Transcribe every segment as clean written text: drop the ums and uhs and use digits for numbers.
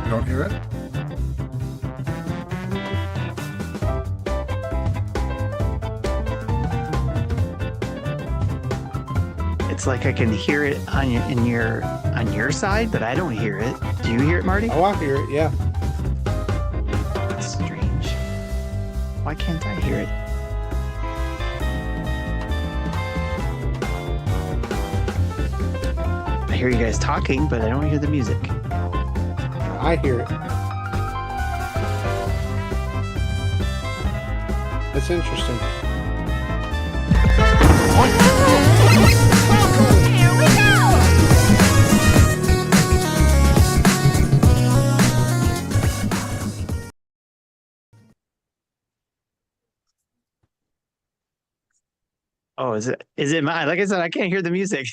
You don't hear it? It's like I can hear it on your side, but I don't hear it. Do you hear it, Marty? Oh, I hear it. Yeah. That's strange. Why can't I hear it? I hear you guys talking, but I don't hear the music. I hear it. That's interesting. Here we go! Oh, is it mine? Like I said, I can't hear the music.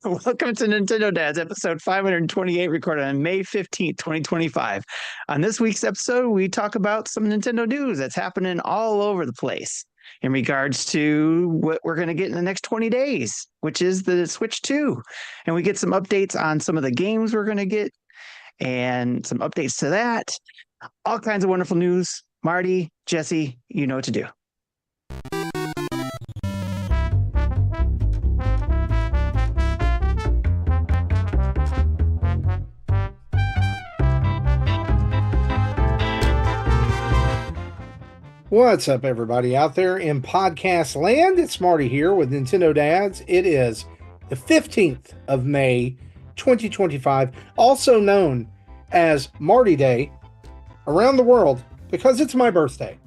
Welcome to Nintendo Dads, episode 528, recorded on May 15th, 2025. On this week's episode, we talk about some Nintendo news that's happening all over the place in regards to what we're going to get in the next 20 days, which is the Switch 2. And we get some updates on some of the games we're going to get and some updates to that. All kinds of wonderful news. Marty, Jesse, you know what to do. What's up, everybody out there in podcast land? It's Marty here with Nintendo Dads. It is the 15th of May, 2025, also known as Marty Day around the world because it's my birthday.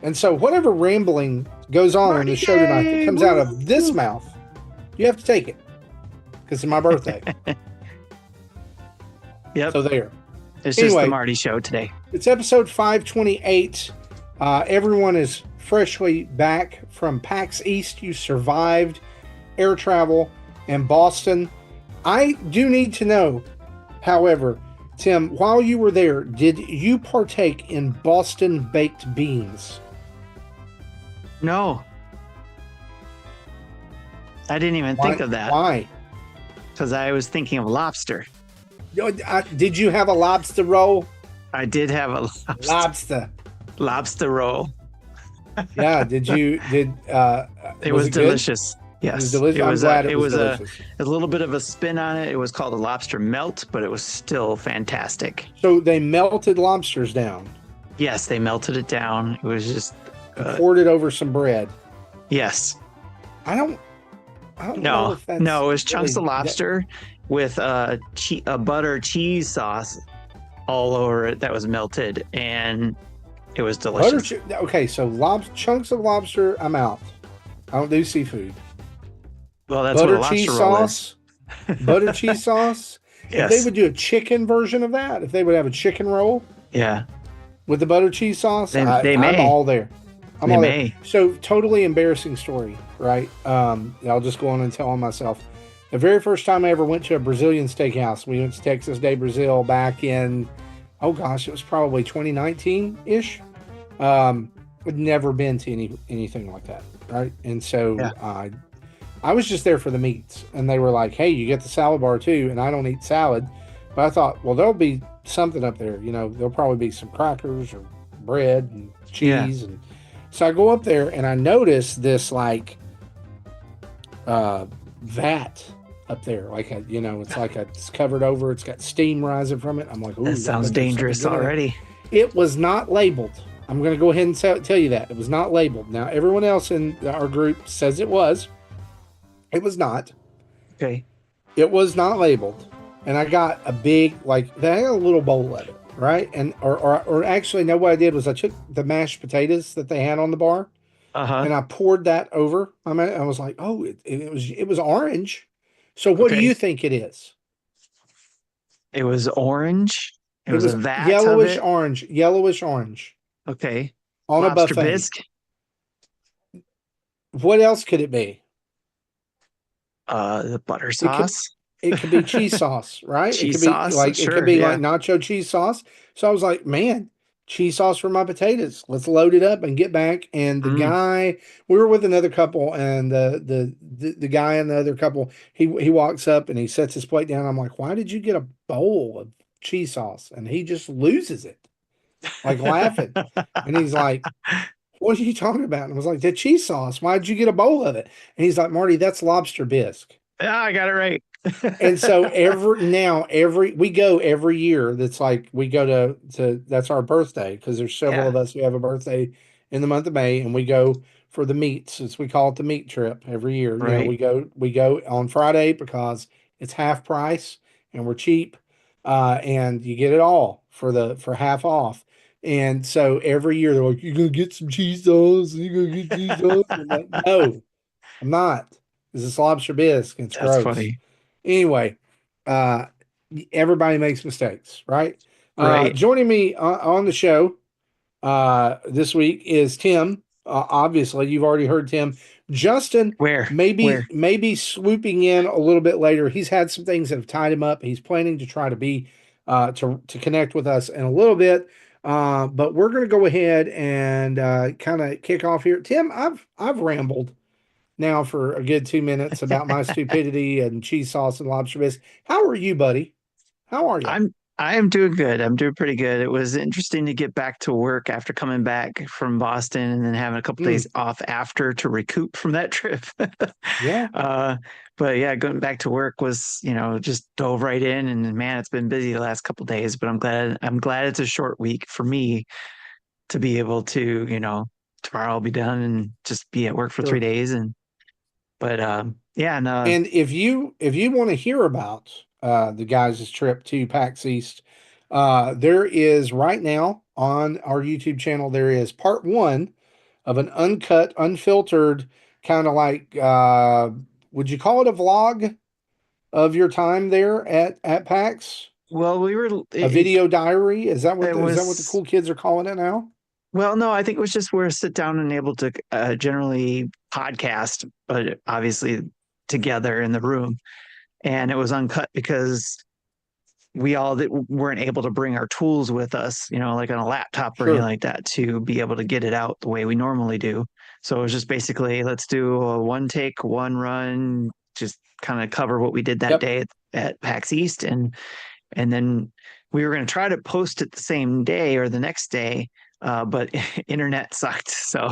And so whatever rambling goes on in the show tonight that comes out of this mouth, you have to take it because it's my birthday. Yep. So there. It's just Anyway, the Marty show today. It's episode 528. Everyone is freshly back from PAX East. You survived air travel in Boston. I do need to know, however, Tim, while you were there, did you partake in Boston baked beans? No. I didn't even think of that. Why? Because I was thinking of lobster. Did you have a lobster roll? I did have a lobster roll. Yeah. It was it good? delicious. Yes. It was delicious. I'm glad it was delicious. A little bit of a spin on it. It was called a lobster melt, but it was still fantastic. So they melted lobsters down. Yes, they melted it down. It was just poured it over some bread. Yes. I don't know if that's it was chunks really of lobster with a butter cheese sauce all over it that was melted, and it was delicious. Okay, so chunks of lobster, I'm out. I don't do seafood. Well, that's butter what a cheese lobster roll sauce. Butter cheese sauce. Yes. If they would do a chicken version of that, if they would have a chicken roll, yeah, with the butter cheese sauce, they I'm may. all there. They may. So totally embarrassing story, right? I'll just go on and tell on myself. The very first time I ever went to a Brazilian steakhouse, we went to Texas Day, Brazil back in, oh gosh, it was probably 2019-ish. I'd never been to anything like that, right? And so I was just there for the meats, and they were like, hey, you get the salad bar too, and I don't eat salad. But I thought, well, there'll be something up there. You know, there'll probably be some crackers or bread and cheese. And so I go up there, and I notice this, like, vat up there. Like, it's covered over. It's got steam rising from it. I'm like, ooh. That sounds dangerous already. It was not labeled. I'm going to go ahead and tell you that. It was not labeled. Now, everyone else in our group says it was. It was not. Okay. It was not labeled. And I got a big, they had a little bowl of it, right? And or actually, no, what I did was I took the mashed potatoes that they had on the bar, and I poured that over. I was like, oh, it was orange. So what do you think it is? It was orange. It was a vat yellowish of it? yellowish orange. Okay. On Lobster a buffet. bisque? What else could it be? The butter sauce. It could be cheese sauce, right? Cheese it could be sauce, like sure, it could be like nacho cheese sauce. So I was like, man, cheese sauce for my potatoes. Let's load it up and get back. And the Mm. guy, we were with another couple, and the guy and the other couple, he walks up and he sets his plate down. I'm like, why did you get a bowl of cheese sauce? And he just loses it, like laughing. And he's like, what are you talking about? And I was like, the cheese sauce. Why did you get a bowl of it? And he's like, Marty, that's lobster bisque. Yeah, I got it right. And so every we go every year. That's like we go to that's our birthday because there's several Yeah, of us who have a birthday in the month of May, and we go for the meats. As we call it, the meat trip every year. You know, right. we go on Friday because it's half price and we're cheap, and you get it all for half off. And so every year they're like, "You're gonna get some cheese sauce. You're gonna get cheese sauce." I'm like, "No, I'm not. This is lobster bisque. It's That's gross." funny. Anyway, uh, everybody makes mistakes, right? Right. Joining me on the show this week is Tim. Obviously, you've already heard Tim. Justin Where? maybe Where? maybe swooping in a little bit later. He's had some things that have tied him up. He's planning to try to be to connect with us in a little bit. But we're going to go ahead and kind of kick off here. Tim, I've rambled now for a good 2 minutes about my stupidity and cheese sauce and lobster bisque. How are you, buddy? How are you? I am doing good. I'm doing pretty good. It was interesting to get back to work after coming back from Boston and then having a couple Mm, days off after to recoup from that trip. yeah, uh, but yeah, going back to work was, just dove right in, and man, it's been busy the last couple days, but I'm glad it's a short week for me to be able to, tomorrow I'll be done and just be at work for three sure. days. But yeah, no, And if you want to hear about the guys' trip to PAX East, there is right now on our YouTube channel, there is part one of an uncut, unfiltered, kind of like would you call it a vlog of your time there at PAX? well, A video diary? Is that what it the was. cool kids are calling it now? Well, no, I think it was just we're sit down and able to generally podcast, but obviously together in the room. And it was uncut because we all weren't able to bring our tools with us, like on a laptop or anything Sure. like that, to be able to get it out the way we normally do. So it was just basically, let's do a one take, one run, just kind of cover what we did that Yep. day at PAX East, and then we were going to try to post it the same day or the next day, but internet sucked, so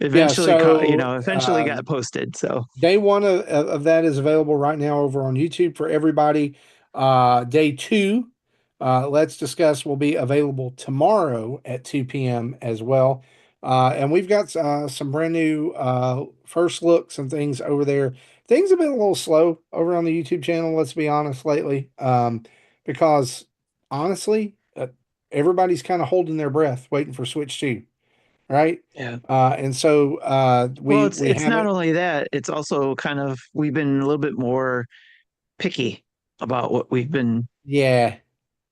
Yeah. eventually got posted. So Day one of that is available right now over on YouTube for everybody. Day two, Let's Discuss, will be available tomorrow at 2 p.m. as well. And we've got some brand new first looks and things over there. Things have been a little slow over on the YouTube channel, let's be honest, lately, because honestly, everybody's kind of holding their breath, waiting for Switch 2, right? yeah. And so Well, we it's not haven't. only that, it's also kind of we've been a little bit more picky about what we've been Yeah,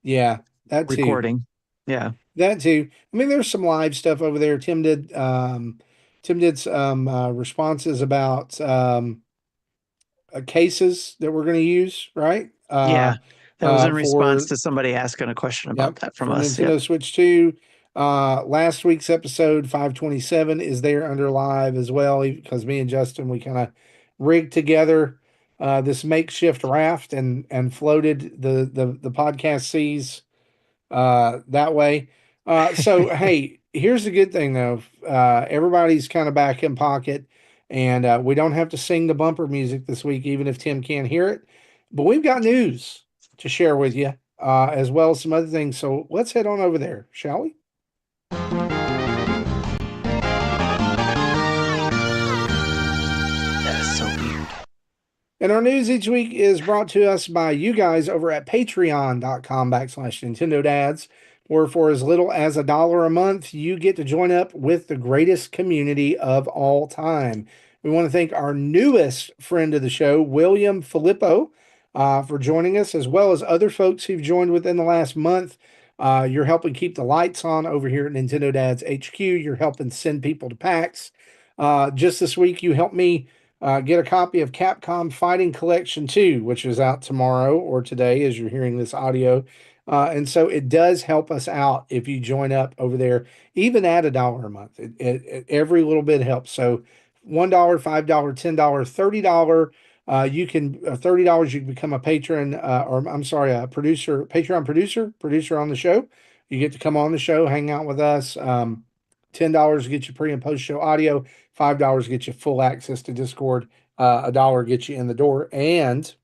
yeah, that too. recording. Yeah. That too. I mean, there's some live stuff over there. Tim did some responses about cases that we're going to use, right? Yeah. That was in response For to somebody asking a question about Yep, that from for us. Yep. Nintendo Switch 2. Last week's episode 527 is there under live as well because me and Justin we kind of rigged together this makeshift raft and floated the podcast seas that way. So hey, here's the good thing though. Everybody's kind of back in pocket, and we don't have to sing the bumper music this week, even if Tim can't hear it. But we've got news to share with you, as well as some other things. So let's head on over there, shall we? That's so weird. And our news each week is brought to us by you guys over at patreon.com/Nintendo Dads, where for as little as $1 a month, you get to join up with the greatest community of all time. We want to thank our newest friend of the show, William Filippo, for joining us, as well as other folks who've joined within the last month. You're helping keep the lights on over here at Nintendo Dads HQ. You're helping send people to PAX. Just this week, you helped me get a copy of Capcom Fighting Collection 2, which is out tomorrow or today as you're hearing this audio. And so it does help us out if you join up over there, even at $1 a month. Every little bit helps. So $1, $5, $10, $30. You can $30. You can become a patron, or I'm sorry, a producer, Patreon producer on the show. You get to come on the show, hang out with us. $10 gets you pre and post show audio. $5 gets you full access to Discord. $1 gets you in the door. And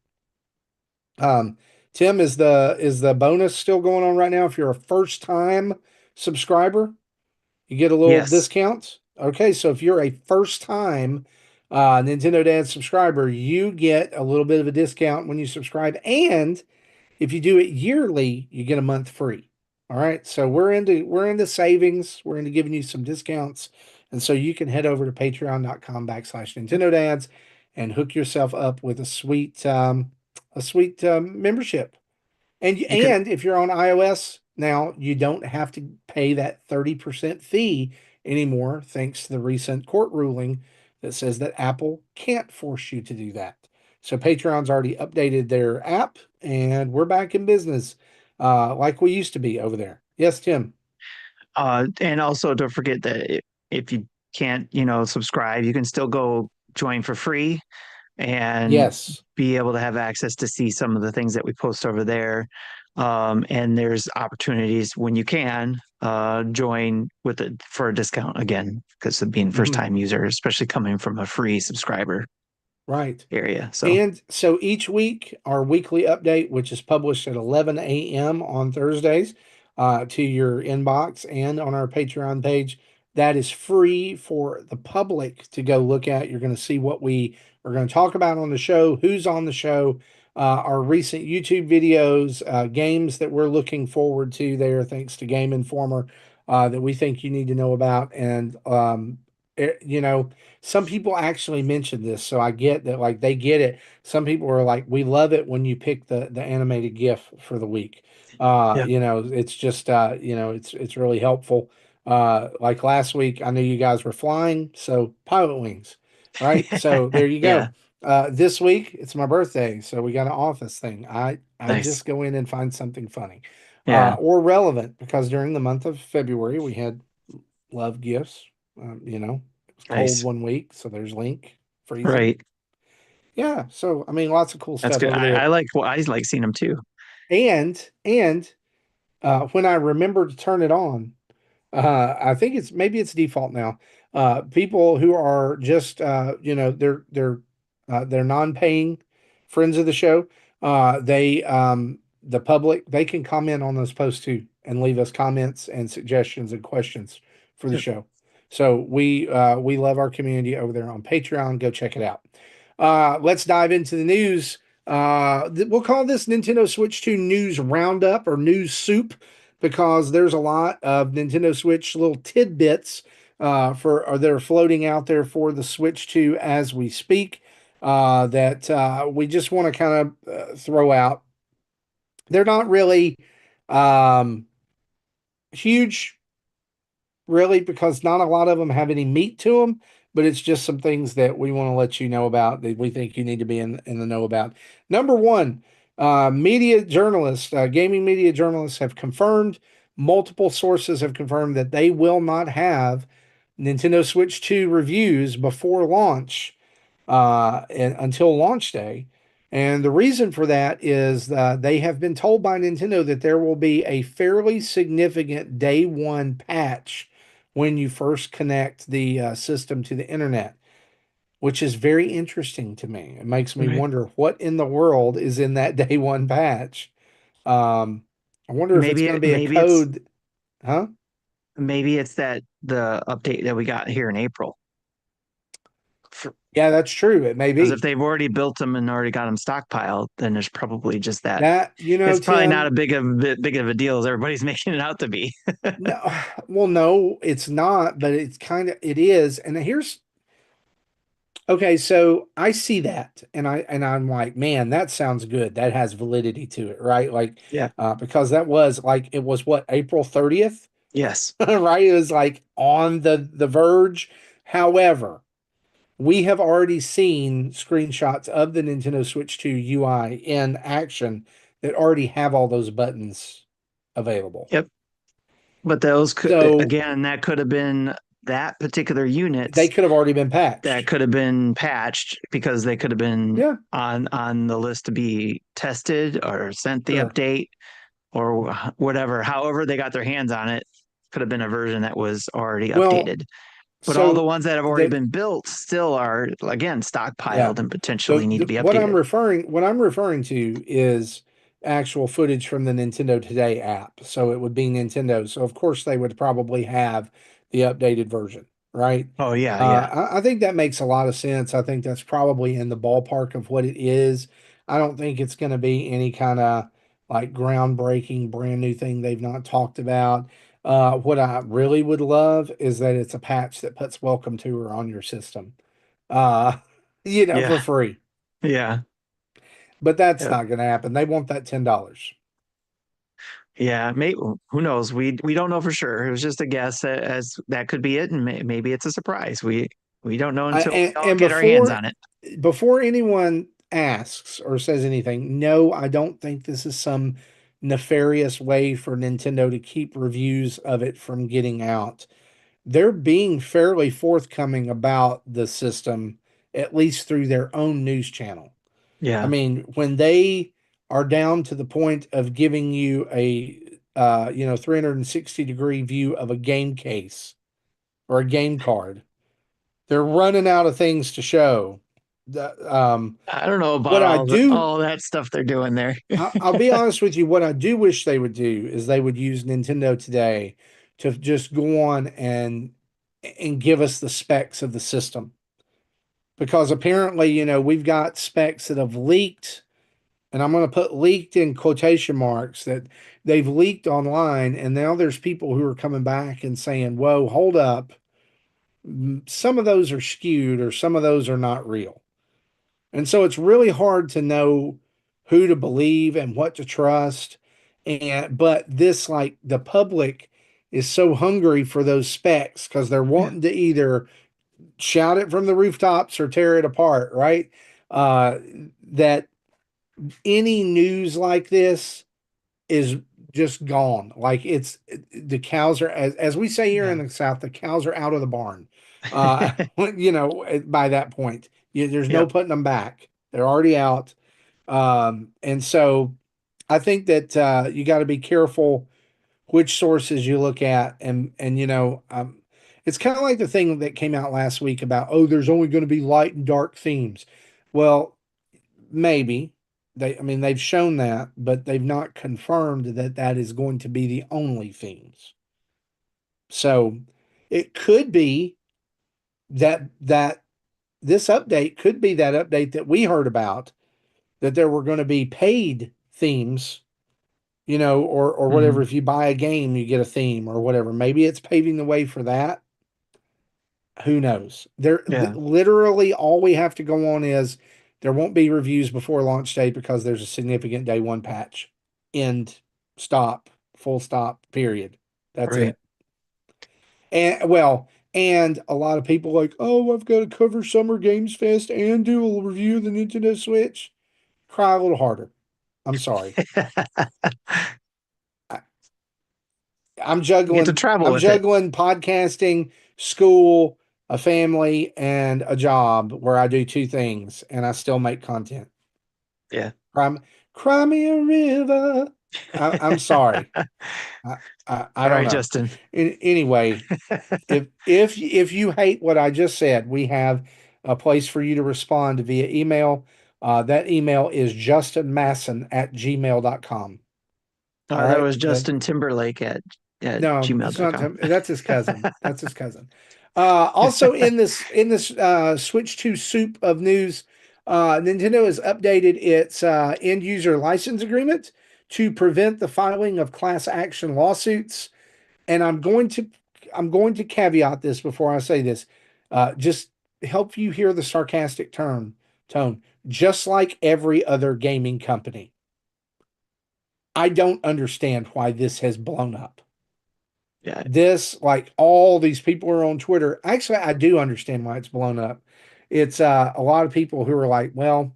um, Tim, is the bonus still going on right now? If you're a first time subscriber, you get a little Yes. discount. Okay, so if you're a first time Nintendo Dad subscriber, you get a little bit of a discount when you subscribe, and if you do it yearly, you get a month free. All right, so we're into savings. We're into giving you some discounts, and so you can head over to patreon.com/ Nintendo Dads and hook yourself up with a sweet membership. And You can and if you're on iOS now, you don't have to pay that 30% fee anymore, thanks to the recent court ruling that says that Apple can't force you to do that. So Patreon's already updated their app, and we're back in business like we used to be over there. Yes, Tim. and also don't forget that if you can't, subscribe, you can still go join for free and Yes. be able to have access to see some of the things that we post over there. And there's opportunities when you can join with it for a discount again, because of being first Mhm. time user, especially coming from a free subscriber Right. area. So And so each week, our weekly update, which is published at 11 a.m. on Thursdays, to your inbox and on our Patreon page, that is free for the public to go look at. You're going to see what we are going to talk about on the show, who's on the show, our recent YouTube videos, games that we're looking forward to there, thanks to Game Informer, that we think you need to know about. And, you know, some people actually mention this, so I get that, like, they get it. Some people are like, we love it when you pick the animated GIF for the week. yeah, It's just it's really helpful. Like last week, I knew you guys were flying, so pilot wings, right? So there you yeah, go. This week it's my birthday, so we got an office thing. I nice. just go in and find something funny, Yeah, or relevant, because during the month of February we had love gifts. It was cold nice. one week, so there's Link freezing. Right. Yeah, so I mean, lots of cool That's stuff good. over there. I like seeing them too. And when I remember to turn it on, I think maybe it's default now. People who are just they're non-paying friends of the show. The public, they can comment on those posts too and leave us comments and suggestions and questions for the show. So we love our community over there on Patreon. Go check it out. Let's dive into the news. We'll call this Nintendo Switch 2 news roundup or news soup, because there's a lot of Nintendo Switch little tidbits that are floating out there for the Switch 2 as we speak, that we just want to kind of throw out. They're not really um, huge, really, because not a lot of them have any meat to them, but it's just some things that we want to let you know about, that we think you need to be in the know about. Number one, gaming media journalists have confirmed, multiple sources have confirmed that they will not have Nintendo Switch 2 reviews before launch, until launch day. And the reason for that is they have been told by Nintendo that there will be a fairly significant day one patch when you first connect the system to the internet, which is very interesting to me. It makes me Right. wonder what in the world is in that day one patch. Um, I wonder if it's going to be a Maybe it's code, huh? that the update that we got here in April. Yeah, that's true. It may Because if be they've already built them and already got them stockpiled, then there's probably just that. that, It's probably not a Tim. big of a deal as everybody's making it out to be. No, well, no, it's not, but it is. And here's okay, so I see that, and I'm like, man, that sounds good. That has validity to it, right? Like, Yeah. because it was what, April 30th, Yes. right? It was like on the verge. However, we have already seen screenshots of the Nintendo Switch 2 UI in action that already have all those buttons available. Yep. But those could, So again, that could have been that particular they units could have already been that patched. could have been patched because they could have been Yeah, on the list to be tested or sent the sure. update or whatever. However, they got their hands on it, could have been a version that was already Well, updated. But all the so ones that have already the been built still are again yeah, stockpiled and potentially need to be what updated. I'm referring to is actual footage from the Nintendo Today app. So it would be Nintendo. So of course they would probably have the updated version, right? Oh yeah, yeah, I think that makes a lot of sense. I think that's probably in the ballpark of what it is. I don't think it's going to be any kind of like groundbreaking, brand new thing they've not talked about. What I really would love is that it's a patch that puts Welcome Tour on your system, uh, for yeah, free. yeah, But that's yeah. not going to happen. They want that $10. Yeah, maybe who knows? We don't know for sure. It was just a guess as that could be it, and maybe it's a surprise. We don't know until we all And get our hands on it. before anyone asks or says anything, no, I don't think this is some nefarious way for Nintendo to keep reviews of it from getting out. They're being fairly forthcoming about the system, at least through their own news channel. I Yeah, mean, when they are down to the point of giving you a 360-degree view of a game case or a game card, they're running out of things to show. I don't know What about I do, all that stuff they're doing there. I'll be honest with you, what I do wish they would do is they would use Nintendo Today to just go on and give us the specs of the system. Because apparently, we've got specs that have leaked, and I'm going to put leaked in quotation marks, that they've leaked online, and now there's people who are coming back and saying, whoa, hold up. Some of those are skewed or some of those are not real. And so it's really hard to know who to believe and what to trust. But this, like, the public is so hungry for those specs because they're Yeah, wanting to either shout it from the rooftops or tear it apart, right? Uh, that any news like this is just gone. Like, it's the cows are, as we say here in yeah, the South, the cows are out of the barn. By that point, there's no yep. putting them back. They're already out. And so I think that you got to be careful which sources you look at, and it's kind of like the thing that came out last week about, oh, there's only going to be light and dark themes. Well, maybe I mean, they've shown that, but they've not confirmed that that is going to be the only themes. So it could be that this update could be that update that we heard about, that there were going to be paid themes, or whatever. Hmm. If you buy a game, you get a theme or whatever. Maybe it's paving the way for that. Who knows? Yeah, Literally all we have to go on is there won't be reviews before launch day because there's a significant day one patch. End, stop, full stop, period. That's right. it. And a lot of people like, oh, I've got to cover Summer Games Fest and do a review of the Nintendo Switch. Cry a little harder. I'm sorry. I, I'm You get to juggling. travel I'm with it. juggling podcasting, school, a family, and a job where I do two things, and I still make content. Yeah. Cry, cry me a river. I'm sorry. I All don't right, know. Justin. Anyway, if you hate what I just said, we have a place for you to respond via email. That email is justinmasson@gmail.com. All That right. was Justin Timberlake at No, it's not. gmail.com. That's his cousin. That's his cousin. Also, in this Switch 2 soup of news, Nintendo has updated its end user license agreement to prevent the filing of class action lawsuits. And I'm going to caveat this before I say this. Just help you hear the sarcastic tone. Just like every other gaming company, I don't understand why this has blown up. Yeah. This, like, all these people are on Twitter. Actually, I do understand why it's blown up. It's a lot of people who are like, well,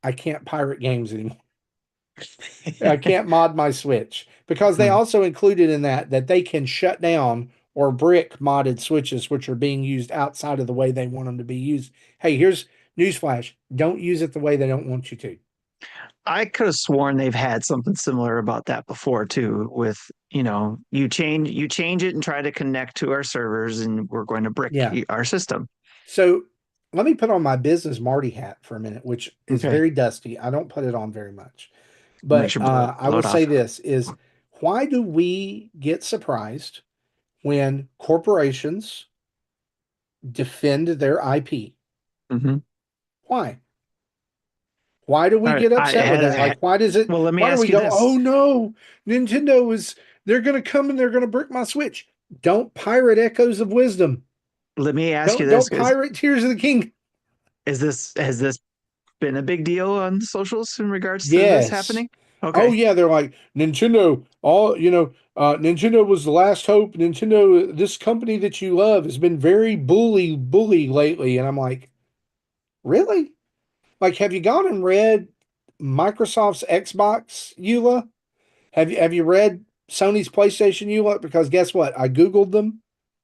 I can't pirate games anymore. I can't mod my Switch because they Hmm. also included in that they can shut down or brick modded switches which are being used outside of the way they want them to be used. Hey, here's newsflash: don't use it the way they don't want you to. I could have sworn they've had something similar about that before too, with you change it and try to connect to our servers and we're going to brick Yeah. our system. So let me put on my business Marty hat for a minute, which is Okay. very dusty. I don't put it on very much. Makes But your blood I blow will it say off. this is why do we get surprised when corporations defend their IP? Hmm. Why? Why do we All right. get upset with that? Like, why does it, Well, let me why do we ask you go, this. oh no, Nintendo is, they're going to come and they're going to brick my Switch. Don't pirate Echoes of Wisdom. Let me ask you this. Don't pirate Tears of the King. Has this been a big deal on the socials in regards to this Yes. happening? Oh Okay. yeah, they're like Nintendo. Nintendo was the last hope. Nintendo, this company that you love, has been very bully lately. And I'm like, really? Like, have you gone and read Microsoft's Xbox EULA? Have you read Sony's PlayStation EULA? Because guess what? I Googled them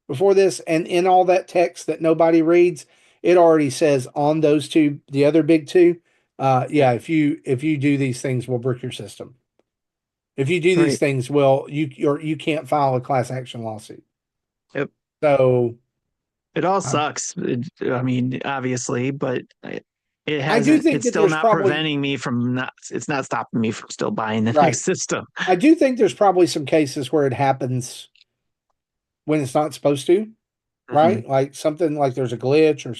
before this, and in all that text that nobody reads, it already says on those two, the other big two, Yep. yeah, if you do these things, we'll brick your system. If you do these Right. things, well, you can't file a class action lawsuit. Yep. So It all I, sucks. I mean, obviously, but it I do hasn't, think it's that still there's not probably preventing me from not, it's not stopping me from still buying the right. next system. I do think there's probably some cases where it happens when it's not supposed to, Hmm. right? Like something like there's a glitch or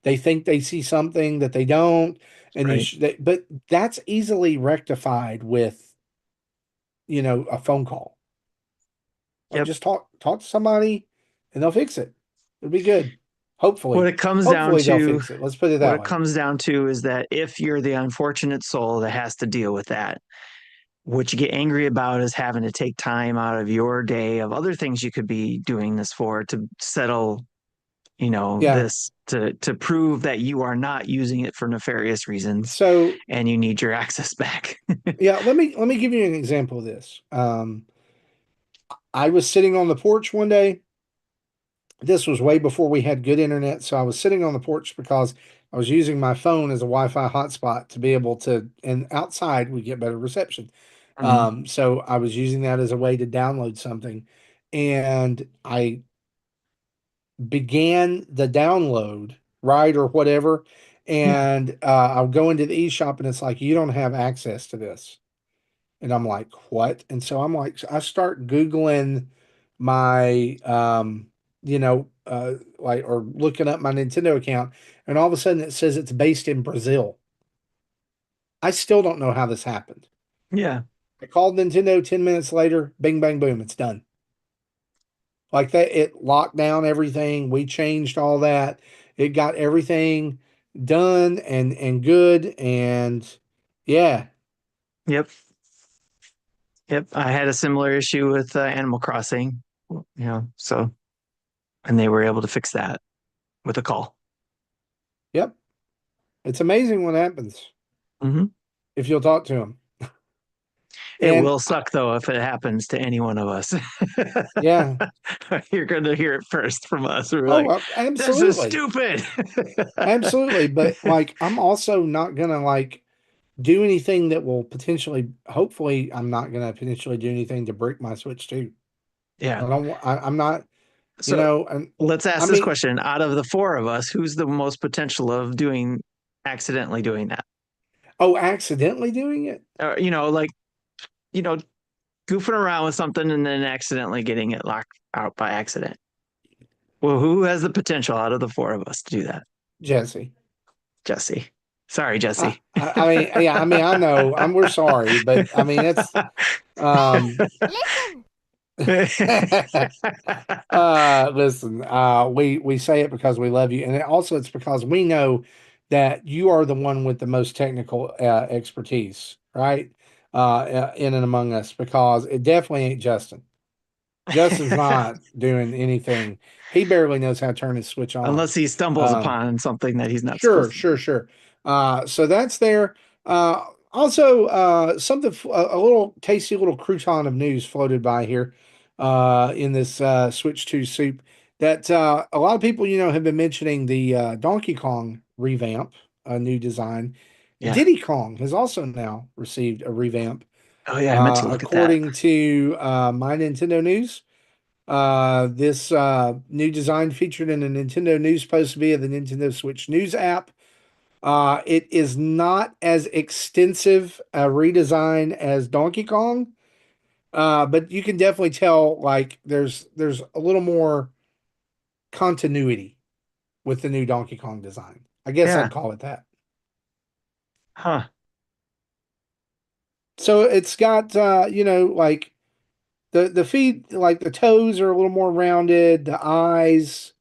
they think they see something that they don't, and Right. but that's easily rectified with a phone call. Like Yep. just talk to somebody, and they'll fix it. It'll be good. What Hopefully, it comes down hopefully they'll to, fix it. Let's put it what that it way. comes down to is that if you're the unfortunate soul that has to deal with that, what you get angry about is having to take time out of your day of other things you could be doing this for to settle, Yeah. this to prove that you are not using it for nefarious reasons So and you need your access back. yeah, let me give you an example of this. I was sitting on the porch one day. This was way before we had good internet, so I was sitting on the porch because I was using my phone as a Wi-Fi hotspot to be able to, and outside we get better reception. Mhm. So I was using that as a way to download something, and I began the download, right, or whatever, Yeah. and I'll go into the eShop and it's like you don't have access to this. And I'm like, what? And so I'm like, I start Googling my, like, or looking up my Nintendo account. And all of a sudden it says it's based in Brazil. I still don't know how this happened. Yeah. I called Nintendo 10 minutes later, bing, bang, boom, it's done. Like that, it locked down everything. We changed all that. It got everything done and good. And yeah, Yep. Yep. I had a similar issue with Animal Crossing, so, and they were able to fix that with a call. yep. It's amazing what happens Hmm. if you'll talk to them. It And will suck though if it happens to any one of us. yeah. You're going to hear it first from us. We're Oh, like, this is absolutely. stupid. Absolutely. But like, I'm also not going to like do anything that will potentially, hopefully, I'm not going to potentially do anything to break my Switch too. Yeah. I'm not, So and let's I ask this mean, question. Out of the four of us, who's the most potential of accidentally doing that? oh, accidentally doing it? Or, you know, goofing around with something and then accidentally getting it locked out by accident. Well, who has the potential out of the four of us to do that? Jesse. Jesse. Sorry, I, Jesse. I, I mean, yeah, I mean, I know we're sorry, but I mean, um, listen, we say it because we love you, and also it's because we know that you are the one with the most technical expertise, right? In and among us, because it definitely ain't Justin. Justin's not doing anything. He barely knows how to turn his switch on. Unless he stumbles Um, upon something that he's not sure, supposed to do. sure, sure. So that's there. Also, something a little tasty little crouton of news floated by here in this Switch 2 soup that a lot of people, have been mentioning the Donkey Kong revamp, a new design. Yeah. Diddy Kong has also now received a revamp. Oh yeah, I meant to look at that. According to My Nintendo News, this new design featured in a Nintendo News post via the Nintendo Switch News app. It is not as extensive a redesign as Donkey Kong, but you can definitely tell like there's a little more continuity with the new Donkey Kong design. I guess I'd Yeah. call it that. Huh. So it's got like the feet, like the toes are a little more rounded, the eyes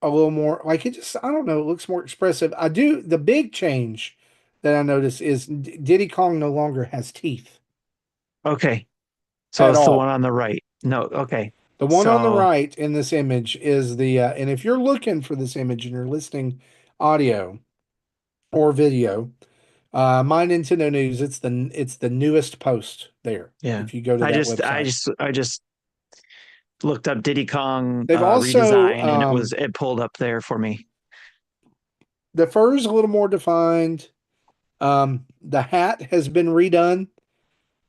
a little more like it just I don't know, it looks more expressive. I do the big change that I noticed is Diddy Kong no longer has teeth Okay. So at it's the one all. on the right. No, okay. The one on the So right in this image is the and if you're looking for this image and you're listening audio or video, My Nintendo News, it's the newest post there. yeah. If you go to I that just I website. just I just looked up Diddy Kong They've also redesign and it pulled up there for me. the fur is a little more defined. The hat has been redone.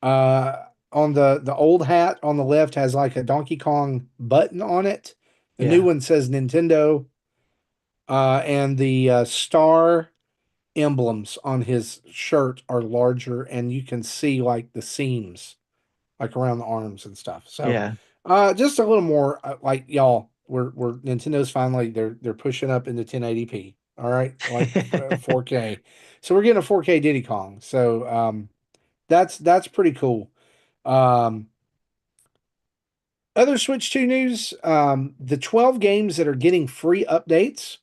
Uh, on the old hat on the left has like a Donkey Kong button on it. The new Yeah. one says Nintendo, and the star emblems on his shirt are larger, and you can see like the seams, like around the arms and stuff. So, Yeah. just a little more like y'all. We're Nintendo's finally they're pushing up into 1080p. All right, like 4K. So we're getting a 4K Diddy Kong. So that's pretty cool. Um, Other Switch 2 news, the 12 games that are getting free updates,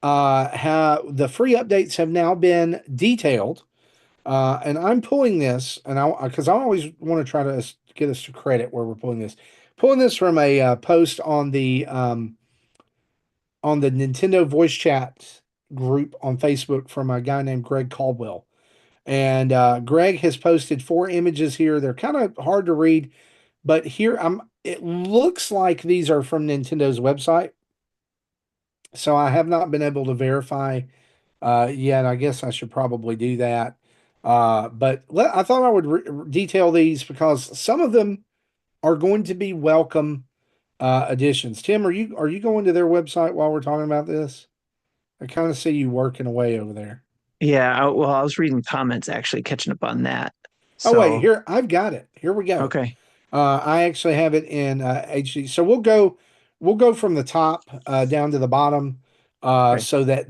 the free updates have now been detailed. And I'm pulling this, and because I always want to try to get us to credit where we're pulling this. Pulling this from a post on the Nintendo voice chat group on Facebook from a guy named Greg Caldwell. And Greg has posted 4 images here. They're kind of hard to read, but here I'm. It looks like these are from Nintendo's website, so I have not been able to verify yet. I guess I should probably do that. But I thought I would detail these because some of them are going to be welcome additions. Tim, are you going to their website while we're talking about this? I kind of see you working away over there. Yeah. Well, I was reading comments actually catching up on that. Oh wait, So, here I've got it. Here we go. okay. I actually have it in HD. So we'll go from the top down to the bottom, Okay. so that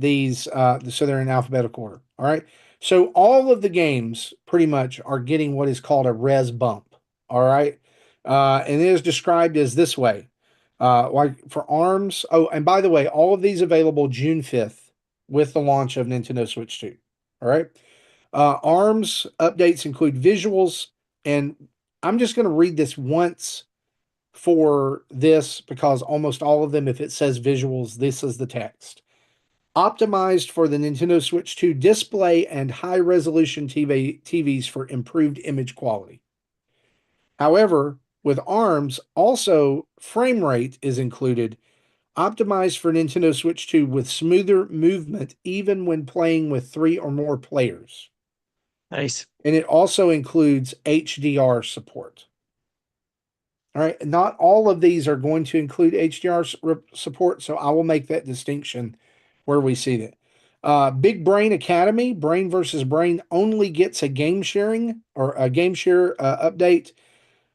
so they're in alphabetical order. All right. So all of the games pretty much are getting what is called a res bump. All right. And it is described as this way. Like for ARMS. Oh, and by the way, all of these available June 5th with the launch of Nintendo Switch 2. All right. ARMS updates include visuals, and I'm just going to read this once for this because almost all of them, if it says visuals, this is the text. Optimized for the Nintendo Switch 2 display and high resolution TVs for improved image quality. However, with ARMS, also frame rate is included, optimized for Nintendo Switch 2 with smoother movement even when playing with 3 or more players. Nice. And it also includes HDR support. All right, not all of these are going to include HDR support, so I will make that distinction where we see that. Big Brain Academy, Brain versus Brain, only gets a game sharing or a game share update.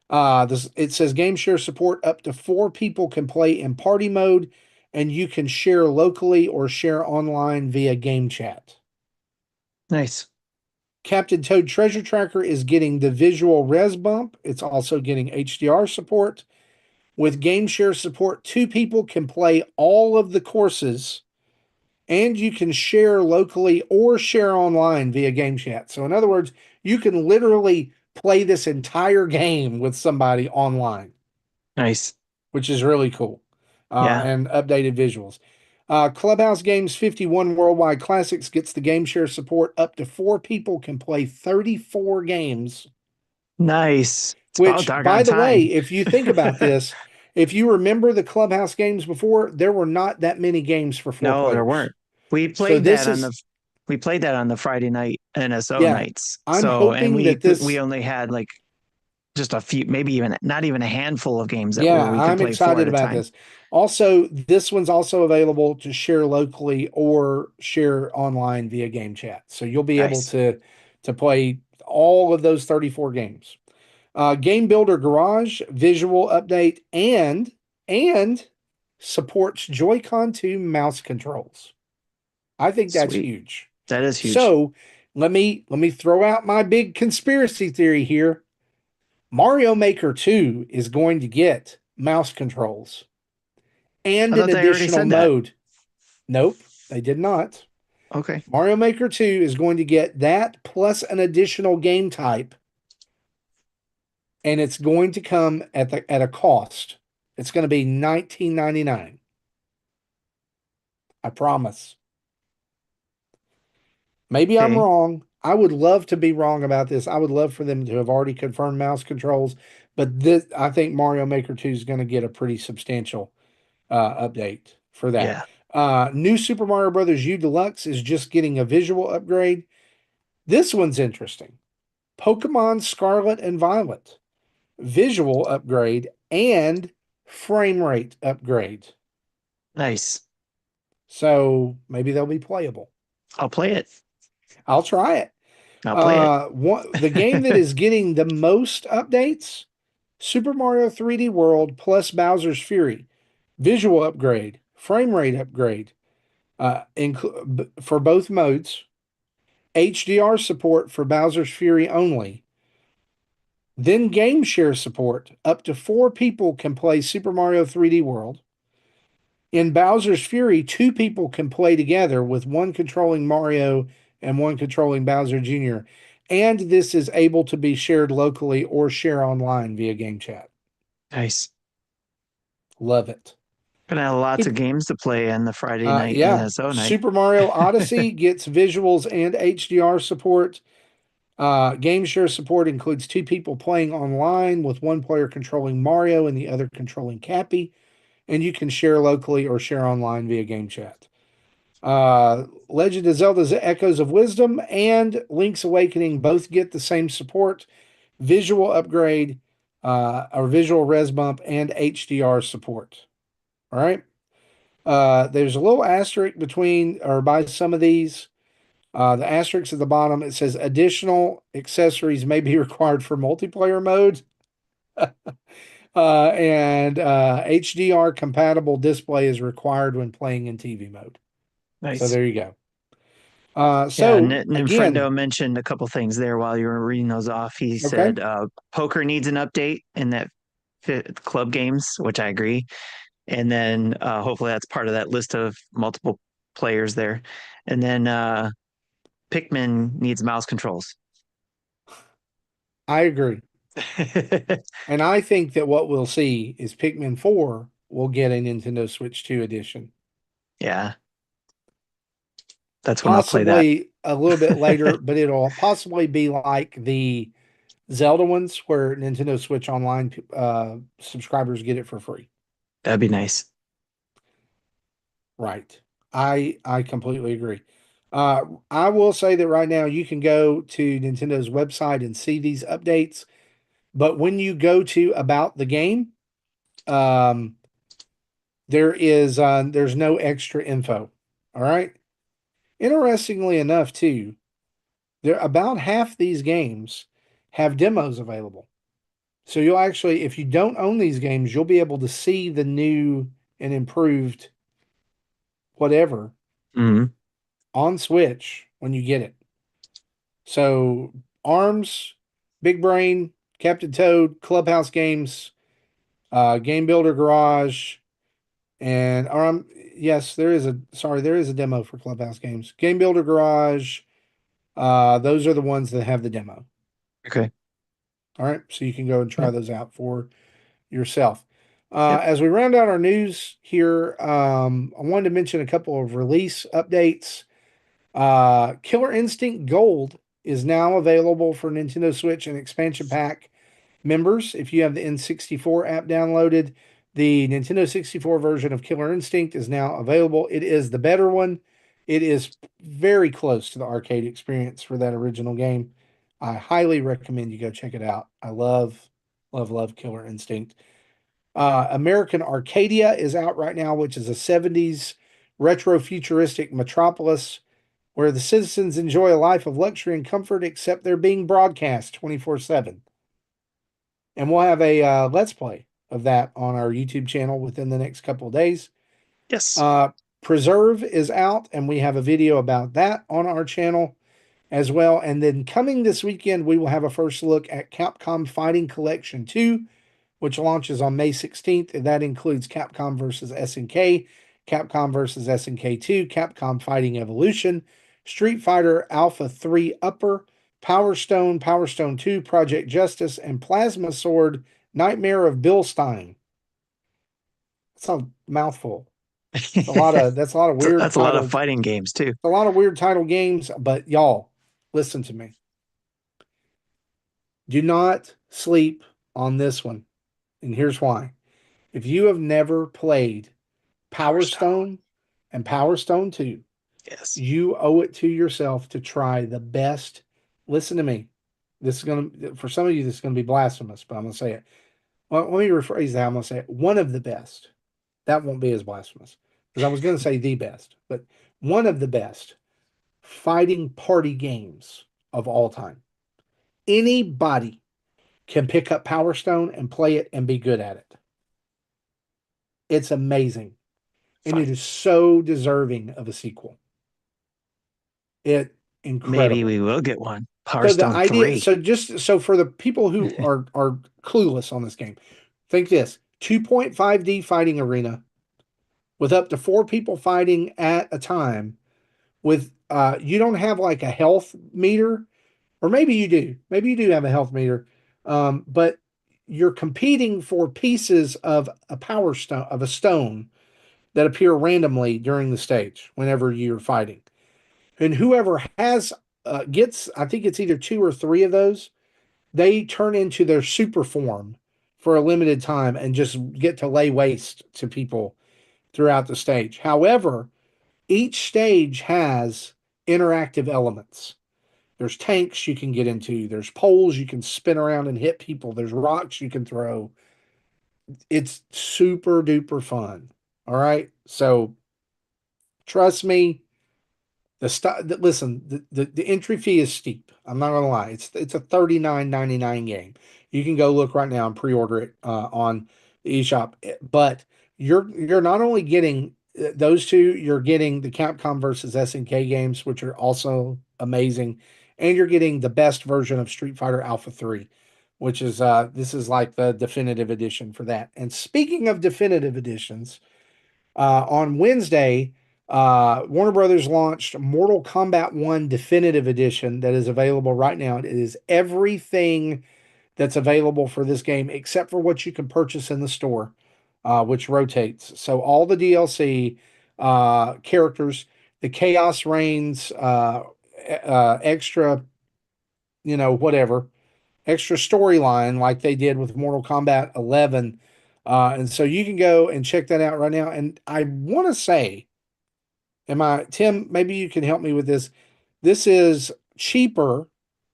It says game share support up to 4 people can play in party mode, and you can share locally or share online via game chat. Nice. Captain Toad Treasure Tracker is getting the visual res bump. It's also getting HDR support. With game share support, 2 people can play all of the courses, and you can share locally or share online via game chat. So, in other words, you can literally play this entire game with somebody online, Nice. which is really cool. Yeah. And updated visuals. Clubhouse Games 51 Worldwide Classics gets the game share support. Up to 4 people can play 34 games. Nice. It's about Which, by doggone the way, time. if you think about this, if you remember the Clubhouse games before, there were not that many games for four No, there players. weren't. We So played this that on is, the we played that on the Friday night NSO yeah, nights. I'm So, and hoping that we this, only had like just a few, maybe even not even a handful of games that yeah, where we could I'm play four excited at a about time. this. Also, this one's also available to share locally or share online via game chat. So you'll be able Nice. to play all of those 34 games. Game Builder Garage visual update and supports Joy-Con 2 mouse controls. I think that's Sweet. huge. That is huge. So let me throw out my big conspiracy theory here. Mario Maker 2 is going to get mouse controls I and an thought they already additional said that. mode. Nope, they did not. Okay. Mario Maker 2 is going to get that plus an additional game type, and it's going to come at a cost. It's going to be $19.99. I promise. Maybe I'm Okay. wrong. I would love to be wrong about this. I would love for them to have already confirmed mouse controls, but this, I think Mario Maker 2 is going to get a pretty substantial update for that. Yeah. New Super Mario Brothers U Deluxe is just getting a visual upgrade. This one's interesting. Pokemon Scarlet and Violet, visual upgrade and frame rate upgrade. Nice. So maybe they'll be playable. I'll play it. I'll try it. I'll play it. The game that is getting the most updates, Super Mario 3D World plus Bowser's Fury, visual upgrade, frame rate upgrade, for both modes, HDR support for Bowser's Fury only. Then game share support. Up to 4 people can play Super Mario 3D World. In Bowser's Fury, 2 people can play together with one controlling Mario and one controlling Bowser Jr. And this is able to be shared locally or share online via game chat. Nice. Love it. Gonna have lots of games to play on the Friday night Yeah. NSO night. Super Mario Odyssey gets visuals and HDR support. Game share support includes 2 people playing online with one player controlling Mario and the other controlling Cappy. And you can share locally or share online via game chat. Legend of Zelda's Echoes of Wisdom and Link's Awakening both get the same support, visual upgrade, or visual res bump, and HDR support. All right. There's a little asterisk between or by some of these. The asterisk at the bottom, it says additional accessories may be required for multiplayer mode. And HDR compatible display is required when playing in TV mode. So Nice. there you go. Yeah, So again, Ninfrendo mentioned a couple things there while you were reading those off. He okay, said poker needs an update in that fit club games, which I agree. And then hopefully that's part of that list of multiple players there. And then Pikmin needs mouse controls. I agree. And I think that what we'll see is Pikmin 4 will get a Nintendo Switch 2 edition. Yeah, that's when I'll play that. Possibly a little bit later, but it'll possibly be like the Zelda ones where Nintendo Switch Online subscribers get it for free. That'd be nice. Right. I completely agree. I will say that right now you can go to Nintendo's website and see these updates, but when you go to about the game, um, there's no extra info. All right. Interestingly enough, too, there about half these games have demos available. So you'll actually, if you don't own these games, you'll be able to see the new and improved whatever Hmm. on Switch when you get it. So Arms, Big Brain, Captain Toad, Clubhouse Games, Game Builder Garage, and yes, there is a demo for Clubhouse Games. Game Builder Garage, those are the ones that have the demo. Okay. All right, so you can go and try Yep. those out for yourself. Yep. As we round out our news here, I wanted to mention a couple of release updates. Killer Instinct Gold is now available for Nintendo Switch and expansion pack members. If you have the N64 app downloaded, the Nintendo 64 version of Killer Instinct is now available. It is the better one. It is very close to the arcade experience for that original game. I highly recommend you go check it out. I love Killer Instinct. American Arcadia is out right now, which is a 70s retro futuristic metropolis where the citizens enjoy a life of luxury and comfort, except they're being broadcast 24/7. And we'll have a Let's Play of that on our YouTube channel within the next couple of days. Yes. Uh, Preserve is out, and we have a video about that on our channel as well. And then coming this weekend, we will have a first look at Capcom Fighting Collection 2, which launches on May 16th. And that includes Capcom versus SNK, Capcom versus SNK 2, Capcom Fighting Evolution, Street Fighter Alpha 3 Upper, Power Stone, Power Stone 2, Project Justice, and Plasma Sword Nightmare of Bill Stein. That's a mouthful. That's a lot of weird That's a lot of titled, fighting games too. a lot of weird title games, but y'all, listen to me. Do not sleep on this one. And here's why. If you have never played Power Stone and Power Stone 2, Yes. you owe it to yourself to try the best. Listen to me. This is going to, for some of you, this is going to be blasphemous, but I'm going to say it. Well, let me rephrase that. I'm going to say it. One of the best. That won't be as blasphemous because I was going to say the best, but one of the best fighting party games of all time. Anybody can pick up Power Stone and play it and be good at it. It's amazing. And it is so deserving of a sequel. Incredible. Maybe we will get one. Power So the Stone idea, 3. so just so for the people who are clueless on this game, think this: 2.5D fighting arena with up to 4 people fighting at a time. With you don't have like a health meter, or maybe you do. Maybe you do have a health meter, but you're competing for pieces of a power stone of a stone that appear randomly during the stage whenever you're fighting. And whoever has gets, I think it's either 2 or 3 of those, they turn into their super form for a limited time and just get to lay waste to people throughout the stage. However, each stage has interactive elements. There's tanks you can get into, there's poles you can spin around and hit people, there's rocks you can throw. It's super duper fun. All right. So trust me, the entry fee is steep. I'm not gonna lie. It's a $39.99 game. You can go look right now and pre-order it on the eShop. But you're not only getting those two, you're getting the Capcom versus SNK games, which are also amazing, and you're getting the best version of Street Fighter Alpha 3, which is this is like the definitive edition for that. And speaking of definitive editions, on Wednesday, Warner Brothers launched Mortal Kombat 1 Definitive Edition that is available right now. It is everything that's available for this game except for what you can purchase in the store, which rotates. So all the DLC characters, the Chaos Reigns, extra, whatever, extra storyline like they did with Mortal Kombat 11. And so you can go and check that out right now. And I want to say, Tim, maybe you can help me with this. This is cheaper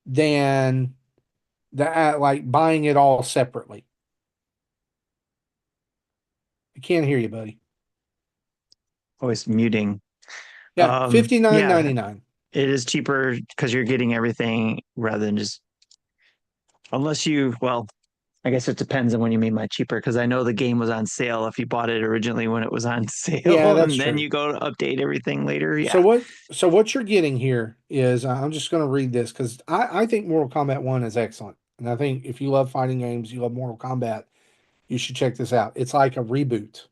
than like buying it all separately. I can't hear you, buddy. Always muting. Yeah, $59.99. It is cheaper because you're getting everything rather than just, unless you, well, I guess it depends on when you mean by cheaper, because I know the game was on sale if you bought it originally when it was on sale, Yeah, that's and then true. you go to update everything later. Yeah. So what you're getting here is I'm just going to read this because I think Mortal Kombat 1 is excellent. And I think if you love fighting games, you love Mortal Kombat, you should check this out. It's like a reboot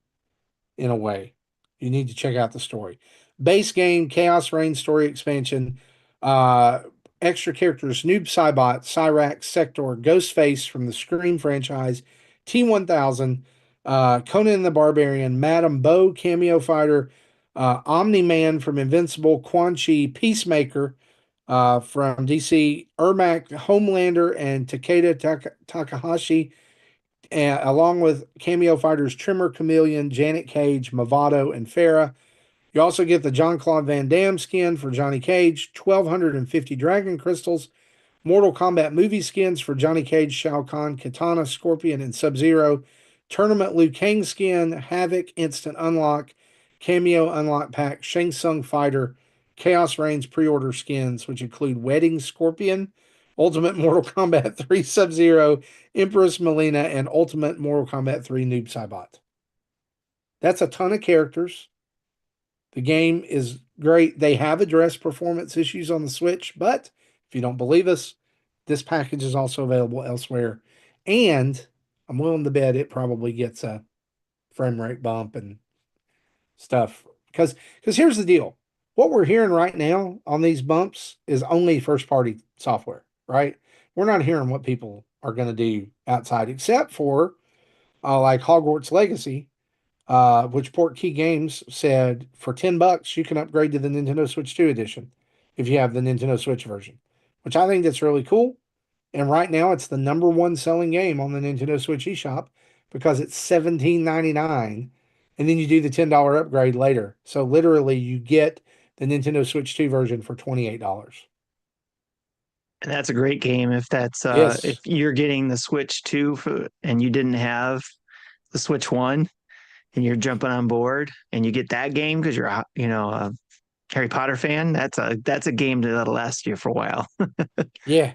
in a way. You need to check out the story. Base game, Chaos Reign story expansion, uh, extra characters, Noob Saibot, Cyrax, Sector, Ghostface from the Scream franchise, T1000, Conan the Barbarian, Madame Bo, Cameo Fighter, Omni Man from Invincible, Quan Chi, Peacemaker from DC, Ermac, Homelander, and Takeda Takahashi, along with Cameo Fighters Trimmer, Chameleon, Janet Cage, Movado, and Farah. You also get the John Claude Van Damme skin for Johnny Cage, 1,250 Dragon Crystals, Mortal Kombat movie skins for Johnny Cage, Shao Kahn, Katana, Scorpion, and Sub Zero, Tournament Liu Kang skin, Havoc Instant Unlock, Cameo Unlock Pack, Shang Tsung Fighter, Chaos Reigns pre order skins, which include Wedding Scorpion, Ultimate Mortal Kombat 3 Sub Zero, Empress Melina, and Ultimate Mortal Kombat 3 Noob Saibot. That's a ton of characters. The game is great. They have addressed performance issues on the Switch, but if you don't believe us, this package is also available elsewhere. And I'm willing to bet it probably gets a frame rate bump and stuff. Because here's the deal. What we're hearing right now on these bumps is only first party software, right? We're not hearing what people are going to do outside, except for like Hogwarts Legacy, which Portkey Games said for $10 you can upgrade to the Nintendo Switch 2 edition if you have the Nintendo Switch version, which I think that's really cool. And right now it's the number one selling game on the Nintendo Switch eShop because it's $17.99, and then you do the $10 upgrade later. So literally you get the Nintendo Switch 2 version for $28. And that's a great game if Yes. you're getting the Switch 2 and you didn't have the Switch 1 and you're jumping on board and you get that game because you're a Harry Potter fan, that's a game that'll last you for a while. Yeah.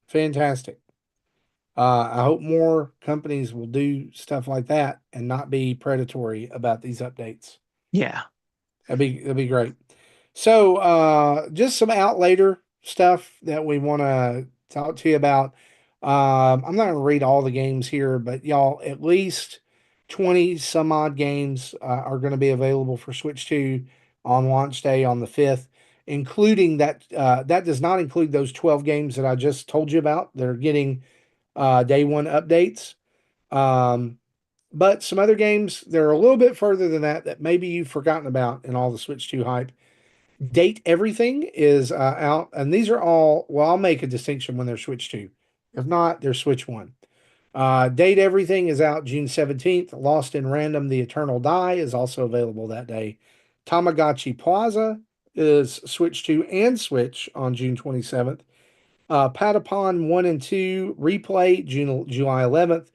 Fantastic. I hope more companies will do stuff like that and not be predatory about these updates. Yeah. That'd be great. So, just some out later stuff that we want to talk to you about. I'm not going to read all the games here, but y'all, at least 20 some odd games are going to be available for Switch 2 on launch day on the 5th, including that. That does not include those 12 games that I just told you about. They're getting day one updates. Um, but some other games, they're a little bit further than that maybe you've forgotten about in all the Switch 2 hype. Date Everything is out, and these are all, well, I'll make a distinction when they're Switch 2. If not, they're Switch 1. Date Everything is out June 17th. Lost in Random, The Eternal Die is also available that day. Tamagotchi Plaza is Switch 2 and Switch on June 27th. Patapon 1 and 2 Replay, July 11th.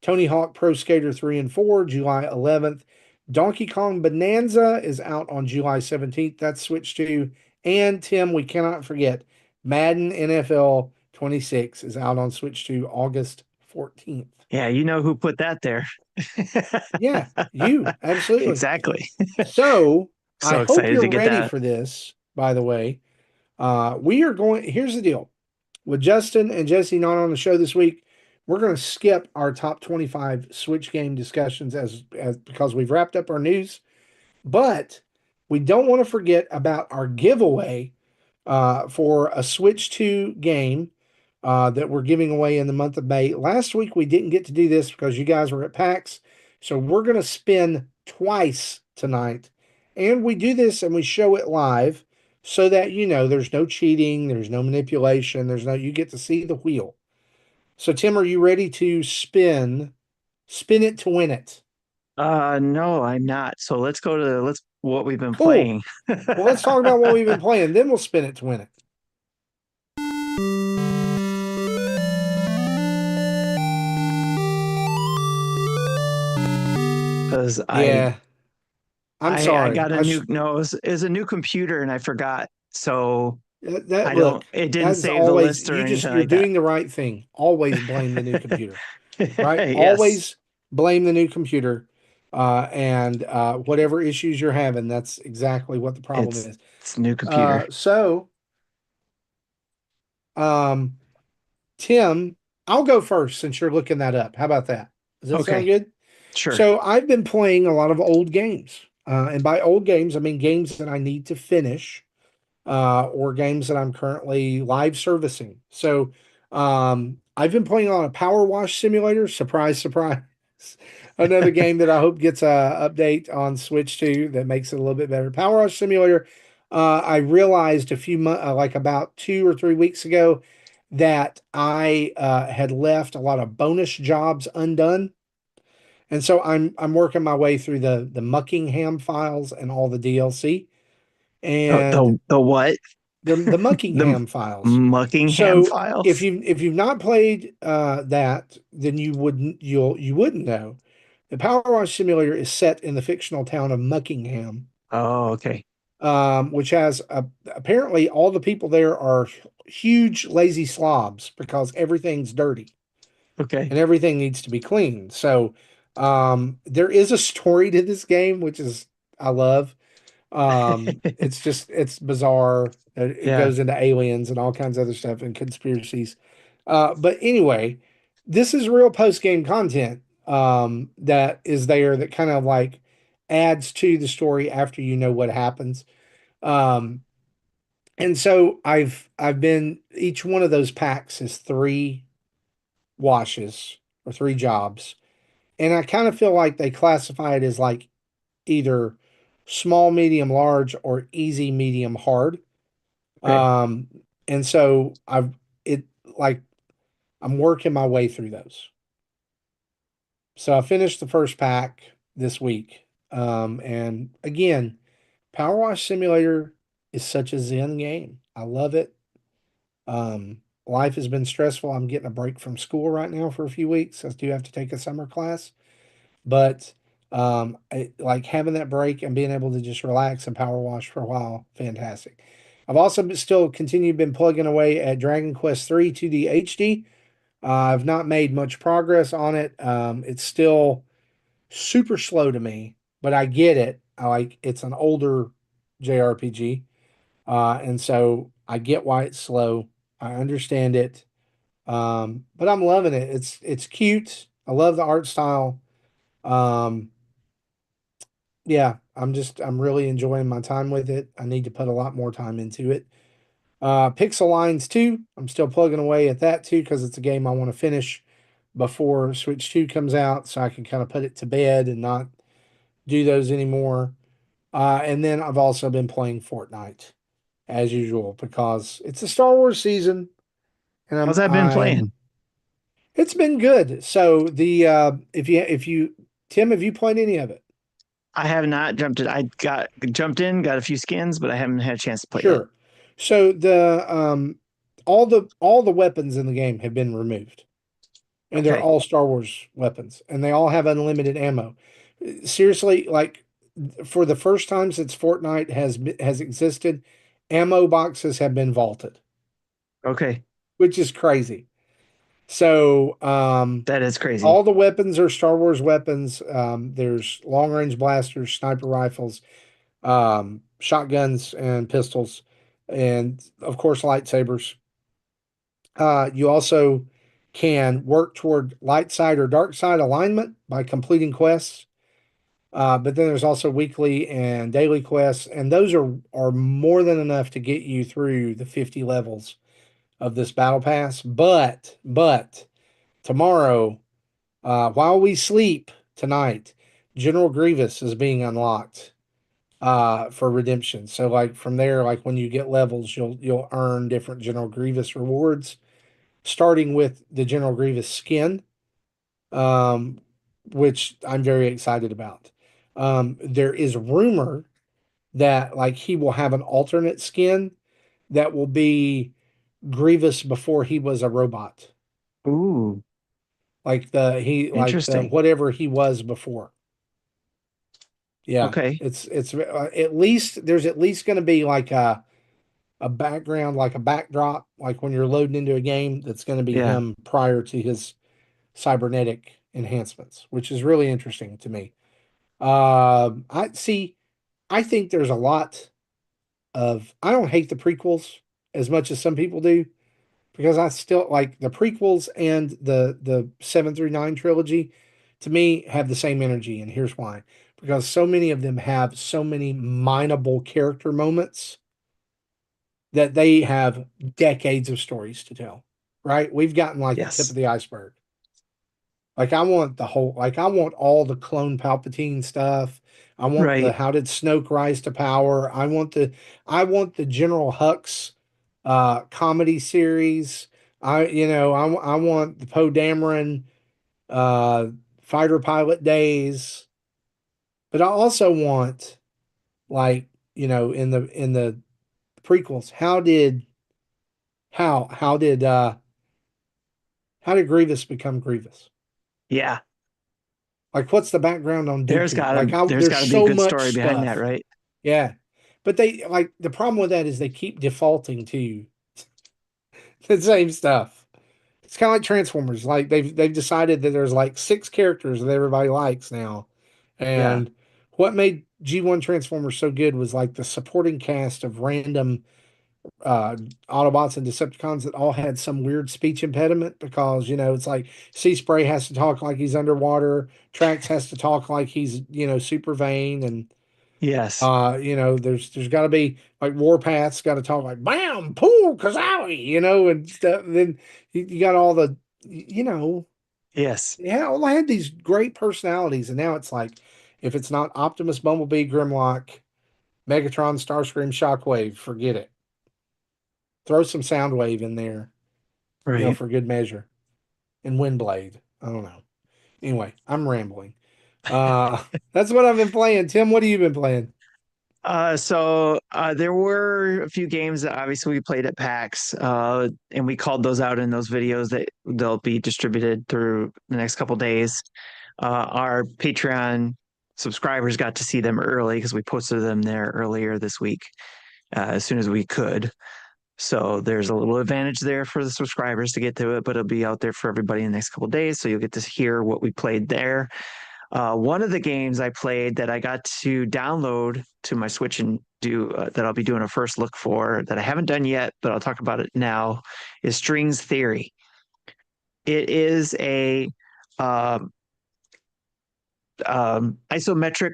Tony Hawk Pro Skater 3 and 4, July 11th. Donkey Kong Bonanza is out on July 17th. That's Switch 2. And Tim, we cannot forget, Madden NFL 26 is out on Switch 2 August 14th. Yeah, you know who put that there. Yeah, you, absolutely. Exactly. So I So hope excited you're to get ready that. for this, by the way. We are going, here's the deal. With Justin and Jesse not on the show this week, we're going to skip our top 25 Switch game discussions as because we've wrapped up our news. But we don't want to forget about our giveaway for a Switch 2 game that we're giving away in the month of May. Last week we didn't get to do this because you guys were at PAX. So we're going to spin twice tonight. And we do this and we show it live so that there's no cheating, there's no manipulation, you get to see the wheel. So Tim, are you ready to spin it to win it? No, I'm not. So let's what we've been Cool. playing. Well, let's talk about what we've been playing, then we'll spin it to win it. Because Yeah, I'm I sorry. got a new no, it was a new computer and I forgot. So That I don't look, it didn't that's save the always list or anything you're like that. doing the right thing. Always blame the new computer, right? Yes. Always blame the new computer, and whatever issues you're having, that's exactly what the problem is. It's a new computer. So, um, Tim, I'll go first since you're looking that up. How about that? Does that sound Okay, good? sure. So I've been playing a lot of old games, and by old games, I mean games that I need to finish or games that I'm currently live servicing. So I've been playing on a Power Wash Simulator. Surprise, surprise. Another game that I hope gets a update on Switch 2 that makes it a little bit better. Powerwash Simulator. I realized a few months, like about 2 or 3 weeks ago, that I had left a lot of bonus jobs undone, and so I'm working my way through the Muckingham files and all the DLC, Oh, and the what? they're the The Muckingham files. Muckingham So files? if you've not played that, then you wouldn't know. The Power Wash Simulator is set in the fictional town of Muckingham, Oh, okay. which has apparently all the people there are huge lazy slobs because everything's dirty Okay. and everything needs to be cleaned. So there is a story to this game, which is I love. It's bizarre. It Yeah. goes into aliens and all kinds of other stuff and conspiracies. But anyway, this is real post game content that is there that kind of like adds to the story after you know what happens. Um, and so I've been each one of those packs is 3 washes or 3 jobs, and I kind of feel like they classify it as like either small, medium, large, or easy, medium, hard. Okay. Um, and so it like I'm working my way through those. So I finished the first pack this week. And again, Power Wash Simulator is such a zen game. I love it. Life has been stressful. I'm getting a break from school right now for a few weeks. I do have to take a summer class. But like having that break and being able to just relax and power wash for a while, fantastic. I've also still continued been plugging away at Dragon Quest 3 2D HD. I've not made much progress on it. It's still super slow to me, but I get it. I like it's an older JRPG, and so I get why it's slow. I understand it, but I'm loving it. It's cute. I love the art style. Um, yeah, I'm really enjoying my time with it. I need to put a lot more time into it. Pixel Lines 2, I'm still plugging away at that too because it's a game I want to finish before Switch 2 comes out so I can kind of put it to bed and not do those anymore. And then I've also been playing Fortnite as usual because it's a Star Wars season and How's that been I'm playing? it's been good. So the if you Tim, have you played any of it? I have not jumped in. I got jumped in, got a few skins, but I haven't had a chance to play yet. Sure. So the all the weapons in the game have been removed, and they're Okay. all Star Wars weapons, and they all have unlimited ammo. Seriously, like for the first time since Fortnite has existed, ammo boxes have been vaulted, Okay. which is crazy. So That is crazy. all the weapons are Star Wars weapons. There's long range blasters, sniper rifles, shotguns, and pistols, and of course lightsabers. You also can work toward light side or dark side alignment by completing quests. But then there's also weekly and daily quests, and those are more than enough to get you through the 50 levels of this battle pass. But tomorrow, while we sleep tonight, General Grievous is being unlocked for redemption. So like from there, like when you get levels, you'll earn different General Grievous rewards, starting with the General Grievous skin, um, which I'm very excited about. There is rumor that like he will have an alternate skin that will be Grievous before he was a robot, Ooh, like the interesting. whatever he was before. Yeah, Okay. it's at least there's at least going to be like a background, like a backdrop, like when you're loading into a game that's going to be Yeah. him prior to his cybernetic enhancements, which is really interesting to me. I see. I think there's a lot of. I don't hate the prequels as much as some people do because I still like the prequels and the 7 through 9 trilogy. To me, have the same energy, and here's why: because so many of them have so many mineable character moments that they have decades of stories to tell. Right? We've gotten like the tip Yes. of the iceberg. Like I want the whole, like I want all the clone Palpatine stuff. I want the Right. how did Snoke rise to power. I want the General Hux comedy series. I want the Poe Dameron uh fighter pilot days. But I also want like, in the prequels, how how did uh how did Grievous become Grievous? Yeah. Like, what's the background on Dooku? Like, There's there's gotta be a so good much story behind that, stuff. right? Yeah, but they like the problem with that is they keep defaulting to the same stuff. It's kind of like Transformers. Like they've decided that there's like six characters that everybody likes now, Yeah. and what made G1 Transformers so good was like the supporting cast of random uh Autobots and Decepticons that all had some weird speech impediment because it's like Sea Spray has to talk like he's underwater, Trax has to talk like he's super vain, and Yes. there's got to be like Warpath's got to talk like bam pool kazowie, and stuff. Then you got all the you know Yes. yeah, all I had these great personalities, and now it's like if it's not Optimus, Bumblebee, Grimlock, Megatron, Starscream, Shockwave, forget it. Throw some Soundwave in there, Right. for good measure. And Windblade. I don't know. Anyway, I'm rambling. That's what I've been playing. Tim, what have you been playing? There were a few games that obviously we played at PAX, and we called those out in those videos that they'll be distributed through the next couple days. Our Patreon subscribers got to see them early because we posted them there earlier this week, as soon as we could. So there's a little advantage there for the subscribers to get to it, but it'll be out there for everybody in the next couple days. So you'll get to hear what we played there. One of the games I played that I got to download to my Switch and do that I'll be doing a first look for that I haven't done yet, but I'll talk about it now is Strings Theory. It is a um, isometric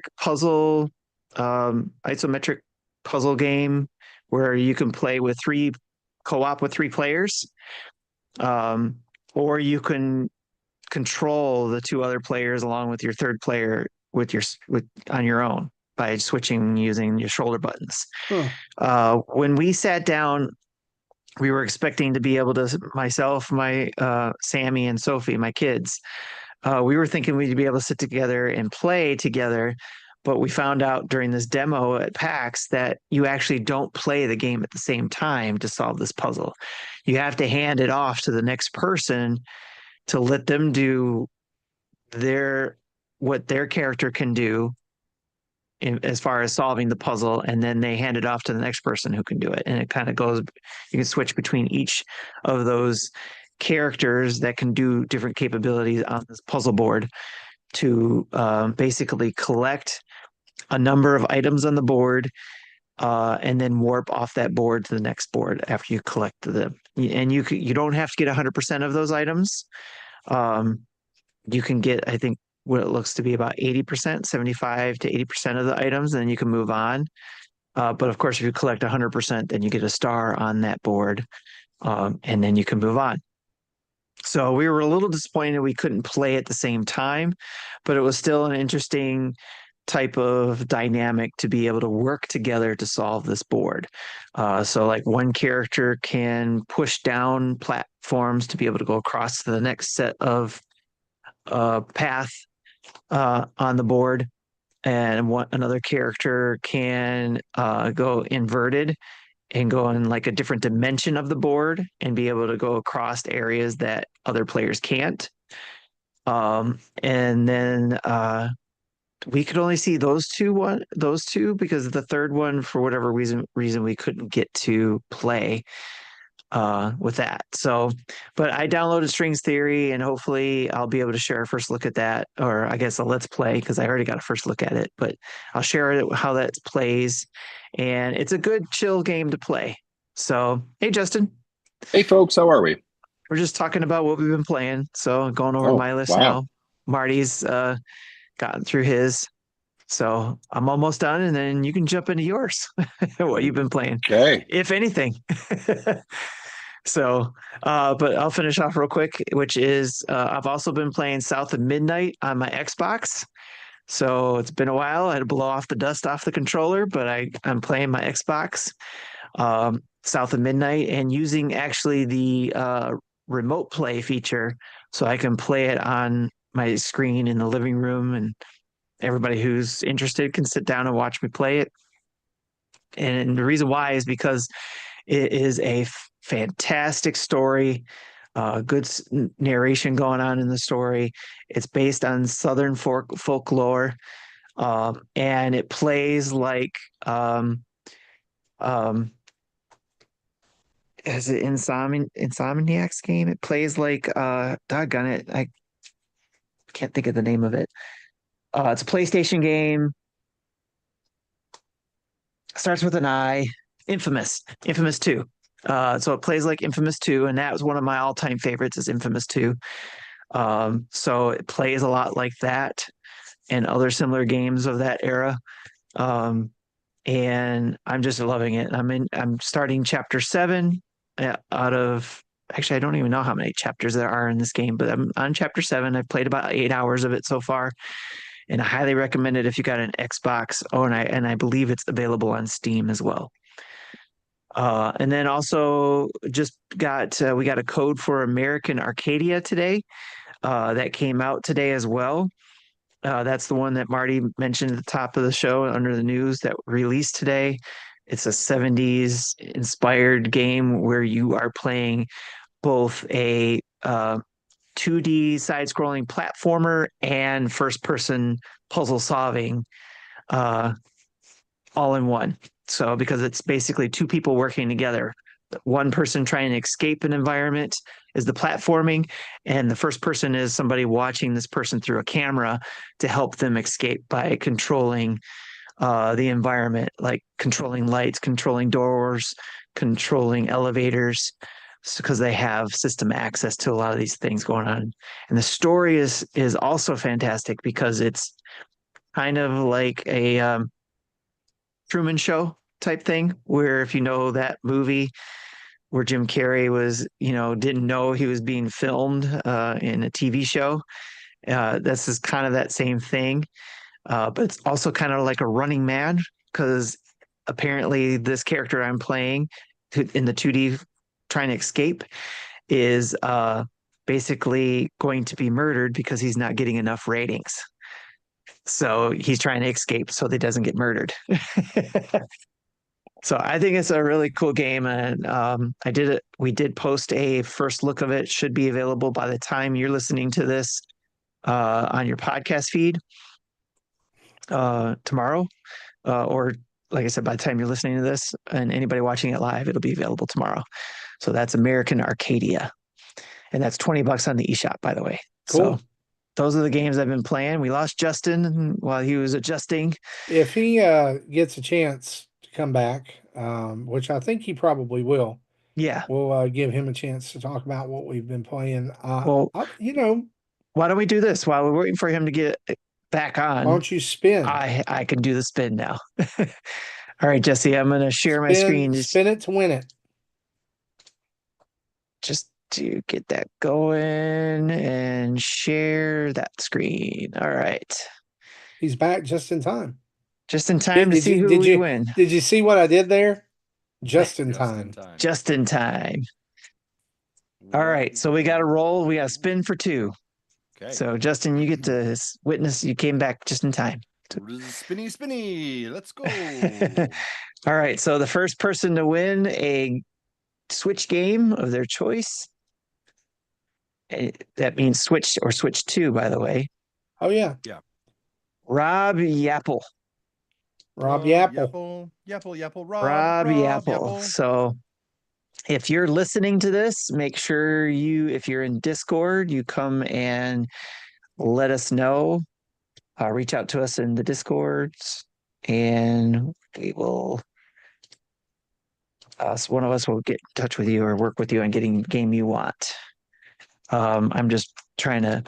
isometric puzzle game where you can play with co-op with three players, um, or you can control the two other players along with your third player with on your own by switching using your shoulder buttons. Huh. When we sat down, we were expecting to be able to myself, my Sammy and Sophie, my kids. We were thinking we'd be able to sit together and play together, but we found out during this demo at PAX that you actually don't play the game at the same time to solve this puzzle. You have to hand it off to the next person to let them do their what their character can do as far as solving the puzzle, and then they hand it off to the next person who can do it, and it kind of goes, you can switch between each of those characters that can do different capabilities on this puzzle board to basically collect a number of items on the board, and then warp off that board to the next board after you collect them. And you don't have to get 100% of those items. um, you can get, I think, what it looks to be about 80%, 75 to 80% of the items, and then you can move on. But of course, if you collect 100%, then you get a star on that board, and then you can move on. So we were a little disappointed we couldn't play at the same time, but it was still an interesting type of dynamic to be able to work together to solve this board. So, like, one character can push down platforms to be able to go across to the next set of path on the board, and another character can go inverted and go in like a different dimension of the board and be able to go across areas that other players can't. And then we could only see those two because the third one, for whatever reason we couldn't get to play with that. So, but I downloaded Strings Theory, and hopefully I'll be able to share a first look at that, or I guess a let's play because I already got a first look at it. But I'll share it how that plays, and it's a good chill game to play. So, hey Justin, Hey folks, how are we? we're just talking about what we've been playing. So going over Oh, my list wow. now. Marty's gotten through his. So I'm almost done, and then you can jump into yours. What you've been playing, Okay. if anything. So, but I'll finish off real quick, which is I've also been playing South of Midnight on my Xbox. So it's been a while. I had to blow off the dust off the controller, but I'm playing my Xbox, South of Midnight, and using actually the remote play feature, so I can play it on my screen in the living room, and everybody who's interested can sit down and watch me play it. And the reason why is because it is a fantastic story, good narration going on in the story. It's based on Southern folklore, and it plays like um, is it Insomniac's game? It plays like doggone it, I can't think of the name of it. It's a PlayStation game. Starts with an I. Infamous 2. So it plays like Infamous 2, and that was one of my all-time favorites is Infamous 2. So it plays a lot like that and other similar games of that era. And I'm just loving it. I'm starting chapter 7 out of actually I don't even know how many chapters there are in this game, but I'm on chapter 7. I've played about 8 hours of it so far. And I highly recommend it if you got an Xbox. Oh, and I believe it's available on Steam as well. And then also just we got a code for American Arcadia today. That came out today as well. That's the one that Marty mentioned at the top of the show under the news that released today. It's a 70s inspired game where you are playing both a 2D side-scrolling platformer and first-person puzzle solving all in one. So because it's basically two people working together, one person trying to escape an environment is the platforming, and the first person is somebody watching this person through a camera to help them escape by controlling the environment, like controlling lights, controlling doors, controlling elevators, because they have system access to a lot of these things going on. And the story is also fantastic because it's kind of like a Truman Show type thing, where if you know that movie where Jim Carrey was, didn't know he was being filmed in a TV show. This is kind of that same thing, but it's also kind of like a Running Man because apparently this character I'm playing in the 2D trying to escape is basically going to be murdered because he's not getting enough ratings. So he's trying to escape so that he doesn't get murdered. So I think it's a really cool game, and we did post a first look of it. Should be available by the time you're listening to this on your podcast feed tomorrow, or like I said, by the time you're listening to this, and anybody watching it live, it'll be available tomorrow. So that's American Arcadia, and that's $20 on the eShop, by the way. Cool. So those are the games I've been playing. We lost Justin while he was adjusting. If he gets a chance to come back, which I think he probably will, Yeah. we'll give him a chance to talk about what we've been playing. Well, why don't we do this while we're waiting for him to get back on? Why don't you spin? I can do the spin now. All right, Jesse, I'm going to share my screen. Spin it to win it. Just to get that going and share that screen. All right. He's back just in time. Just in time to see who we win. Did you see what I did there? Just in time. Just in time. All right. So we got to roll. We got to spin for 2. Okay. So Justin, you get to witness. You came back just in time. Spinny. Let's go. All right. So the first person to win a Switch game of their choice. That means Switch or Switch 2, by the way. Oh, yeah. Yeah. Rob Yapple. Rob Yapple. Rob Yapple. So if you're listening to this, make sure if you're in Discord, you come and let us know. Reach out to us in the Discords, and we will. One of us will get in touch with you or work with you on getting the game you want. I'm just trying to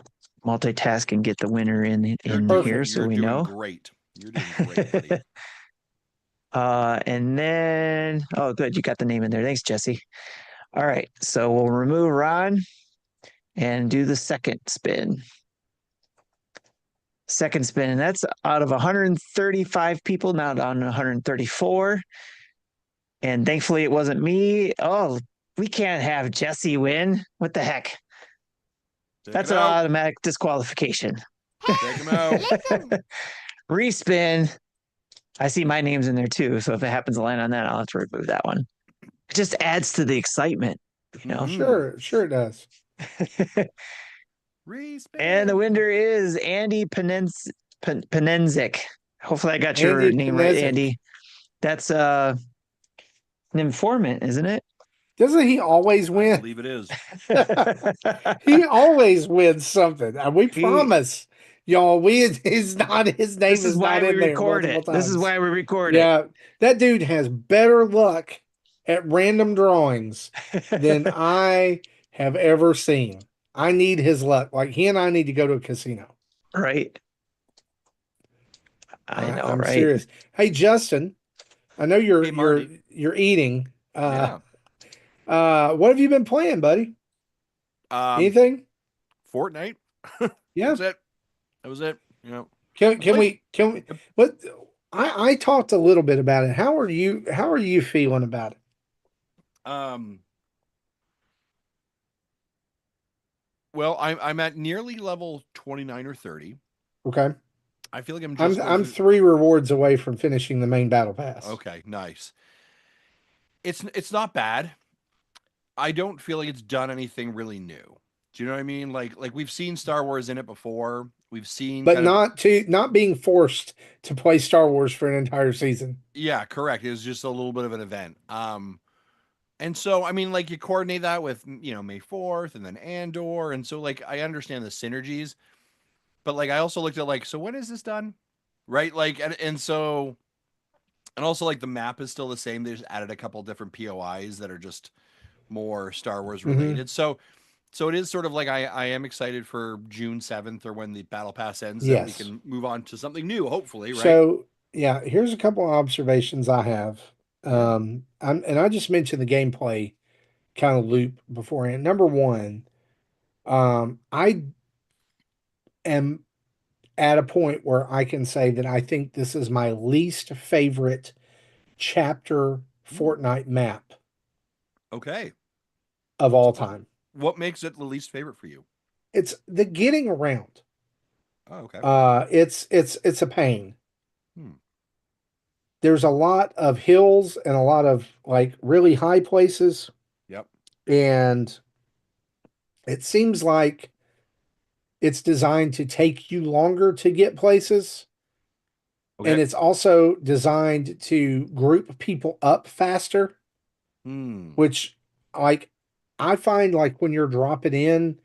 multitask and get the winner in here so we know. Great. You're doing great, buddy. And then, good, you got the name in there. Thanks, Jesse. All right, so we'll remove Ron and do the second spin. Second spin, and that's out of 135 people, now down to 134. And thankfully it wasn't me. Oh, we can't have Jesse win. What the heck? That's an automatic disqualification. Take him out. Respin. I see my name's in there too, so if it happens to land on that, I'll have to remove that one. It just adds to the excitement, you know? Sure it does. Respin. And the winner is Andy Penenzik. Hopefully I got your Andy name right, Penenzik. Andy. That's an informant, isn't it? Doesn't he always I win? believe it is. He always wins something. We promise y'all. His name is not in there multiple times. This is why we record it. Yeah, that dude has better luck at random drawings than I have ever seen. I need his luck. Like he and I need to go to a casino. Right. I'm right? Serious. Hey, Justin, I know you're Marty. you're eating. Yeah. What have you been playing, buddy? Anything? Fortnite. Yeah. That was it. You know. Can we what I talked a little bit about it. How are you feeling about it? Well, I'm at nearly level 29 or 30. Okay. I feel like I'm 3 rewards away from finishing the main battle pass. Okay, nice. It's not bad. I don't feel like it's done anything really new. Do you know what I mean? Like we've seen Star Wars in it before. We've seen, but not being forced to play Star Wars for an entire season. Yeah, correct. It was just a little bit of an event. And so I mean, like you coordinate that with May 4th and then Andor, and so like I understand the synergies, but like I also looked at like, so when is this done? Right? Like and so, and also like the map is still the same. They just added a couple different POIs that are just more Star Wars related. So it is sort of like I am excited for June 7th or when the battle pass ends, that we can move on to something new, hopefully, right? So yeah, here's a couple of observations I have. And I just mentioned the gameplay kind of loop beforehand. Number one, I am at a point where I can say that I think this is my least favorite chapter Fortnite map. Okay. Of all time. What makes it the least favorite for you? It's the getting around. Oh, okay. It's a pain. There's a lot of hills and a lot of like really high places. Yep. And it seems like it's designed to take you longer to get places. Okay. And it's also designed to group people up faster. Which like I find like when you're dropping in,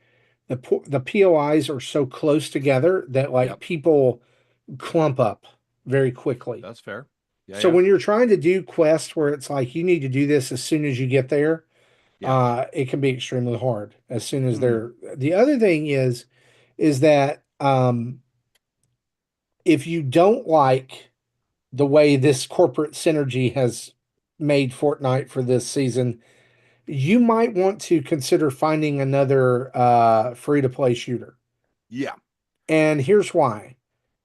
the POIs are so close together that like people clump up very quickly. That's fair. Yeah, so when you're trying to do quests where it's like you need to do this as soon as you get there, it can be extremely hard as soon as they're. The other thing is that if you don't like the way this corporate synergy has made Fortnite for this season, you might want to consider finding another free-to-play shooter. Yeah. And here's why.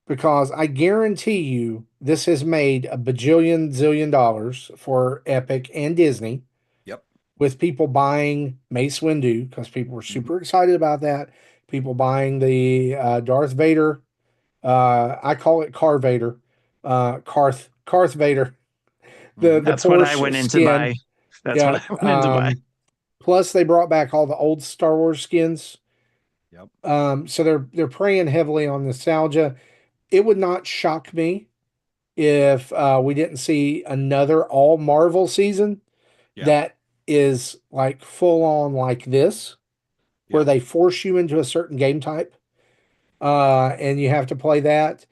Because I guarantee you this has made a bajillion zillion dollars for Epic and Disney. Yep. With people buying Mace Windu, because people were super excited about that. People buying the Darth Vader. I call it Car Vader. Carth Vader. That's what I went in to buy. That's what I went in to buy. Plus, they brought back all the old Star Wars skins. Yep. So they're preying heavily on nostalgia. It would not shock me if we didn't see another all Marvel season that is like full on like this, where they force you into a certain game type, and you have to play that.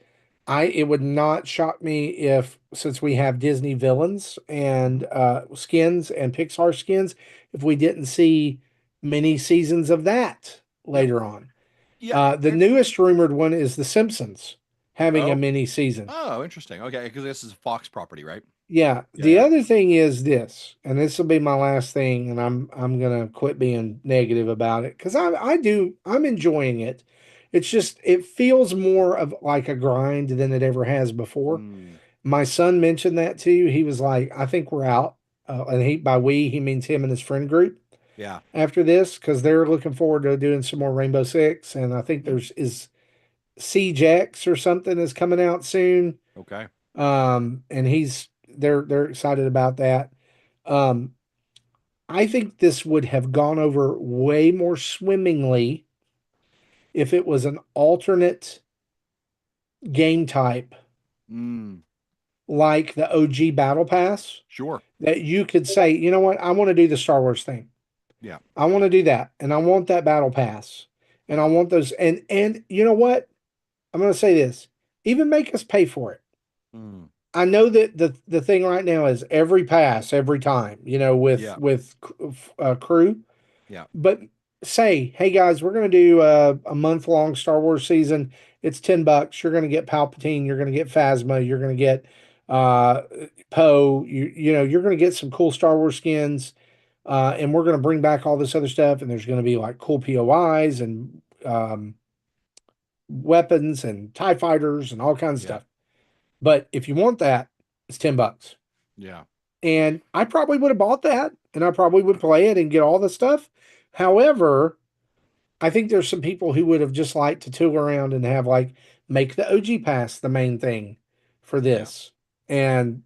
It would not shock me if, since we have Disney villains and skins and Pixar skins, if we didn't see many seasons of that later on. The newest rumored one is The Simpsons. having a Oh. mini season. Oh, interesting. Okay, because this is a Fox property, right? Yeah. Yeah, The yeah. other thing is this, and this will be my last thing, and I'm gonna quit being negative about it because I'm enjoying it. It's just it feels more of like a grind than it ever has before. Mm, My son mentioned that too. He was like, "I think we're out," and by we he means him and his friend group yeah. after this because they're looking forward to doing some more Rainbow Six, and I think there's is Siege X or something is coming out soon. Okay. And they're excited about that. Um, I think this would have gone over way more swimmingly if it was an alternate game type Mm, like the OG Battle Pass sure. that you could say, you know what, I want to do the Star Wars thing. Yeah. I want to do that, and I want that Battle Pass, and I want those. And you know what? I'm going to say this: even make us pay for it. Mm, I know that the thing right now is every pass every time, yeah. with crew. Yeah. But say, hey guys, we're going to do a month long Star Wars season. It's $10. You're going to get Palpatine. You're going to get Phasma. You're going to get uh, Poe. You're going to get some cool Star Wars skins, and we're going to bring back all this other stuff. And there's going to be like cool POIs and weapons and Tie fighters and all kinds of Yeah. stuff. But if you want that, it's $10. Yeah. And I probably would have bought that and I probably would play it and get all the stuff. However, I think there's some people who would have just liked to tool around and have like make the OG pass the main thing for Yeah. this. And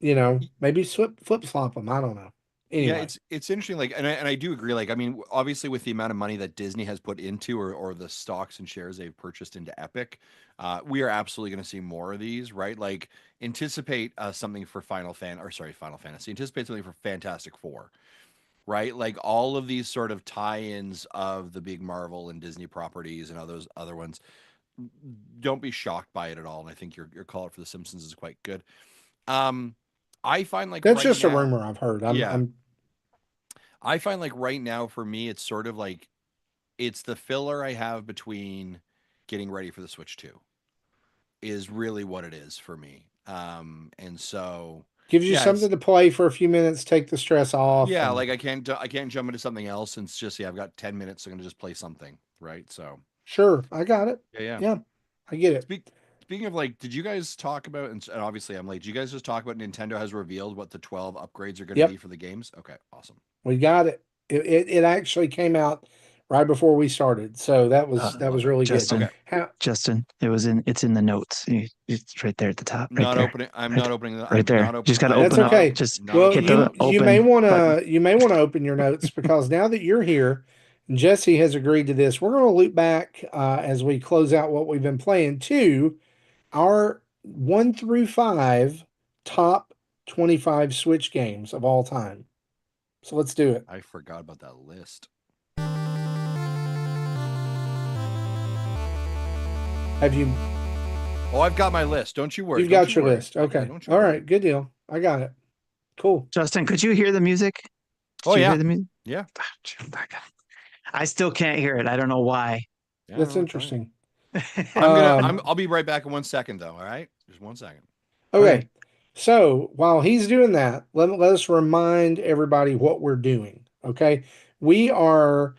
maybe flip flop them. I don't know. Yeah, Anyway, it's interesting. Like, and I do agree. Like, I mean, obviously, with the amount of money that Disney has put into, or the stocks and shares they've purchased into Epic, we are absolutely going to see more of these, right? Like, anticipate something for Final Fantasy. Anticipate something for Fantastic Four, right? Like all of these sort of tie-ins of the big Marvel and Disney properties and all those other ones. Don't be shocked by it at all. And I think your call for The Simpsons is quite good. Um, I find like that's right just a now, rumor I've heard. yeah. I'm I find like right now for me, it's sort of like it's the filler I have between getting ready for the Switch 2 is really what it is for me. And so gives you yeah, it's something to play for a few minutes, take the stress off, yeah, and like I can't jump into something else. And it's just yeah, I've got 10 minutes, so I'm gonna just play something, right? So sure, I got it. yeah, yeah. Yeah, I get it. Speak, speaking of like, did you guys talk about and obviously I'm late. Did you guys just talk about Nintendo has revealed what the 12 upgrades are going to be Yep. for the games? Okay, awesome. We got it. It actually came out right before we started, so that Love was it. really good. Okay. Justin, How, Justin, it's in the notes. It's right there at the top, right Not there, opening. I'm right, not opening. right I'm there. not open. Just got to I am that's open up. not. okay. Just Not Well, hit opening the those. open button. you may wanna open your notes because now that you're here, and Jesse has agreed to this, we're gonna loop back as we close out what we've been playing to our 1 through 5 top 25 Switch games of all time. So let's do it. I forgot about that list. Have you? Oh, I've got my list. Don't you worry. You've Don't got you your worry. list. Yeah, Okay. don't you All worry. right. Good deal. I got it. Cool. Justin, could you hear the music? Oh Did you yeah. hear the music? Yeah. I still can't hear it. I don't know why. Yeah. That's No, it's fine. interesting. I'll be right back in 1 second though. All right. Just 1 second. Okay. So while he's doing that, let us remind everybody what we're doing. Okay. We are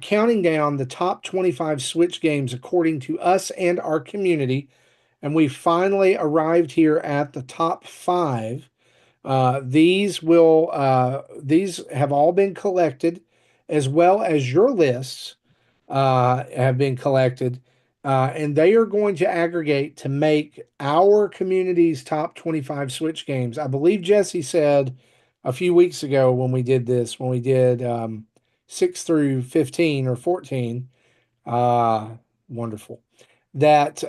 counting down the top 25 Switch games according to us and our community. And we finally arrived here at the top 5. These have all been collected, as well as your lists have been collected, and they are going to aggregate to make our community's top 25 Switch games. I believe Jesse said a few weeks ago when we did this, when we did 6 through 15 or 14, uh, wonderful, that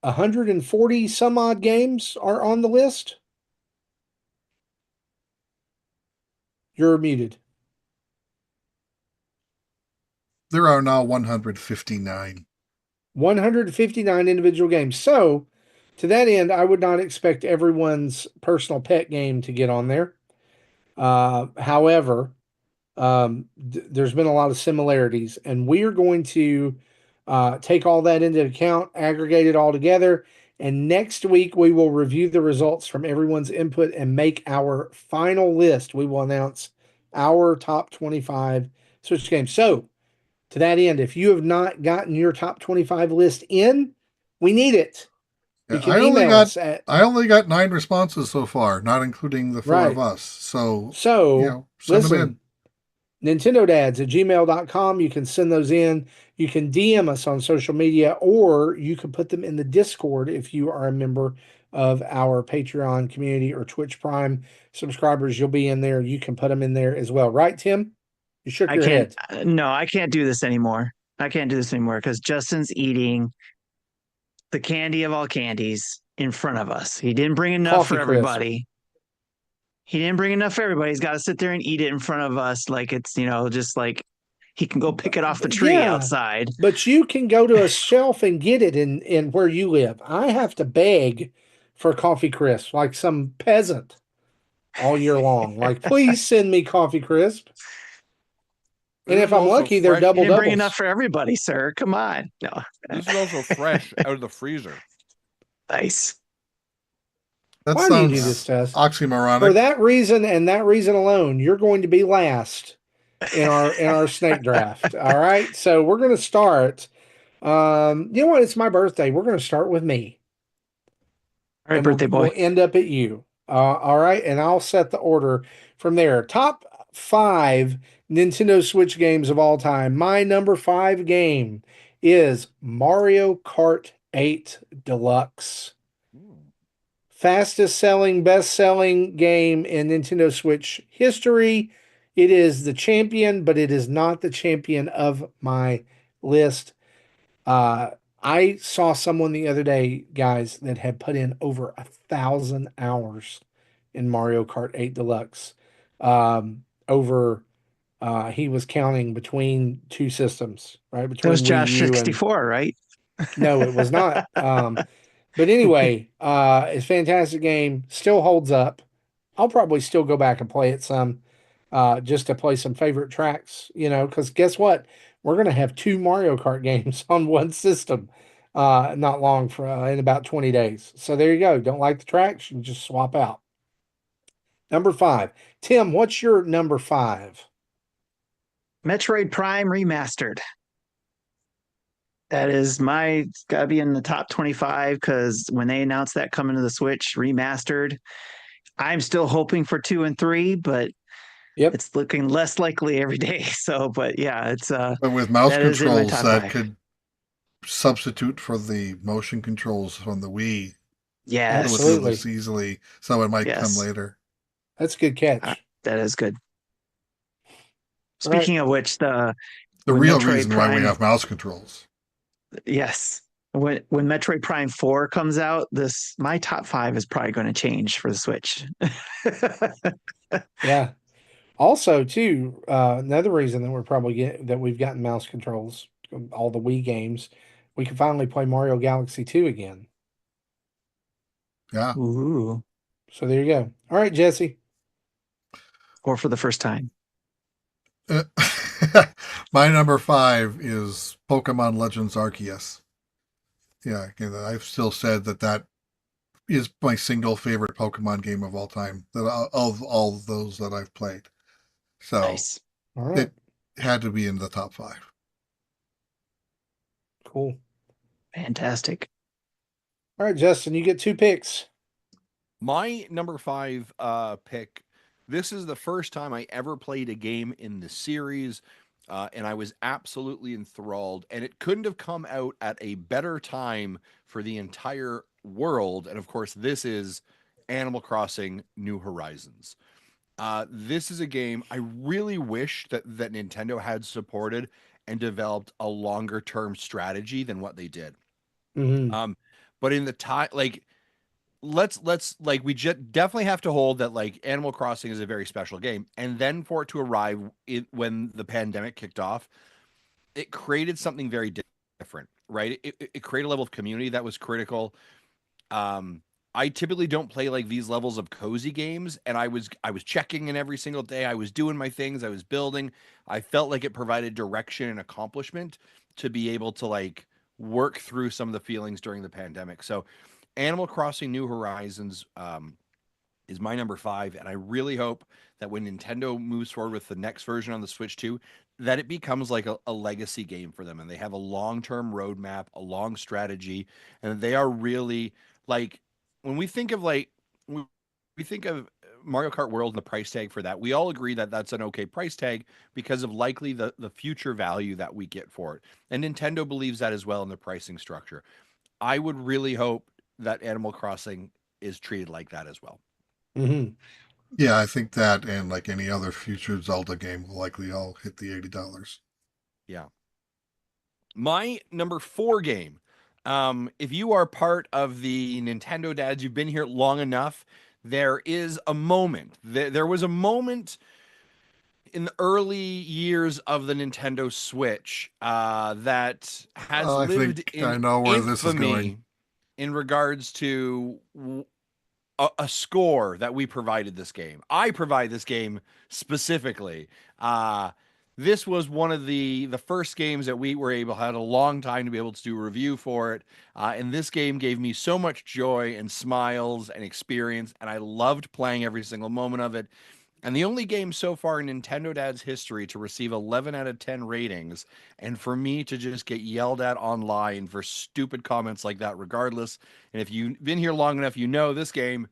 140 some odd games are on the list. You're muted. There are now 159. 159 individual games. So, to that end, I would not expect everyone's personal pet game to get on there. However, there's been a lot of similarities, and we are going to take all that into account, aggregate it all together, and next week we will review the results from everyone's input and make our final list. We will announce our top 25 Switch games. So, to that end, if you have not gotten your top 25 list in, we need it. You Yeah, can email us at I only got 9 responses so far, not including the 4 of right. us. So, So send them in. listen, NintendoDads@gmail.com. You can send those in. You can DM us on social media, or you can put them in the Discord if you are a member of our Patreon community or Twitch Prime subscribers. You'll be in there. You can put them in there as well. Right, Tim? You shook I your can't. head. No, I can't do this anymore. I can't do this anymore because Justin's eating the candy of all candies in front of us. He didn't bring enough Coffee for crisp. everybody. He didn't bring enough for everybody. He's got to sit there and eat it in front of us like it's, just like he can go pick it off the tree Yeah. outside. But you can go to a shelf and get it in where you live. I have to beg for coffee crisp like some peasant all year long. Like, please send me coffee crisp. And This if is I'm also lucky, they're fresh. He double didn't bring enough doubles. for everybody, sir. Come on. No. This is also fresh out of the freezer. Nice. That Why do you do sounds this to us? For oxymoronic. that reason and that reason alone, you're going to be last in our snake draft. All right. So we're gonna start. You know what? It's my birthday. We're gonna start with me. All right, And birthday boy. we'll end up at you. All right, and I'll set the order from there. Top 5 Nintendo Switch games of all time. My number 5 game is Mario Kart 8 Deluxe. Fastest selling, best selling game in Nintendo Switch history. It is the champion, but it is not the champion of my list. I saw someone the other day, guys, that had put in over 1,000 hours in Mario Kart 8 Deluxe. Over, he was counting between 2 systems, right? That was Between Wii Josh U and 64, right? no, it was not. But anyway, it's a fantastic game. Still holds up. I'll probably still go back and play it some, just to play some favorite tracks, because guess what? We're going to have 2 Mario Kart games on one system, not long for in about 20 days. So there you go. Don't like the tracks, you can just swap out. Number 5. Tim, what's your number 5? Metroid Prime Remastered. That is got to be in the top 25 because when they announced that coming to the Switch remastered, I'm still hoping for 2 and 3, but Yep. it's looking less likely every day. So, but yeah, it's But with mouse that is in my controls top that 5. could substitute for the motion controls from the Wii Yes, Absolutely. relatively easily, so it might come Yes. later. That's a good catch. That is good. All right. Speaking of which, The when real Metroid reason why we Prime- have mouse controls. yes, when Metroid Prime 4 comes out, my top 5 is probably going to change for the Switch. Yeah. Also, too, another reason that we've gotten mouse controls, all the Wii games, we can finally play Mario Galaxy 2 again. Yeah. Ooh. So there you go. All right, Jesse. Or for the first time. My number 5 is Pokemon Legends Arceus. Yeah, I've still said that is my single favorite Pokemon game of all time, of all those that I've played. So Nice. All right. it had to be in the top 5. Cool. Fantastic. All right, Justin, you get 2 picks. My number 5 pick. This is the first time I ever played a game in the series, and I was absolutely enthralled. And it couldn't have come out at a better time for the entire world. And of course, this is Animal Crossing: New Horizons. This is a game I really wish that Nintendo had supported and developed a longer term strategy than what they did. Mm-hmm. But in the time, like, let's like we definitely have to hold that like Animal Crossing is a very special game, and then for it to arrive when the pandemic kicked off, it created something very different, right? It created a level of community that was critical. I typically don't play like these levels of cozy games, and I was checking in every single day. I was doing my things. I was building. I felt like it provided direction and accomplishment. to be able to like work through some of the feelings during the pandemic. So, Animal Crossing New Horizons is my number 5, and I really hope that when Nintendo moves forward with the next version on the Switch 2, that it becomes like a legacy game for them, and they have a long-term roadmap, a long strategy, and they are really like when we think of like we think of Mario Kart World and the price tag for that. We all agree that that's an okay price tag because of likely the future value that we get for it. And Nintendo believes that as well in their pricing structure. I would really hope that Animal Crossing is treated like that as well. Mm-hmm. Yeah, I think that and like any other future Zelda game will likely all hit the $80. Yeah. My number 4 game. If you are part of the Nintendo dads, you've been here long enough. There is a moment. There was a moment in the early years of the Nintendo Switch that has I lived think in I know where this is going. infamy in regards to a score that we provided this game. I provide this game specifically. This was one of the first games that we were able had a long time to be able to do a review for it. And this game gave me so much joy and smiles and experience, and I loved playing every single moment of it. And the only game so far in Nintendo Dad's history to receive 11 out of 10 ratings, and for me to just get yelled at online for stupid comments like that, regardless. And if you've been here long enough, you know this game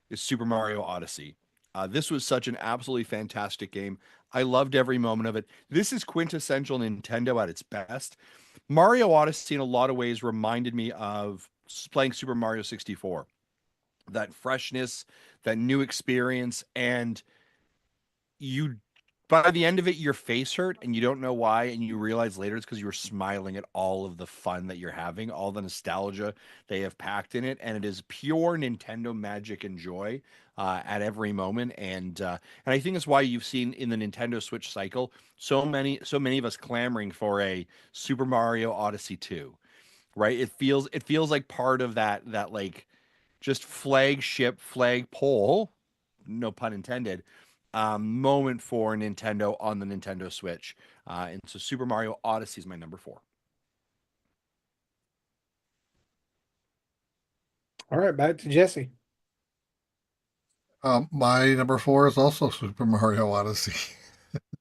is Super Mario Odyssey. This was such an absolutely fantastic game. I loved every moment of it. This is quintessential Nintendo at its best. Mario Odyssey, in a lot of ways, reminded me of playing Super Mario 64. That freshness, that new experience, and you by the end of it your face hurt and you don't know why, and you realize later it's because you were smiling at all of the fun that you're having, all the nostalgia they have packed in it, and it is pure Nintendo magic and joy at every moment. And I think that's why you've seen in the Nintendo Switch cycle so many of us clamoring for a Super Mario Odyssey 2. Right, it feels like part of that like just flagship flagpole, no pun intended, moment for Nintendo on the Nintendo Switch. And so Super Mario Odyssey is my number 4. All right, back to Jesse. My number 4 is also Super Mario Odyssey.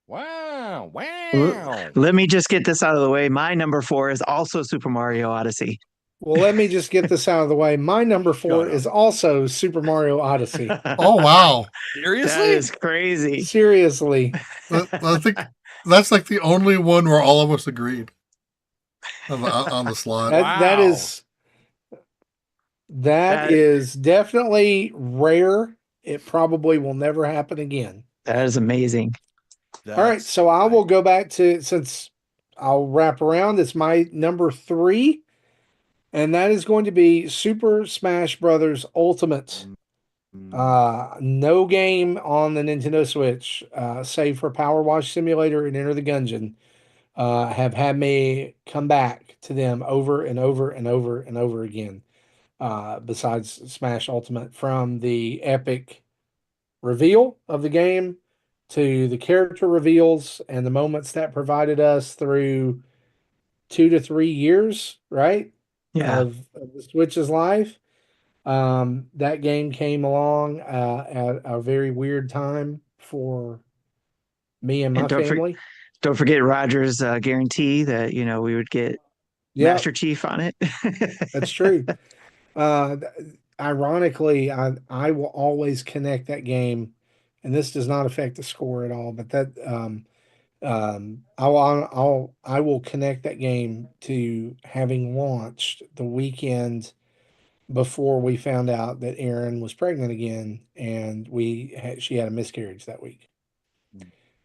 Wow. L- Wow. Let me just get this out of the way. My number 4 is also Super Mario Odyssey. Well, let me just get this out of the way. My number 4 Shut up. is also Super Mario Odyssey. Oh wow! That Seriously? is crazy. Seriously. I think that's like the only one where all of us agreed on the slot. That Wow. is That- definitely rare. It probably will never happen again. That is amazing. All right, That's so I will right. go back to, since I'll wrap around, it's my number 3, and that is going to be Super Smash Brothers Ultimate. No game on the Nintendo Switch, save for Powerwash Simulator and Enter the Gungeon, have had me come back to them over and over and over and over again. Besides Smash Ultimate, from the epic reveal of the game to the character reveals and the moments that provided us through 2 to 3 years, right? Yeah. Of the Switch's life. That game came along at a very weird time for me and my And family. don't forget Roger's guarantee that we would get Yeah, Master Chief on it. that's true. Ironically, I will always connect that game, and this does not affect the score at all. But that I will connect that game to having launched the weekend before we found out that Erin was pregnant again, and she had a miscarriage that week.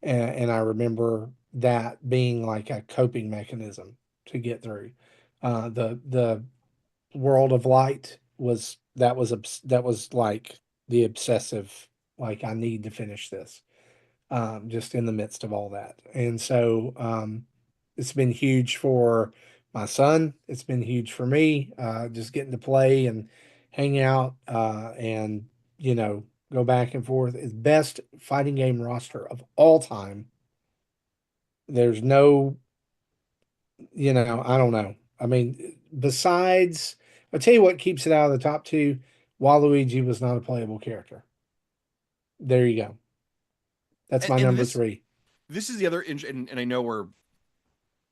And I remember that being like a coping mechanism to get through. The World of Light that was like the obsessive, like I need to finish this, just in the midst of all that. And so it's been huge for my son. It's been huge for me, just getting to play and hang out, and go back and forth. It's best fighting game roster of all time. There's no I don't know. I mean, besides, I'll tell you what keeps it out of the top two. Waluigi was not a playable character. There you go. That's my And number three. this is the other, and I know we're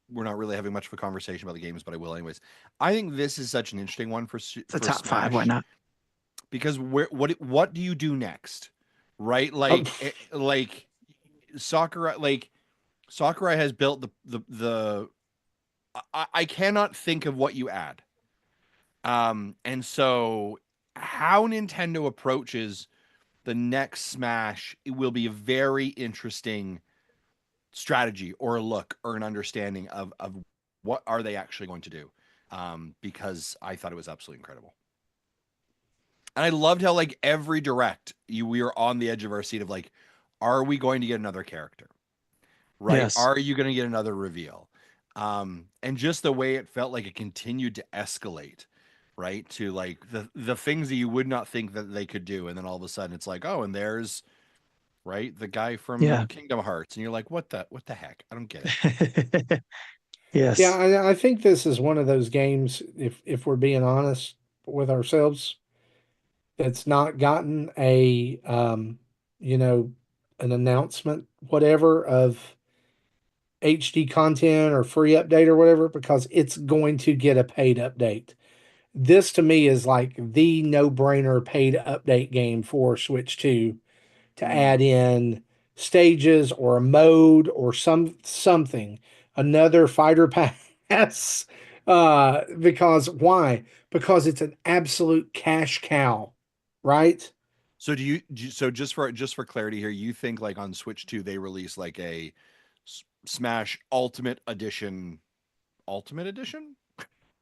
not really having much of a conversation about the games, but I will anyways. I think this is such an interesting one for It's a for top five. Why Smash not? because what do you do next, right? Oh, Like Sakurai has built the I cannot think of what you add. And so how Nintendo approaches the next Smash, it will be a very interesting strategy or a look or an understanding of what are they actually going to do. Because I thought it was absolutely incredible. And I loved how like every direct we were on the edge of our seat of like, are we going to get another character? Right? Yes. Are you going to get another reveal? And just the way it felt like it continued to escalate, right? To like the things that you would not think that they could do, and then all of a sudden it's like, oh, and there's right the guy from Yeah. Kingdom Hearts, and you're like, what the heck? I don't get it. Yes. yeah, I think this is one of those games, if we're being honest with ourselves, that's not gotten you know, an announcement, whatever, of HD content or free update or whatever, because it's going to get a paid update. This to me is like the no-brainer paid update game for Switch 2 to Mm. add in stages or a mode or something, another fighter pass. Because why? Because it's an absolute cash cow, right? So so just for clarity here, you think like on Switch 2 they release like a Smash Ultimate Edition?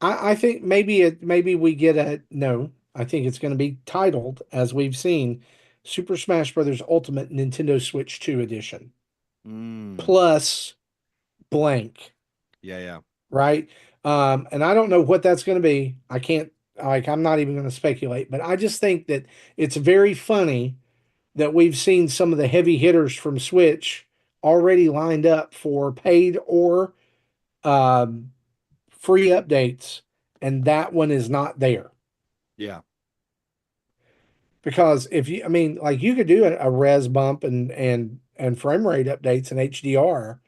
I think maybe we get a no. I think it's going to be titled, as we've seen, Super Smash Brothers Ultimate Nintendo Switch 2 Edition Mm. plus blank, Yeah, yeah. right? And I don't know what that's going to be. I can't, like, I'm not even going to speculate, but I just think that it's very funny that we've seen some of the heavy hitters from Switch already lined up for paid or um, free updates, and that one is not there. Yeah. Because if you, I mean, like you could do a res bump and frame rate updates in HDR,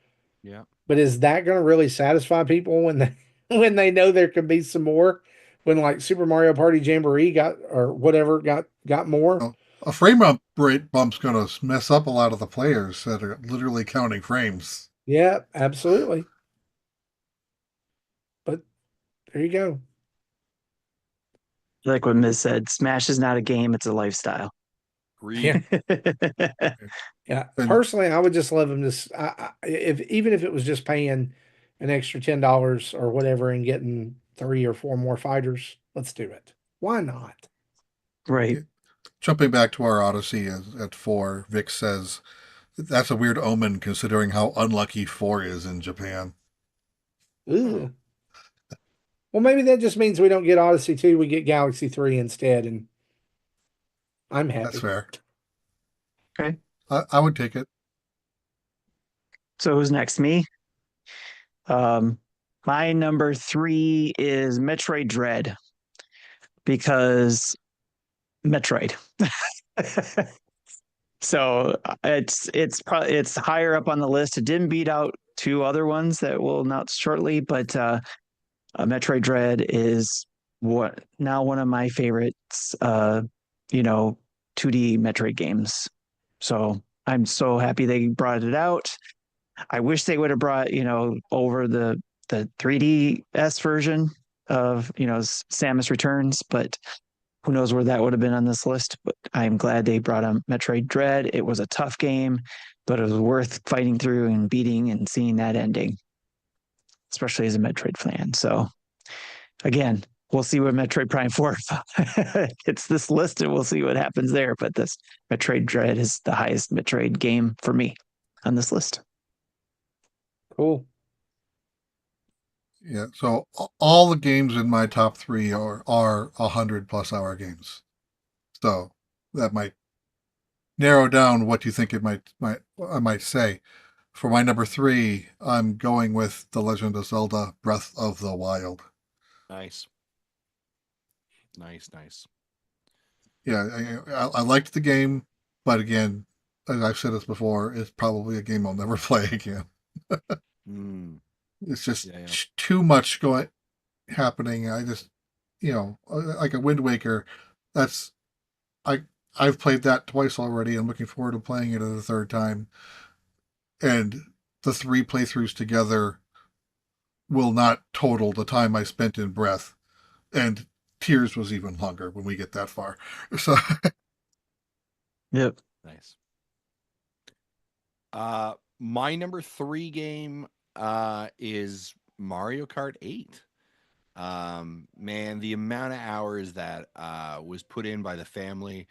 Yeah. but is that going to really satisfy people when they when they know there could be some more? When like Super Mario Party Jamboree got or whatever got more. Well, a frame up rate bump's going to mess up a lot of the players that are literally counting frames. Yeah, absolutely. But there you go. Like what Miz said, Smash is not a game, it's a lifestyle. Agreed. Yeah, yeah. And Personally, I would just love them to. If even if it was just paying an extra $10 or whatever and getting 3 or 4 more fighters, let's do it. Why not? Right. jumping back to our Odyssey at 4, Vic says, that's a weird omen considering how unlucky 4 is in Japan. Ugh. Well, maybe that just means we don't get Odyssey 2, we get Galaxy 3 instead, and I'm happy. That's fair. Okay. I would take it. So who's next? Me? My number 3 is Metroid Dread because Metroid. So it's higher up on the list. It didn't beat out 2 other ones that we'll announce shortly, but Metroid Dread is one of my favorites. 2D Metroid games. So I'm so happy they brought it out. I wish they would have brought over the 3DS version of Samus Returns, but who knows where that would have been on this list. But I'm glad they brought on Metroid Dread. It was a tough game, but it was worth fighting through and beating and seeing that ending, especially as a Metroid fan. So again, we'll see what Metroid Prime 4 hits this list, and we'll see what happens there. But this Metroid Dread is the highest Metroid game for me on this list. Cool. Yeah. So all the games in my top 3 are 100+ hour games. So that might narrow down what you think I might say. For my number 3, I'm going with The Legend of Zelda: Breath of the Wild. Nice. Nice. Yeah, I liked the game, but again, as I've said this before, it's probably a game I'll never play again. It's just too much happening. I just, like a Wind Waker, I've played that twice already. I'm looking forward to playing it a third time. And the 3 playthroughs together will not total the time I spent in Breath. And Tears was even longer when we get that far. So Yep. Nice. My number 3 game is Mario Kart 8. Man, the amount of hours that was put in by the family,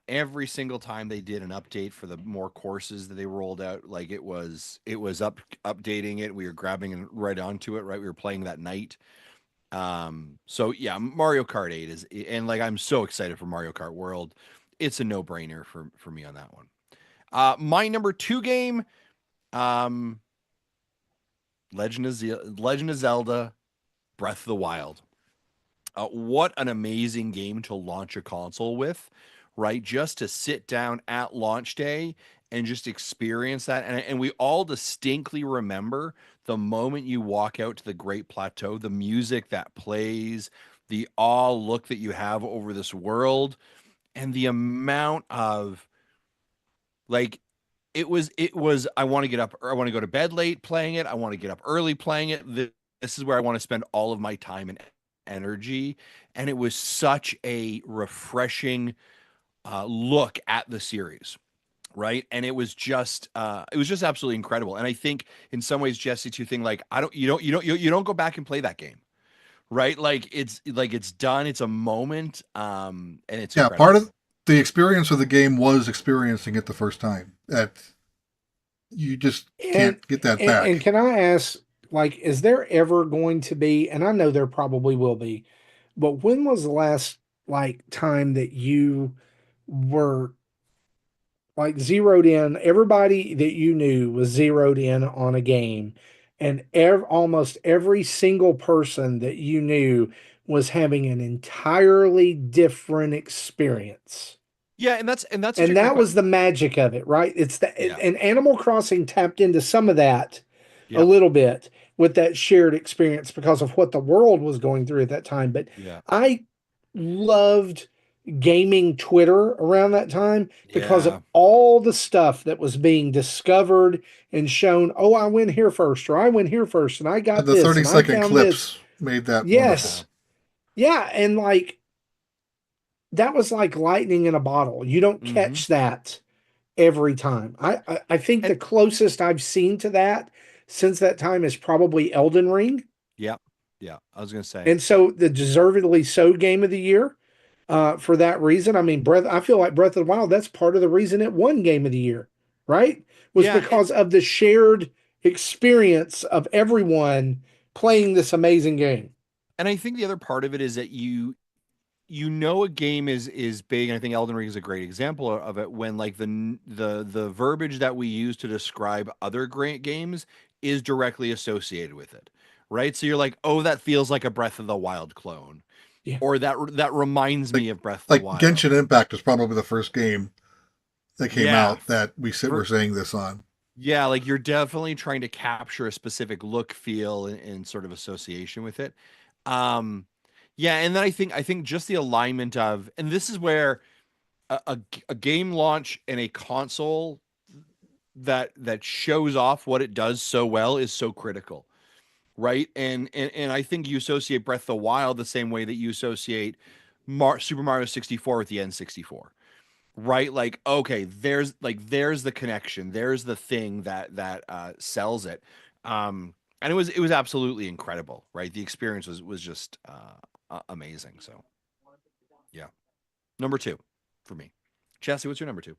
every single time they did an update for the more courses that they rolled out, like it was updating it. We were grabbing it right onto it, right? We were playing that night. So yeah, Mario Kart 8 is, and like I'm so excited for Mario Kart World. It's a no-brainer for me on that one. My number 2 game, Legend of Zelda Breath of the Wild. What an amazing game to launch a console with, right? Just to sit down at launch day and just experience that. And we all distinctly remember the moment you walk out to the Great Plateau, the music that plays, the awe look that you have over this world, and the amount of like it was I want to get up, or I want to go to bed late playing it. I want to get up early playing it. This is where I want to spend all of my time and energy. And it was such a refreshing look at the series, right? And it was just absolutely incredible. And I think in some ways, Jesse, to think like you don't go back and play that game, right? Like it's done. It's a moment, and it's yeah, incredible. part of the experience of the game was experiencing it the first time. That you just can't get that back. And can I ask, like, is there ever going to be, and I know there probably will be, but when was the last like time that you were like zeroed in, everybody that you knew was zeroed in on a game, and almost every single person that you knew was having an entirely different experience? Yeah, and that's such a And great that was question. the magic of it, right? It's the Yeah. and Animal Crossing tapped into some of that a Yeah. little bit with that shared experience because of what the world was going through at that time. But Yeah. I loved gaming Twitter around that time because of Yeah. all the stuff that was being discovered and shown. Oh, I went here first, or I went here first, and I And got the this, and I 30-second found this. clips made that wonderful. Yes. Yeah. And like that was like lightning in a bottle. You don't catch that every time. I think the And closest I've seen to that since that time is probably Elden Ring. yeah. Yeah. I was gonna say. And so the deservedly so game of the year for that reason. I mean, I feel like Breath of the Wild, that's part of the reason it won game of the year, right? Was Yeah. because of the shared experience of everyone playing this amazing game. And I think the other part of it is that a game is big, and I think Elden Ring is a great example of it, when like the verbiage that we use to describe other great games is directly associated with it, right? So you're like, oh, that feels like a Breath of the Wild clone, Yeah. or that reminds me of Breath of the Like Wild. Genshin Impact was probably the first game that came Yeah. out that we're saying this on. Yeah, like you're definitely trying to capture a specific look, feel, and sort of association with it. Yeah, and then I think just the alignment of, and this is where a game launch and a console that shows off what it does so well is so critical, right? And I think you associate Breath of the Wild the same way that you associate Super Mario 64 with the N64, right? Like, okay, there's the connection, there's the thing that sells it. And it was absolutely incredible, right? The experience was just amazing. So yeah, number 2 for me. Jesse, what's your number 2?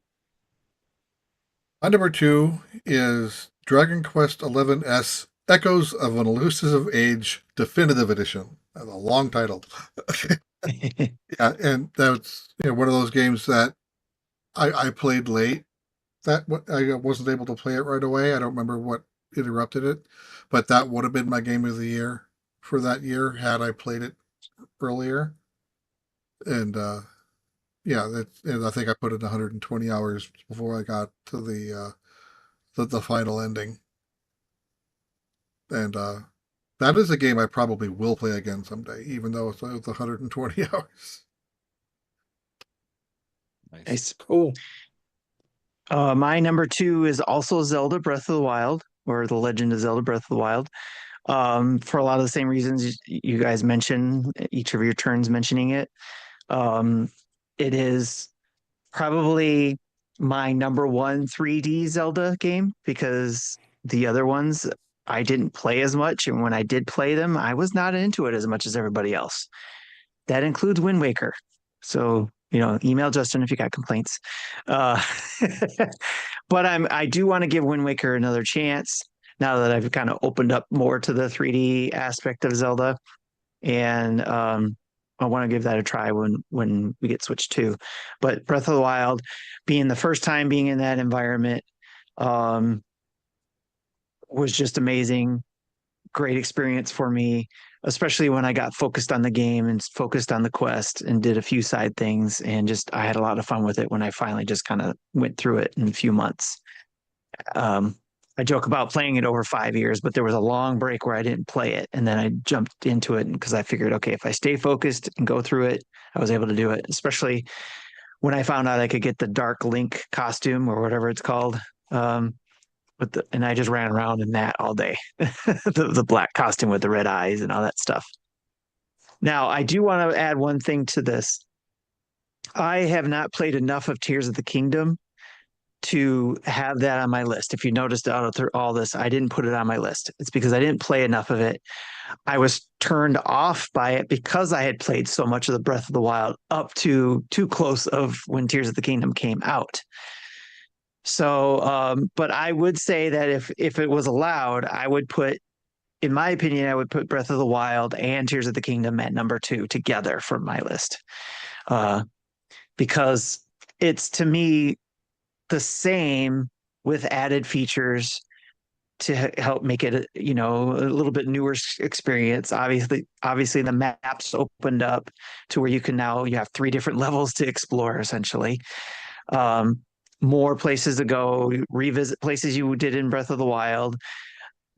My number 2 is Dragon Quest XI Echoes of an Elusive Age Definitive Edition. That's a long title. Yeah, and that's one of those games that I played late, I wasn't able to play it right away. I don't remember what interrupted it, but that would have been my game of the year for that year had I played it earlier. And yeah, and I think I put in 120 hours before I got to the final ending. And that is a game I probably will play again someday, even though it's 120 hours. Nice. Cool. My number 2 is also Zelda Breath of the Wild, or The Legend of Zelda Breath of the Wild. For a lot of the same reasons you guys mentioned, each of your turns mentioning it. It is probably my number 1 3D Zelda game because the other ones I didn't play as much. And when I did play them, I was not into it as much as everybody else. That includes Wind Waker. So, email Justin if you got complaints. Uh, but I do want to give Wind Waker another chance now that I've kind of opened up more to the 3D aspect of Zelda. And I want to give that a try when we get Switch 2. But Breath of the Wild, being the first time being in that environment, was just amazing. Great experience for me, especially when I got focused on the game and focused on the quest and did a few side things. And I had a lot of fun with it when I finally just kind of went through it in a few months. I joke about playing it over 5 years, but there was a long break where I didn't play it. And then I jumped into it because I figured, okay, if I stay focused and go through it, I was able to do it, especially when I found out I could get the Dark Link costume or whatever it's called. And I just ran around in that all day, the black costume with the red eyes and all that stuff. Now, I do want to add one thing to this. I have not played enough of Tears of the Kingdom to have that on my list. If you noticed out through all this, I didn't put it on my list. It's because I didn't play enough of it. I was turned off by it because I had played so much of the Breath of the Wild up to too close of when Tears of the Kingdom came out. So, but I would say that if it was allowed, in my opinion, I would put Breath of the Wild and Tears of the Kingdom at number 2 together from my list, because it's to me the same with added features to help make it a little bit newer experience. Obviously the maps opened up to where you have 3 different levels to explore essentially. More places to go, revisit places you did in Breath of the Wild.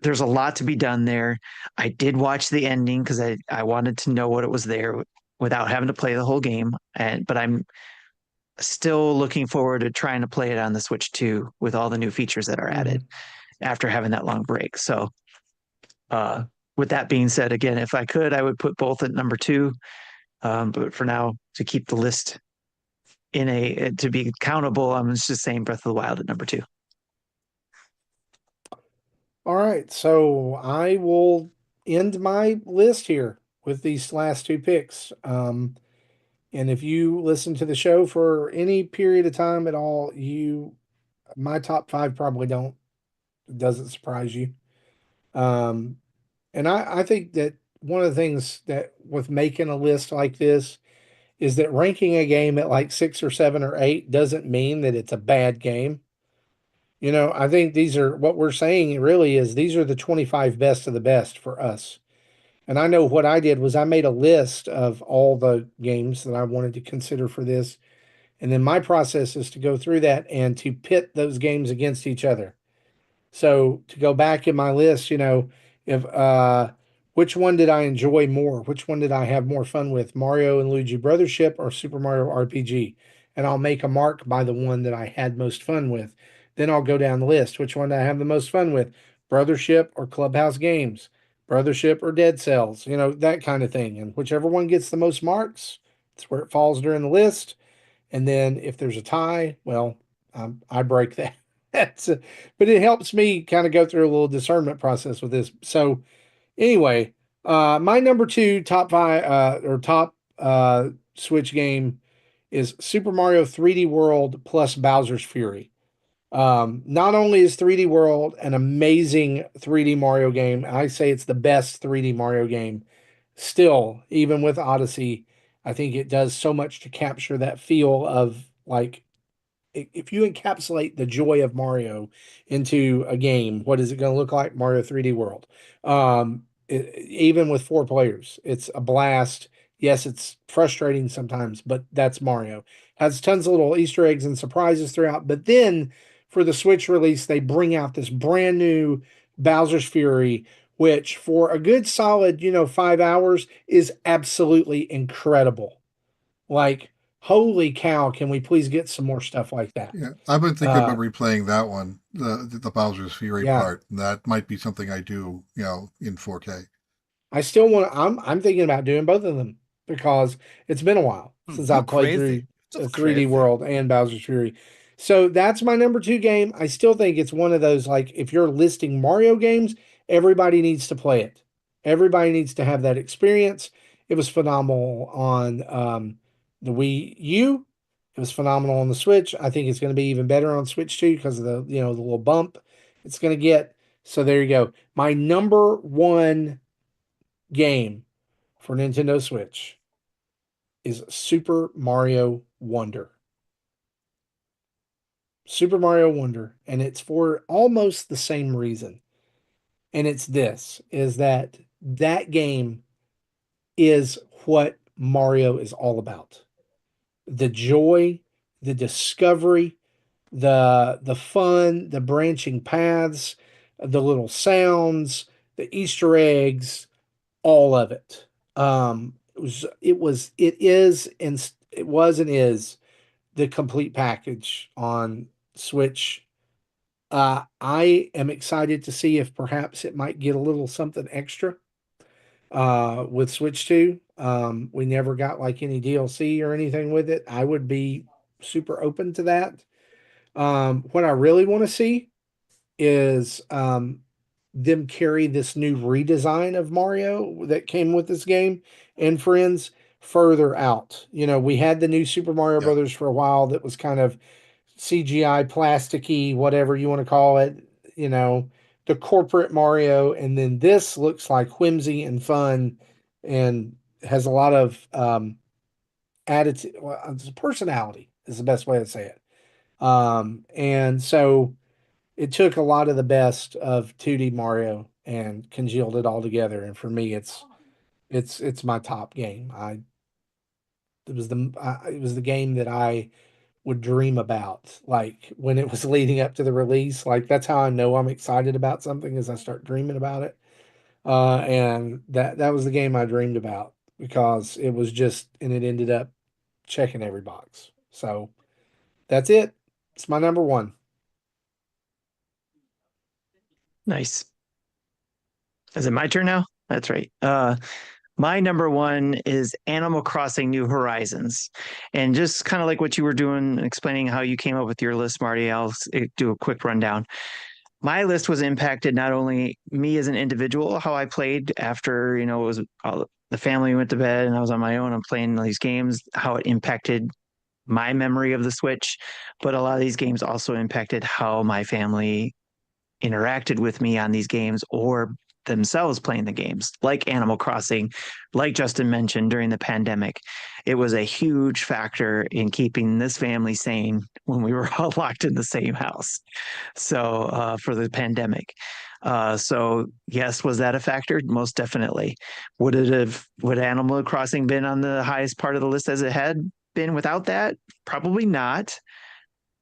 There's a lot to be done there. I did watch the ending because I wanted to know what it was there without having to play the whole game. But I'm still looking forward to trying to play it on the Switch 2 with all the new features that are added after having that long break. So with that being said, again, if I could, I would put both at number 2. But for now, to keep the list to be countable, I'm just saying Breath of the Wild at number 2. All right, so I will end my list here with these last 2 picks. And if you listen to the show for any period of time at all, my top 5 probably doesn't surprise you. And I think that one of the things that with making a list like this is that ranking a game at like 6 or 7 or 8 doesn't mean that it's a bad game. I think what we're saying really is these are the 25 best of the best for us. And I know what I did was I made a list of all the games that I wanted to consider for this. And then my process is to go through that and to pit those games against each other. So to go back in my list, if which one did I enjoy more? Which one did I have more fun with? Mario and Luigi Brothership or Super Mario RPG? And I'll make a mark by the one that I had most fun with. Then I'll go down the list. Which one did I have the most fun with? Brothership or Clubhouse Games? Brothership or Dead Cells? That kind of thing. And whichever one gets the most marks, it's where it falls during the list. And then if there's a tie, well, I break that. But it helps me kind of go through a little discernment process with this. So anyway, my number 2 top 5 or top Switch game is Super Mario 3D World plus Bowser's Fury. Not only is 3D World an amazing 3D Mario game, I say it's the best 3D Mario game. Still, even with Odyssey, I think it does so much to capture that feel of like if you encapsulate the joy of Mario into a game, what is it going to look like? Mario 3D World. Even with 4 players, it's a blast. Yes, it's frustrating sometimes, but that's Mario. Has tons of little Easter eggs and surprises throughout. But then for the Switch release, they bring out this brand new Bowser's Fury, which for a good solid, 5 hours is absolutely incredible. Like, holy cow, can we please get some more stuff like that? Yeah, I've been thinking about replaying that one, the Bowser's Fury Yeah. part. And that might be something I do, in 4K. I still want to, I'm thinking about doing both of them because it's been a while since I've played through It's a 3D World and Bowser's Fury. So that's my number 2 game. I still think it's one of those, like, if you're listing Mario games, everybody needs to play it. Everybody needs to have that experience. It was phenomenal on the Wii U. It was phenomenal on the Switch. I think it's going to be even better on Switch too because of the, the little bump it's going to get. So there you go. My number 1 game for Nintendo Switch is Super Mario Wonder. Super Mario Wonder, and it's for almost the same reason. And it's this, is that game is what Mario is all about. The joy, the discovery, the fun, the branching paths, the little sounds, the Easter eggs, all of it. It was and is the complete package on Switch. I am excited to see if perhaps it might get a little something extra with Switch 2. We never got like any DLC or anything with it. I would be super open to that. What I really want to see is them carry this new redesign of Mario that came with this game and Friends further out. We had the new Super Mario Brothers for a while that was kind of CGI, plasticky, whatever you want to call it, the corporate Mario. And then this looks like whimsy and fun and has a lot of attitude, personality is the best way to say it. And so it took a lot of the best of 2D Mario and congealed it all together. And for me, it's my top game. It was the game that I would dream about, like when it was leading up to the release. Like that's how I know I'm excited about something, as I start dreaming about it. And that was the game I dreamed about because it was just, and it ended up checking every box. So that's it. It's my number 1. Nice. Is it my turn now? That's right. My number 1 is Animal Crossing New Horizons. And just kind of like what you were doing, explaining how you came up with your list, Marty, I'll do a quick rundown. My list was impacted not only me as an individual, how I played after, it was the family went to bed and I was on my own and playing these games, how it impacted my memory of the Switch. But a lot of these games also impacted how my family interacted with me on these games or themselves playing the games, like Animal Crossing, like Justin mentioned during the pandemic. It was a huge factor in keeping this family sane when we were all locked in the same house. So for the pandemic. So yes, was that a factor? Most definitely. Would Animal Crossing been on the highest part of the list as it had been without that? Probably not.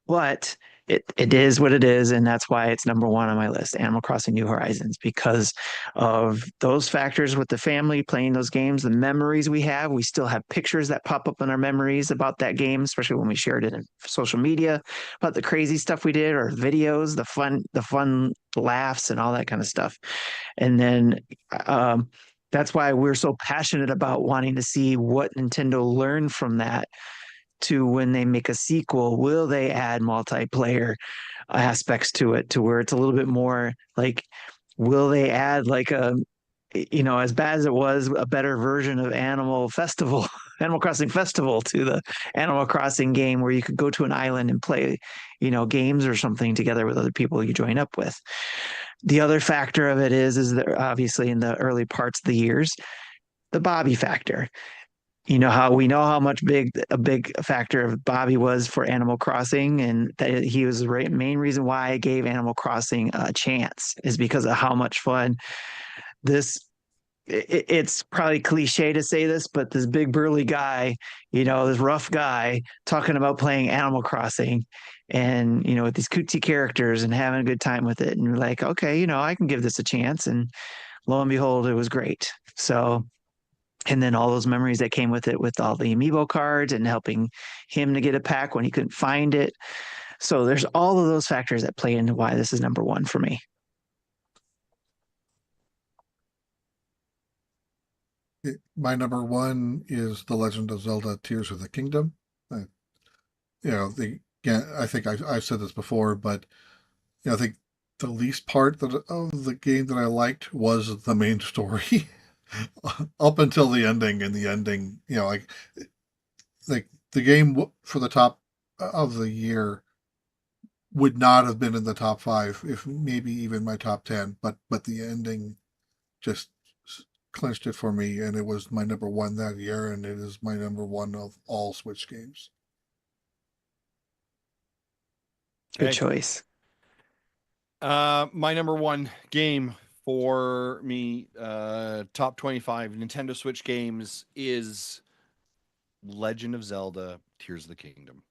But it is what it is, and that's why it's number 1 on my list, Animal Crossing New Horizons, because of those factors with the family playing those games, the memories we have. We still have pictures that pop up in our memories about that game, especially when we shared it in social media, about the crazy stuff we did, or videos, the fun laughs and all that kind of stuff. And then that's why we're so passionate about wanting to see what Nintendo learned from that, to when they make a sequel, will they add multiplayer aspects to it, to where it's a little bit more like, will they add like as bad as it was, a better version of Animal Crossing Festival to the Animal Crossing game, where you could go to an island and play, games or something together with other people you join up with. The other factor of it is that obviously in the early parts of the years, the Bobby factor. You know how we know how much a big factor of Bobby was for Animal Crossing, and that he was the main reason why I gave Animal Crossing a chance is because of how much fun this. It's probably cliche to say this, but this big burly guy, this rough guy, talking about playing Animal Crossing, and with these cutesy characters and having a good time with it, and you're like, okay, I can give this a chance, and lo and behold, it was great. So and then all those memories that came with it with all the amiibo cards and helping him to get a pack when he couldn't find it. So there's all of those factors that play into why this is number one for me. My number one is The Legend of Zelda: Tears of the Kingdom. I think I've said this before, but I think the least part of the game that I liked was the main story. Up until the ending, and the ending, like the game for the top of the year would not have been in the top 5, if maybe even my top 10, but the ending just clinched it for me, and it was my number one that year, and it is my number one of all Switch games. Good choice. My number one game for me, top 25 Nintendo Switch games is Legend of Zelda: Tears of the Kingdom.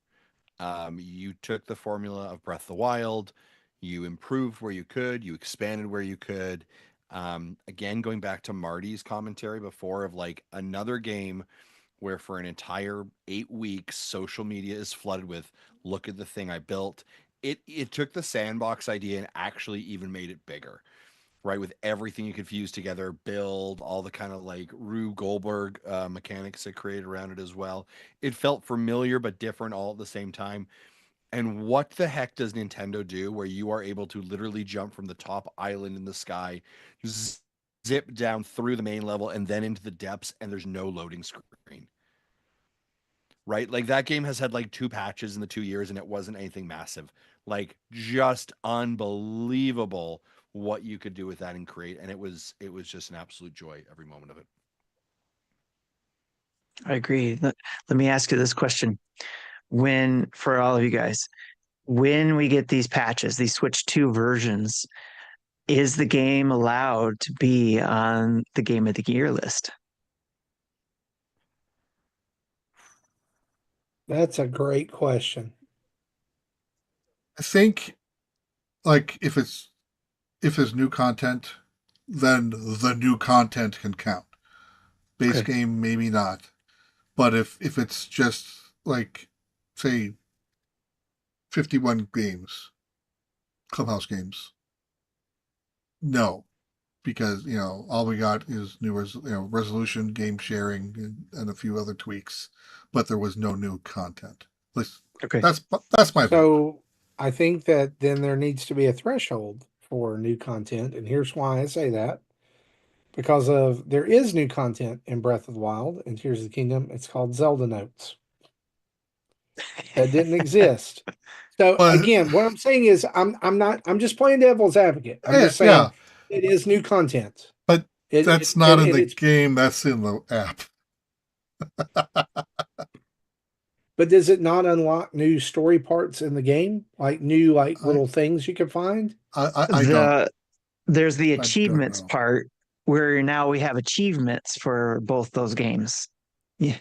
You took the formula of Breath of the Wild, you improved where you could, you expanded where you could. Again, going back to Marty's commentary before of like another game where for an entire 8 weeks, social media is flooded with, look at the thing I built. It took the sandbox idea and actually even made it bigger, right? With everything you could fuse together, build, all the kind of like Rube Goldberg mechanics that created around it as well. It felt familiar but different all at the same time. And what the heck does Nintendo do where you are able to literally jump from the top island in the sky, zip down through the main level and then into the depths, and there's no loading screen? Right? Like that game has had like 2 patches in the 2 years and it wasn't anything massive. Like just unbelievable what you could do with that and create, and it was just an absolute joy every moment of it. I agree. Let me ask you this question. For all of you guys, when we get these patches, these Switch 2 versions, is the game allowed to be on the Game of the Year list? That's a great question. I think, like, if it's new content, then the new content can count. Base game, maybe not. But if it's just like, say, 51 games, Clubhouse games, no, because all we got is new resolution, game sharing, and a few other tweaks, but there was no new content. Okay, that's my So I think that then there needs to be a threshold for new content, and here's why I say that. Because there is new content in Breath of the Wild and Tears of the Kingdom. It's called Zelda Notes. That didn't exist. So again, what I'm saying is I'm just playing devil's advocate. I'm just saying it is new content. But that's not in the game, that's in the app. But does it not unlock new story parts in the game? Like new little things you can find? I don't. There's the achievements part where now we have achievements for both those games. Yeah.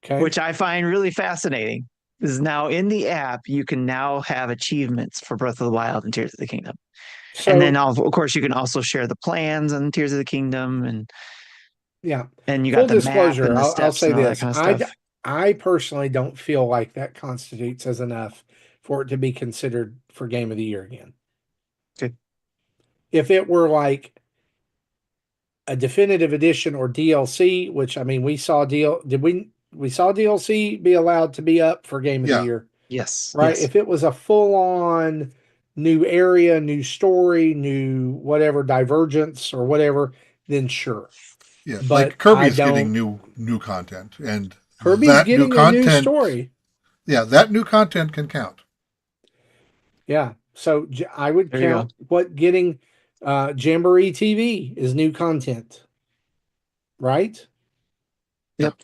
Okay. Which I find really fascinating. Is now in the app, you can now have achievements for Breath of the Wild and Tears of the Kingdom. So, and then, of course, you can also share the plans on Tears of the Kingdom. And and you got the map and the steps. I'll say this. Kind of I personally don't feel like that constitutes as enough for it to be considered for Game of the Year again. Okay. If it were like a definitive edition or DLC, which I mean, we saw DLC be allowed to be up for Game of the Year. Yes. Right. Yes. If it was a full on new area, new story, new whatever, Divergence or whatever, then sure. Yeah. But like Kirby's getting new content, and Kirby's getting a new story. Yeah. That new content can count. Yeah. So I would count what getting Jamboree TV is new content. Right? Yep.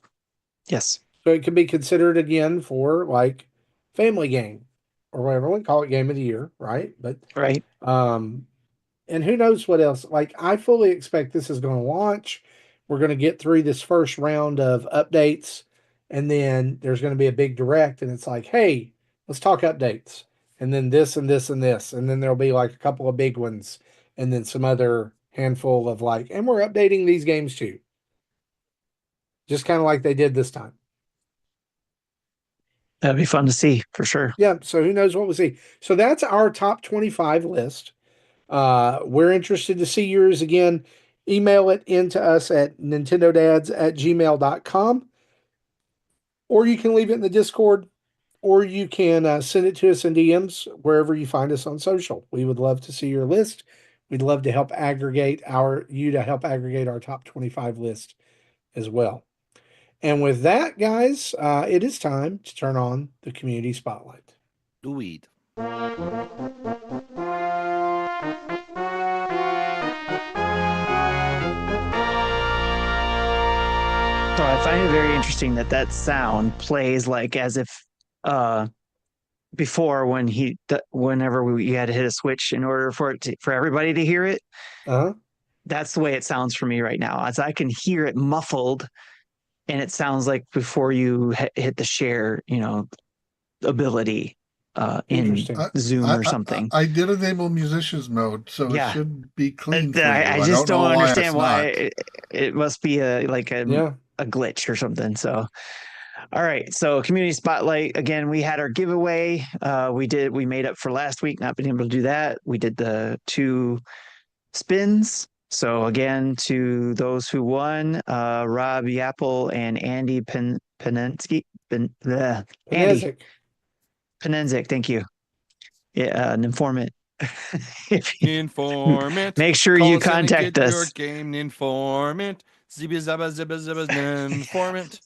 Yes. So it could be considered again for like family game or whatever. We call it game of the year, right? But Right. and who knows what else? Like I fully expect this is going to launch. We're going to get through this first round of updates, and then there's going to be a big direct, and it's like, hey, let's talk updates, and then this and this and this, and then there'll be like a couple of big ones, and then some other handful of like, and we're updating these games too, just kind of like they did this time. That'd be fun to see for sure. Yeah. So who knows what we'll see? So that's our top 25 list. We're interested to see yours again. Email it into us at nintendodads@gmail.com, or you can leave it in the Discord, or you can send it to us in DMs wherever you find us on social. We would love to see your list. We'd love to help aggregate our top 25 list as well. And with that, guys, it is time to turn on the community spotlight. Do weed. So I find it very interesting that sound plays like as if before whenever we had to hit a switch in order for everybody to hear it. Uh-huh. That's the way it sounds for me right now, as I can hear it muffled, and it sounds like before you hit the share, ability in Interesting. Zoom or something. I did enable musicians mode, so Yeah. it should be clean for you. I just don't know understand why why it must be a glitch or something. So, all right. So community spotlight again. We had our giveaway. We made up for last week not being able to do that. We did the 2 spins. So again, to those who won, Rob Yapple and Andy Penenzik. Andy Penenzik. Thank you. Yeah, an informant. Informant. Make sure Call you us in and contact get us. Your game informant. Zibba zabba zibba zibba informant.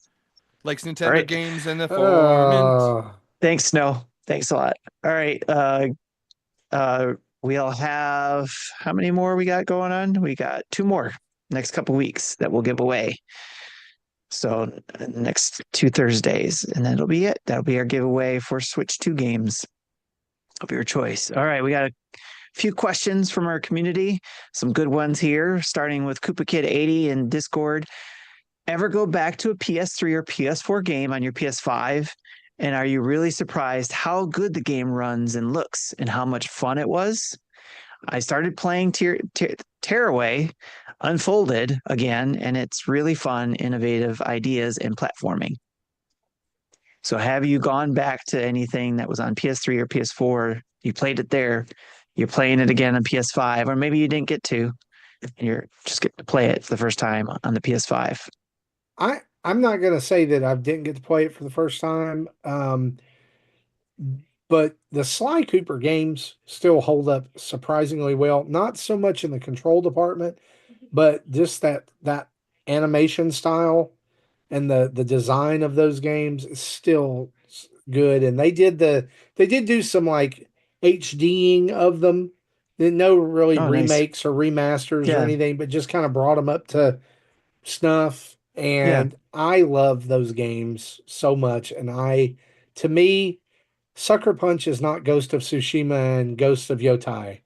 Likes Nintendo Right. games and informant. Thanks, Snow. Thanks a lot. All right. We'll have how many more we got going on? We got 2 more next couple weeks that we'll give away. So next 2 Thursdays, and that'll be it. That'll be our giveaway for Switch 2 games of your choice. All right, we got a few questions from our community, some good ones here, starting with Koopa Kid 80 in Discord. Ever go back to a PS3 or PS4 game on your PS5? And are you really surprised how good the game runs and looks and how much fun it was? I started playing Tearaway Unfolded again, and it's really fun, innovative ideas and platforming. So have you gone back to anything that was on PS3 or PS4? You played it there, you're playing it again on PS5, or maybe you didn't get to, and you're just getting to play it for the first time on the PS5. I'm not going to say that I didn't get to play it for the first time, but the Sly Cooper games still hold up surprisingly well. Not so much in the control department, but just that animation style and the design of those games is still good. And they did do some like HDing of them. No really remakes or remasters or anything, but just kind of brought them up to snuff. And I love those games so much. And to me, Sucker Punch is not Ghost of Tsushima and Ghost of Yotai.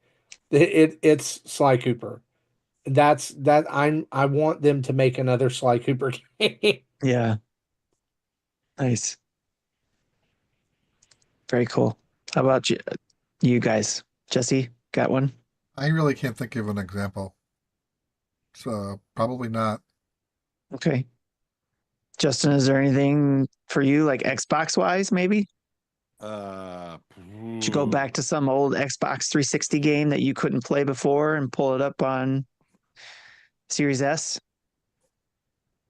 It's Sly Cooper. I want them to make another Sly Cooper game. Yeah. Nice. Very cool. How about you guys? Jesse, got one? I really can't think of an example. So probably not. Okay. Justin, is there anything for you, like Xbox wise, maybe? Did you go back to some old Xbox 360 game that you couldn't play before and pull it up on Series S?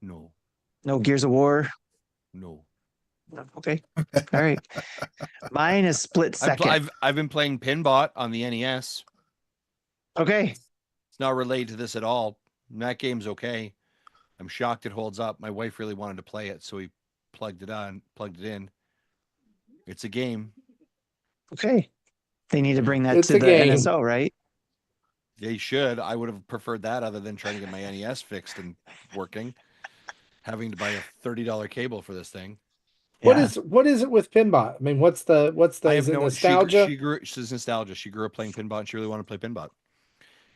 No. No Gears of War? No. Okay. All right. Mine is split second. I've been playing Pinbot on the NES. Okay. It's not related to this at all. That game's okay. I'm shocked it holds up. My wife really wanted to play it, so we plugged it in. It's a game. Okay. They need to bring that to the NSO, right? They should. I would have preferred that other than trying to get my NES fixed and working. having to buy a $30 cable for this thing. What Yeah. is it with Pinbot? I mean, what's the I is have it no. nostalgia? She's nostalgia. She grew up playing pinball, and she really wanted to play pinball.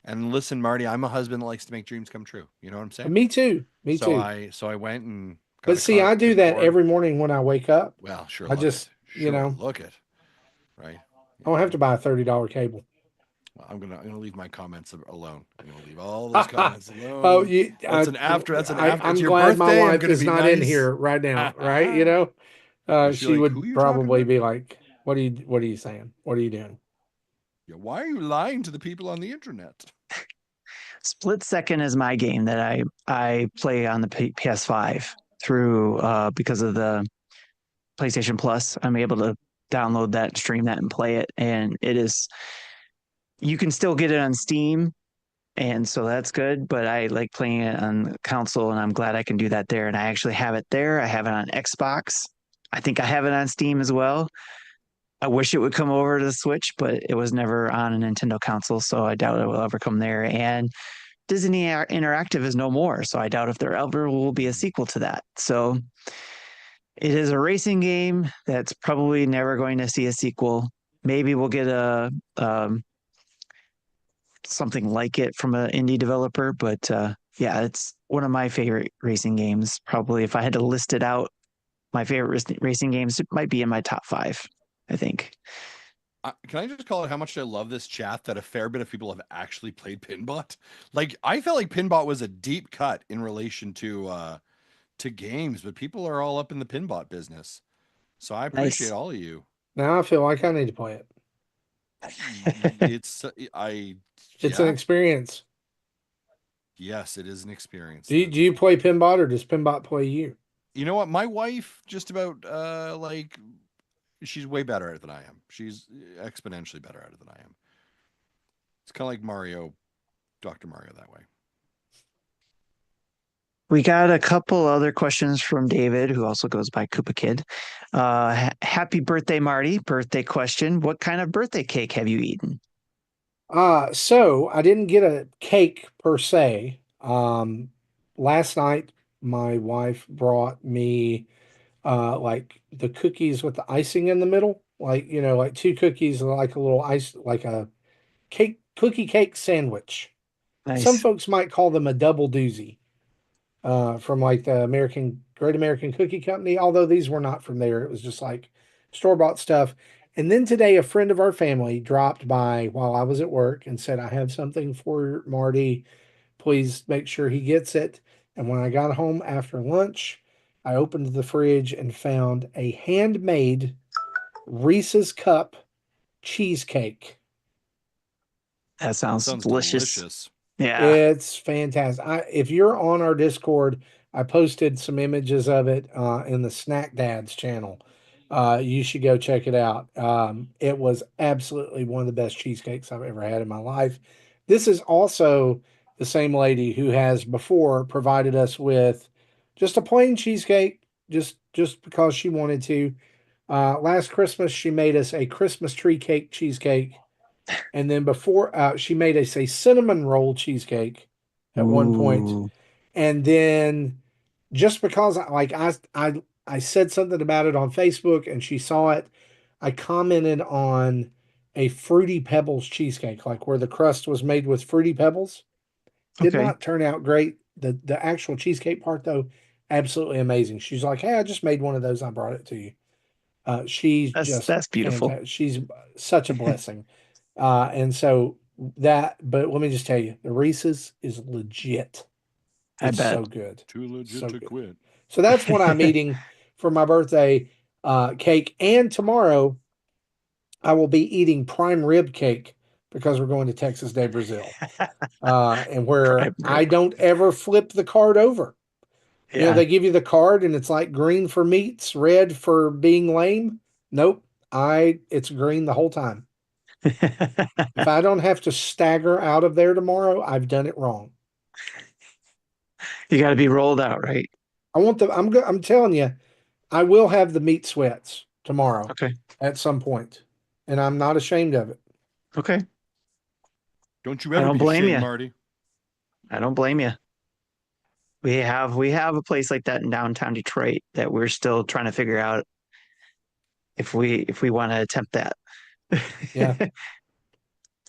And listen, Marty, I'm a husband that likes to make dreams come true. You know what I'm saying? Me too. Me So too. I went and got But a see, I cart do and a that board. every morning when I wake up. Well, sure, I look just, it. Sure, look it. Right. I don't have to buy a $30 cable. I'm gonna leave my comments alone. I'm gonna leave all those comments Oh, alone. you. That's an after. That's an after. It's I'm your glad my birthday. I'm wife gonna is be not in nice. here right now. Right? You know, Is she she like, who would you talking probably about? be like, What are you saying? What are you doing?" Yeah, why are you lying to the people on the internet? Split Second is my game that I play on the PS5 through because of the PlayStation Plus. I'm able to download that, stream that, and play it, and it is. You can still get it on Steam, and so that's good. But I like playing it on console, and I'm glad I can do that there. And I actually have it there. I have it on Xbox. I think I have it on Steam as well. I wish it would come over to the Switch, but it was never on a Nintendo console, so I doubt it will ever come there. And Disney Interactive is no more, so I doubt if there ever will be a sequel to that. So it is a racing game that's probably never going to see a sequel. Maybe we'll get a something like it from an indie developer, but yeah, it's one of my favorite racing games. Probably if I had to list it out, my favorite racing games, it might be in my top 5, I think. Can I just call it how much I love this chat that a fair bit of people have actually played Pinbot? Like I felt like Pinbot was a deep cut in relation to games, but people are all up in the Pinbot business. So I appreciate Nice. all of you. Now I feel like I need to play it. It's It's an experience. Yes, it is an experience. Do you play Pinbot or does Pinbot play you? You know what? My wife just about like she's way better at it than I am. She's exponentially better at it than I am. It's kind of like Mario, Dr. Mario that way. We got a couple other questions from David, who also goes by Koopa Kid. Happy birthday, Marty. Birthday question. What kind of birthday cake have you eaten? So I didn't get a cake per se. Last night my wife brought me like the cookies with the icing in the middle, like like 2 cookies and like a little ice, like a cookie cake sandwich. Some Nice. folks might call them a double doozy, from like the Great American Cookie Company, although these were not from there. It was just like store-bought stuff. And then today, a friend of our family dropped by while I was at work and said, "I have something for Marty. Please make sure he gets it." And when I got home after lunch, I opened the fridge and found a handmade Reese's Cup cheesecake. That sounds delicious. Yeah. It's fantastic. If you're on our Discord, I posted some images of it in the Snack Dads channel. You should go check it out. It was absolutely one of the best cheesecakes I've ever had in my life. This is also the same lady who has before provided us with just a plain cheesecake, just because she wanted to. Last Christmas, she made us a Christmas tree cake cheesecake. And then before she made us a cinnamon roll cheesecake at one point. Ooh. And then just because I said something about it on Facebook and she saw it, I commented on a Fruity Pebbles cheesecake, like where the crust was made with Fruity Pebbles. Did Okay. not turn out great. The actual cheesecake part though, absolutely amazing. She's like, "Hey, I just made one of those. I brought it to you." She's just That's beautiful. fantastic. She's such a blessing. And so but let me just tell you, the Reese's is legit. I It's bet. so good. Too legit So to good. quit. So that's what I'm eating for my birthday cake. And tomorrow I will be eating prime rib cake because we're going to Texas de Brazil. And where Prime I rib. don't ever flip the card over. Yeah. They give you the card and it's like green for meats, red for being lame. Nope. It's green the whole time. If I don't have to stagger out of there tomorrow, I've done it wrong. You got to be rolled out, right? I'm telling you, I will have the meat sweats tomorrow Okay. at some point, and I'm not ashamed of it. Okay. Don't you I ever don't be blame ashamed, you. Marty. I don't blame you. we have a place like that in downtown Detroit that we're still trying to figure out if we want to attempt that. Yeah.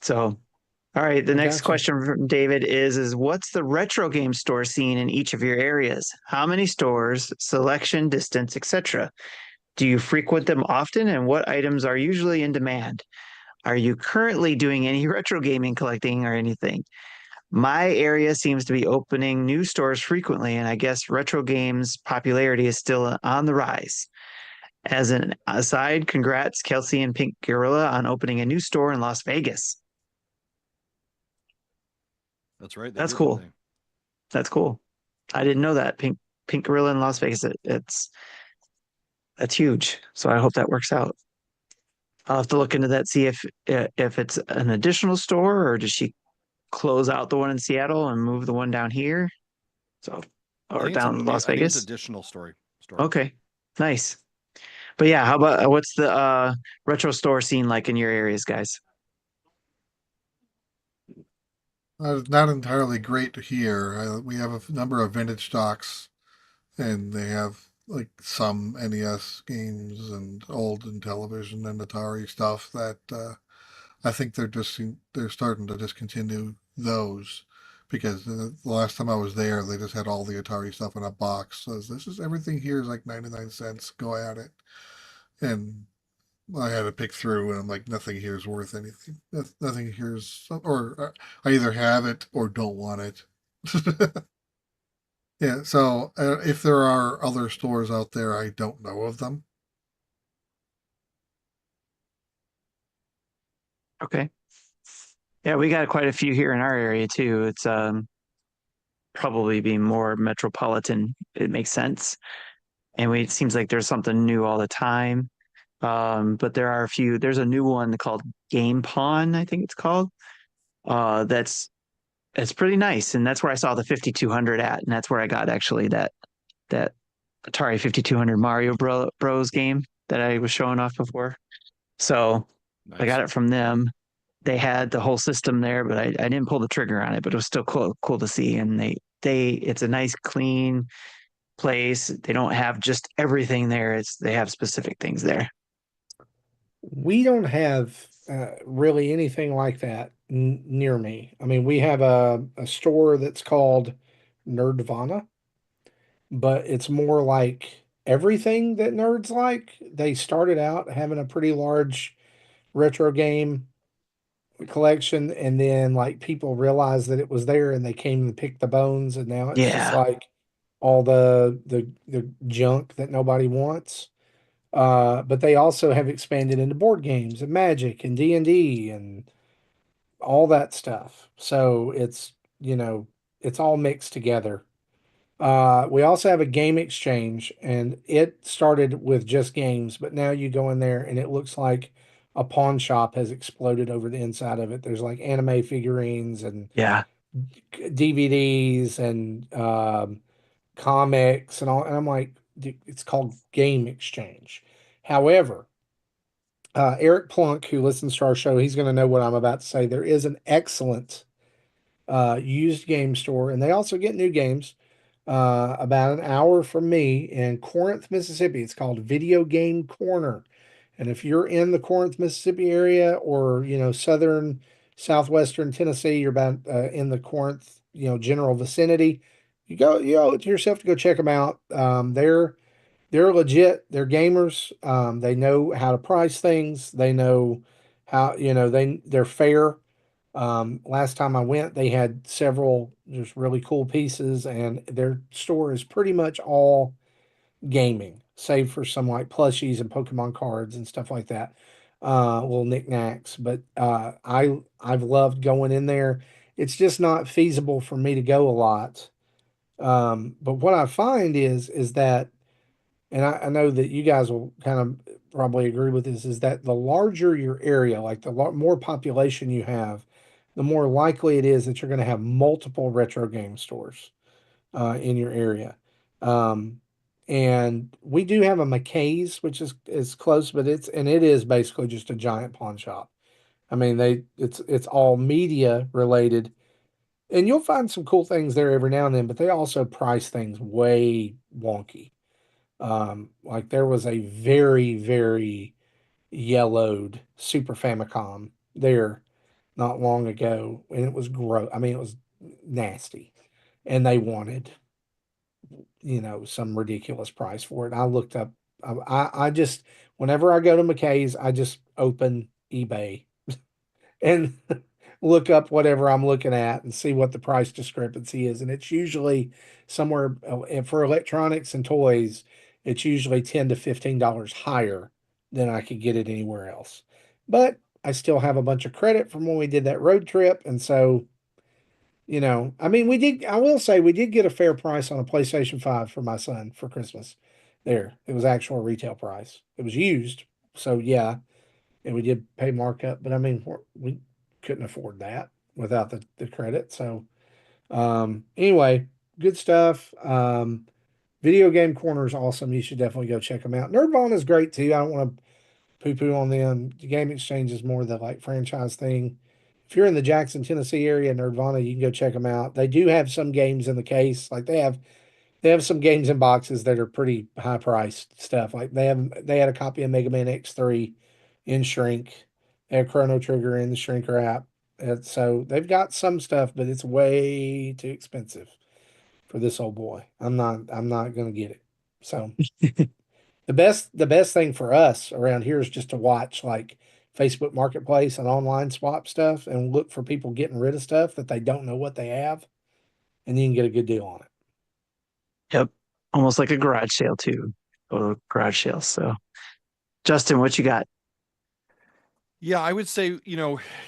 So, all right, the I next got you. question from David is what's the retro game store scene in each of your areas? How many stores, selection, distance, etc.? Do you frequent them often and what items are usually in demand? Are you currently doing any retro gaming collecting or anything? My area seems to be opening new stores frequently, and I guess retro games popularity is still on the rise. As an aside, congrats, Kelsey and Pink Gorilla, on opening a new store in Las Vegas. That's right. They That's did, cool. didn't That's cool. I didn't know that. Pink Gorilla in Las Vegas. That's huge. So I hope that works out. I'll have to look into that, see if it's an additional store or does she close out the one in Seattle and move the one down here? So they? or down in Las I think it's Vegas. additional story. Okay. Nice. But yeah, how about what's the retro store scene like in your areas, guys? Not entirely great here. We have a number of vintage stocks, and they have like some NES games and old and television and Atari stuff that I think they're starting to discontinue those because the last time I was there, they just had all the Atari stuff in a box. So this is everything here is like 99 cents. Go at it, and I had to pick through, and I'm like, nothing here is worth anything. Nothing here is, or I either have it or don't want it. Yeah, so if there are other stores out there, I don't know of them. Okay. Yeah, we got quite a few here in our area too. It's probably being more metropolitan. It makes sense. And it seems like there's something new all the time. But there are a few, there's a new one called Game Pawn, I think it's called. That's it's pretty nice. And that's where I saw the 5200 at. And that's where I got actually that Atari 5200 Bros game that I was showing off before. So I got Nice. it from them. They had the whole system there, but I didn't pull the trigger on it, but it was still cool to see. And it's a nice clean place. They don't have just everything there. They have specific things there. We don't have really anything like that near me. I mean, we have a store that's called Nerdvana, but it's more like everything that nerds like. They started out having a pretty large retro game collection, and then like people realized that it was there and they came and picked the bones, and now it's just Yeah. like all the junk that nobody wants. But they also have expanded into board games and Magic and D&D and all that stuff. So it's, it's all mixed together. We also have a game exchange, and it started with just games, but now you go in there and it looks like a pawn shop has exploded over the inside of it. There's like anime figurines and Yeah. DVDs and comics and all. And I'm like, it's called Game Exchange. However, Eric Plunk, who listens to our show, he's going to know what I'm about to say. There is an excellent used game store, and they also get new games about an hour from me in Corinth, Mississippi. It's called Video Game Corner. And if you're in the Corinth, Mississippi area, or southern, southwestern Tennessee, you're about in the Corinth, general vicinity, you owe it to yourself to go check them out. They're legit. They're gamers. They know how to price things. They know how, they're fair. Last time I went, they had several just really cool pieces, and their store is pretty much all gaming, save for some like plushies and Pokemon cards and stuff like that. Little knickknacks. But I've loved going in there. It's just not feasible for me to go a lot. But what I find is that, and I know that you guys will kind of probably agree with this, is that the larger your area, like the more population you have, the more likely it is that you're going to have multiple retro game stores in your area. Um, and we do have a McKay's, which is close, but it is basically just a giant pawn shop. I mean, it's all media related, and you'll find some cool things there every now and then, but they also price things way wonky. Like there was a very, very yellowed Super Famicom there not long ago, and it was gross. I mean, it was nasty, and they wanted, some ridiculous price for it. I looked up. I just whenever I go to McKay's, I just open eBay and look up whatever I'm looking at and see what the price discrepancy is. And it's usually somewhere and for electronics and toys, it's usually $10 to $15 higher than I could get it anywhere else. But I still have a bunch of credit from when we did that road trip. And so, I mean, I will say we did get a fair price on a PlayStation 5 for my son for Christmas. There, it was actual retail price. It was used. So yeah, and we did pay markup, but I mean, we couldn't afford that without the credit. So, anyway, good stuff. Video Game Corner is awesome. You should definitely go check them out. Nerdvana is great too. I don't want to poo poo on them. The Game Exchange is more the like franchise thing. If you're in the Jackson, Tennessee area, Nerdvana, you can go check them out. They do have some games in the case. Like they have some games in boxes that are pretty high priced stuff. Like they had a copy of Mega Man X3 in shrink. They have Chrono Trigger in the shrinker app. And so they've got some stuff, but it's way too expensive for this old boy. I'm not gonna get it. So the best thing for us around here is just to watch like Facebook Marketplace and online swap stuff and look for people getting rid of stuff that they don't know what they have, and you can get a good deal on it. Yep. Almost like a garage sale too. Or garage sale. So Justin, what you got? Yeah, I would say,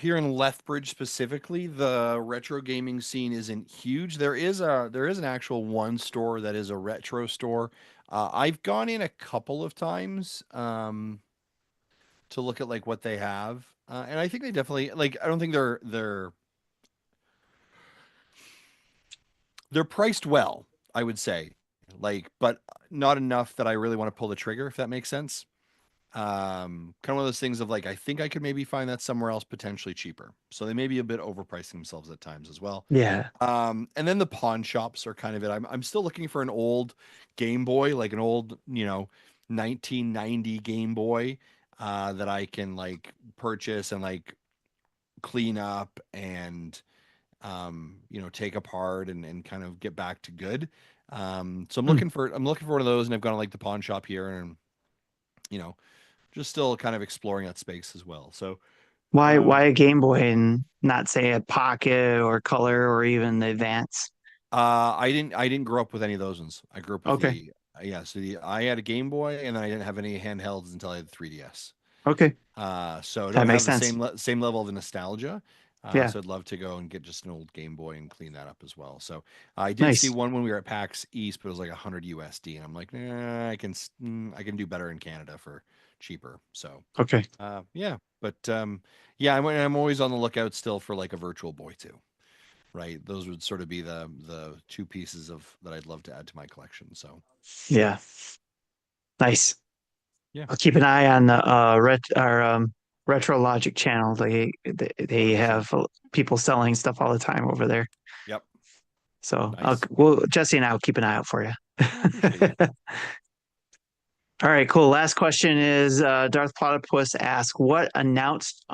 here in Lethbridge specifically, the retro gaming scene isn't huge. There is an actual one store that is a retro store. I've gone in a couple of times to look at like what they have. And I think they definitely like I don't think they're priced well, I would say. Like, but not enough that I really want to pull the trigger, if that makes sense. Kind of one of those things of like, I think I could maybe find that somewhere else potentially cheaper. So they may be a bit overpricing themselves at times as well. Yeah. And then the pawn shops are kind of it. I'm still looking for an old Game Boy, like an old, 1990 Game Boy, that I can like purchase and like clean up and, take apart and kind of get back to good. So I'm Hmm. looking for one of those, and I've gone to like the pawn shop here, and you know, just still kind of exploring that space as well. So, Why um, a Game Boy and not say a Pocket or Color or even the Advance? I didn't grow up with any of those ones. I grew up with Okay. I had a Game Boy, and then I didn't have any handhelds until I had the 3DS. Okay. So I That don't makes have the sense. same level of nostalgia. Yeah. So I'd love to go and get just an old Game Boy and clean that up as well. So I did see Nice. one when we were at PAX East, but it was like 100 USD, and I'm like, nah, I can do better in Canada for cheaper. So Okay. yeah, but yeah, I'm always on the lookout still for like a Virtual Boy too. Right, those would sort of be the two pieces of that I'd love to add to my collection. So Yeah. Nice. yeah, I'll keep an eye on the Retro Logic channel. They 100%. have people selling stuff all the time over there. Yep, So nice. Jesse and I will keep an eye out for you. I appreciate you. All right, cool. Last question is Darth Platypus asks, what unannounced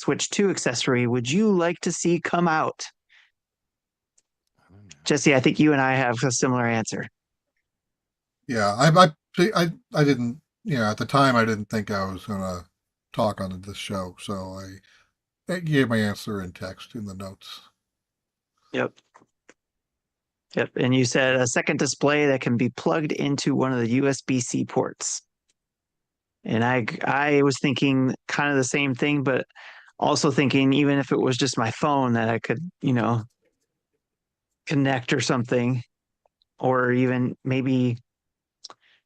Switch 2 accessory would you like to see come out? I don't know. Jesse, I think you and I have a similar answer. Yeah, I didn't, at the time I didn't think I was gonna talk on this show, so I gave my answer in text in the notes. Yep. Yep. And you said a second display that can be plugged into one of the USB-C ports. And I was thinking kind of the same thing, but also thinking even if it was just my phone that I could, connect or something, or even maybe,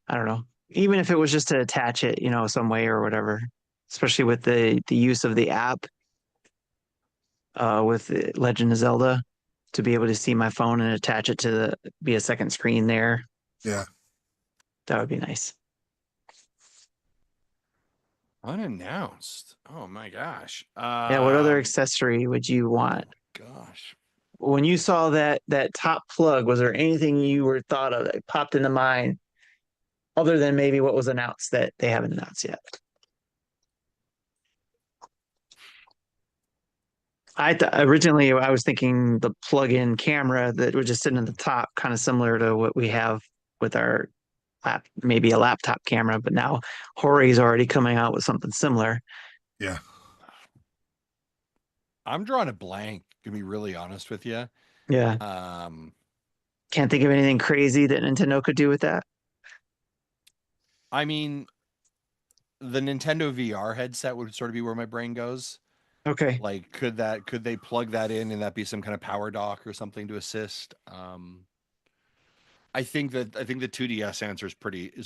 I don't know, even if it was just to attach it, some way or whatever, especially with the use of the app with Legend of Zelda to be able to see my phone and attach it to be a second screen there. Yeah. That would be nice. Unannounced. Oh my gosh. Yeah, what other accessory would you want? gosh. When you saw that top plug, was there anything you were thought of that popped into mind other than maybe what was announced that they haven't announced yet? Originally I was thinking the plug-in camera that would just sit in the top, kind of similar to what we have with our maybe a laptop camera, but now Hori's already coming out with something similar. Yeah. I'm drawing a blank, to be really honest with you. Yeah. Um, Can't think of anything crazy that Nintendo could do with that. I mean, the Nintendo VR headset would sort of be where my brain goes. Okay. Like, could they plug that in and that be some kind of power dock or something to assist? I think the 2DS answer is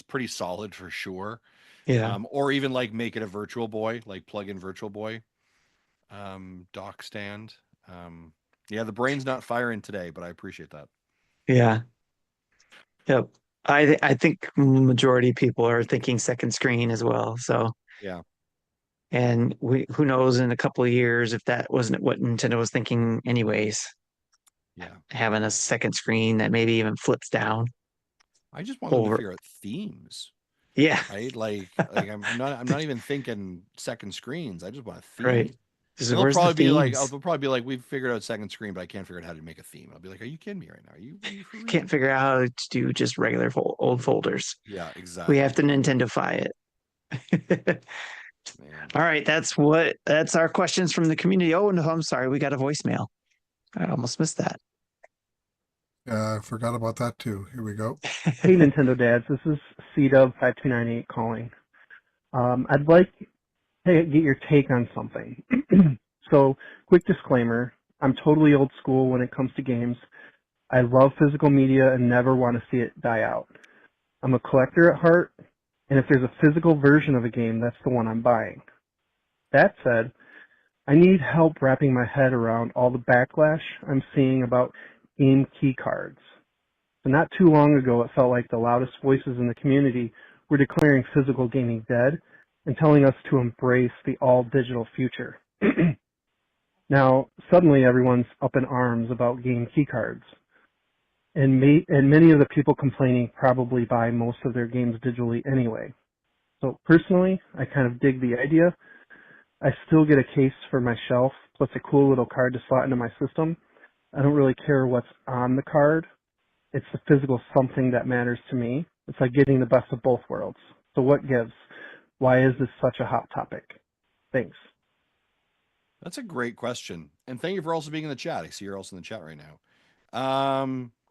pretty solid for sure. Yeah. Or even like make it a Virtual Boy, like plug in Virtual Boy dock stand. Yeah, the brain's not firing today, but I appreciate that. Yeah. Yep. I think majority of people are thinking second screen as well. So, Yeah. and who knows in a couple of years if that wasn't what Nintendo was thinking anyways, Yeah. having a second screen that maybe even flips down I just want them to over. figure out themes, Yeah. right? Like I'm not even thinking second screens. I just want a theme. Right. And they'll Where's the probably be like, themes? they'll probably be like, we've figured out second screen, but I can't figure out how to make a theme. I'll be like, are you kidding me right now? Are you for real? Can't figure out how to do just regular old folders. Yeah, We exactly. have to Nintendo-fy it. Man. All right, that's our questions from the community. Oh no, I'm sorry, we got a voicemail. I almost missed that. I forgot about that too. Here we go. Hey, Nintendo Dads. This is CDub5298 calling. I'd like to get your take on something. So, quick disclaimer. I'm totally old school when it comes to games. I love physical media and never want to see it die out. I'm a collector at heart, and if there's a physical version of a game, that's the one I'm buying. That said, I need help wrapping my head around all the backlash I'm seeing about game key cards. So not too long ago, it felt like the loudest voices in the community were declaring physical gaming dead and telling us to embrace the all-digital future. Now, suddenly everyone's up in arms about game keycards. And many of the people complaining probably buy most of their games digitally anyway. So personally, I kind of dig the idea. I still get a case for my shelf, plus a cool little card to slot into my system. I don't really care what's on the card. It's the physical something that matters to me. It's like getting the best of both worlds. So what gives? Why is this such a hot topic? Thanks. That's a great question. And thank you for also being in the chat. I see you're also in the chat right now.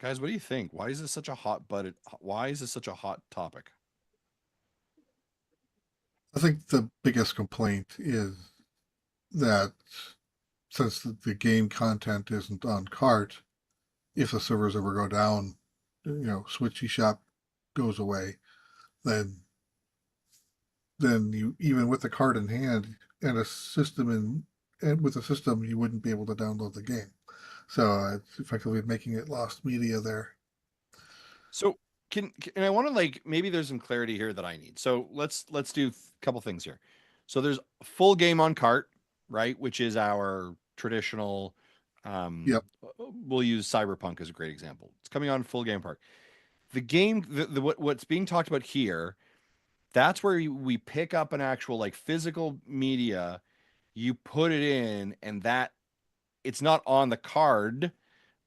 Guys, what do you think? Why is this such a hot topic? I think the biggest complaint is that since the game content isn't on cart, if the servers ever go down, Switch eShop goes away, then you, even with the card in hand and a system with a system, you wouldn't be able to download the game. So it's effectively making it lost media there. So and I want to maybe there's some clarity here that I need. So let's do a couple things here. So there's full game on cart, right? Which is our traditional. Yep. We'll use Cyberpunk as a great example. It's coming on full game park. The game, what's being talked about here, that's where we pick up an actual physical media, you put it in, and that it's not on the card,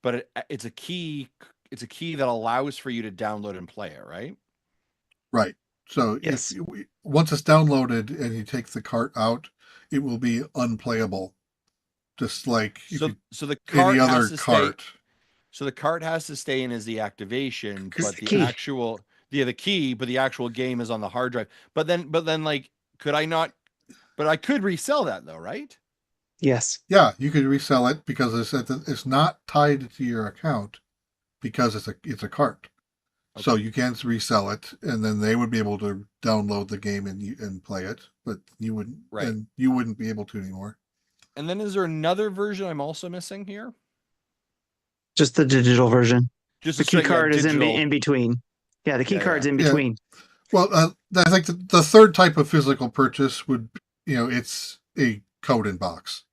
but it's a key. It's a key that allows for you to download and play it, right? Right. So yes. Once it's downloaded and you take the cart out, it will be unplayable. Just like so the cart any other has to cart. Stay, so the cart has to stay in as the activation, but the key. actual the key, but the actual game is on the hard drive. But then could I not? But I could resell that though, right? Yes. Yeah, you could resell it because it's not tied to your account because it's a cart. Okay. So you can resell it, and then they would be able to download the game and play it, but you wouldn't. Right. And you wouldn't be able to anymore. And then is there another version I'm also missing here? Just the digital version. Just the key card is in between. Yeah, the key card's in between. Well, I think the third type of physical purchase would, it's a code in box.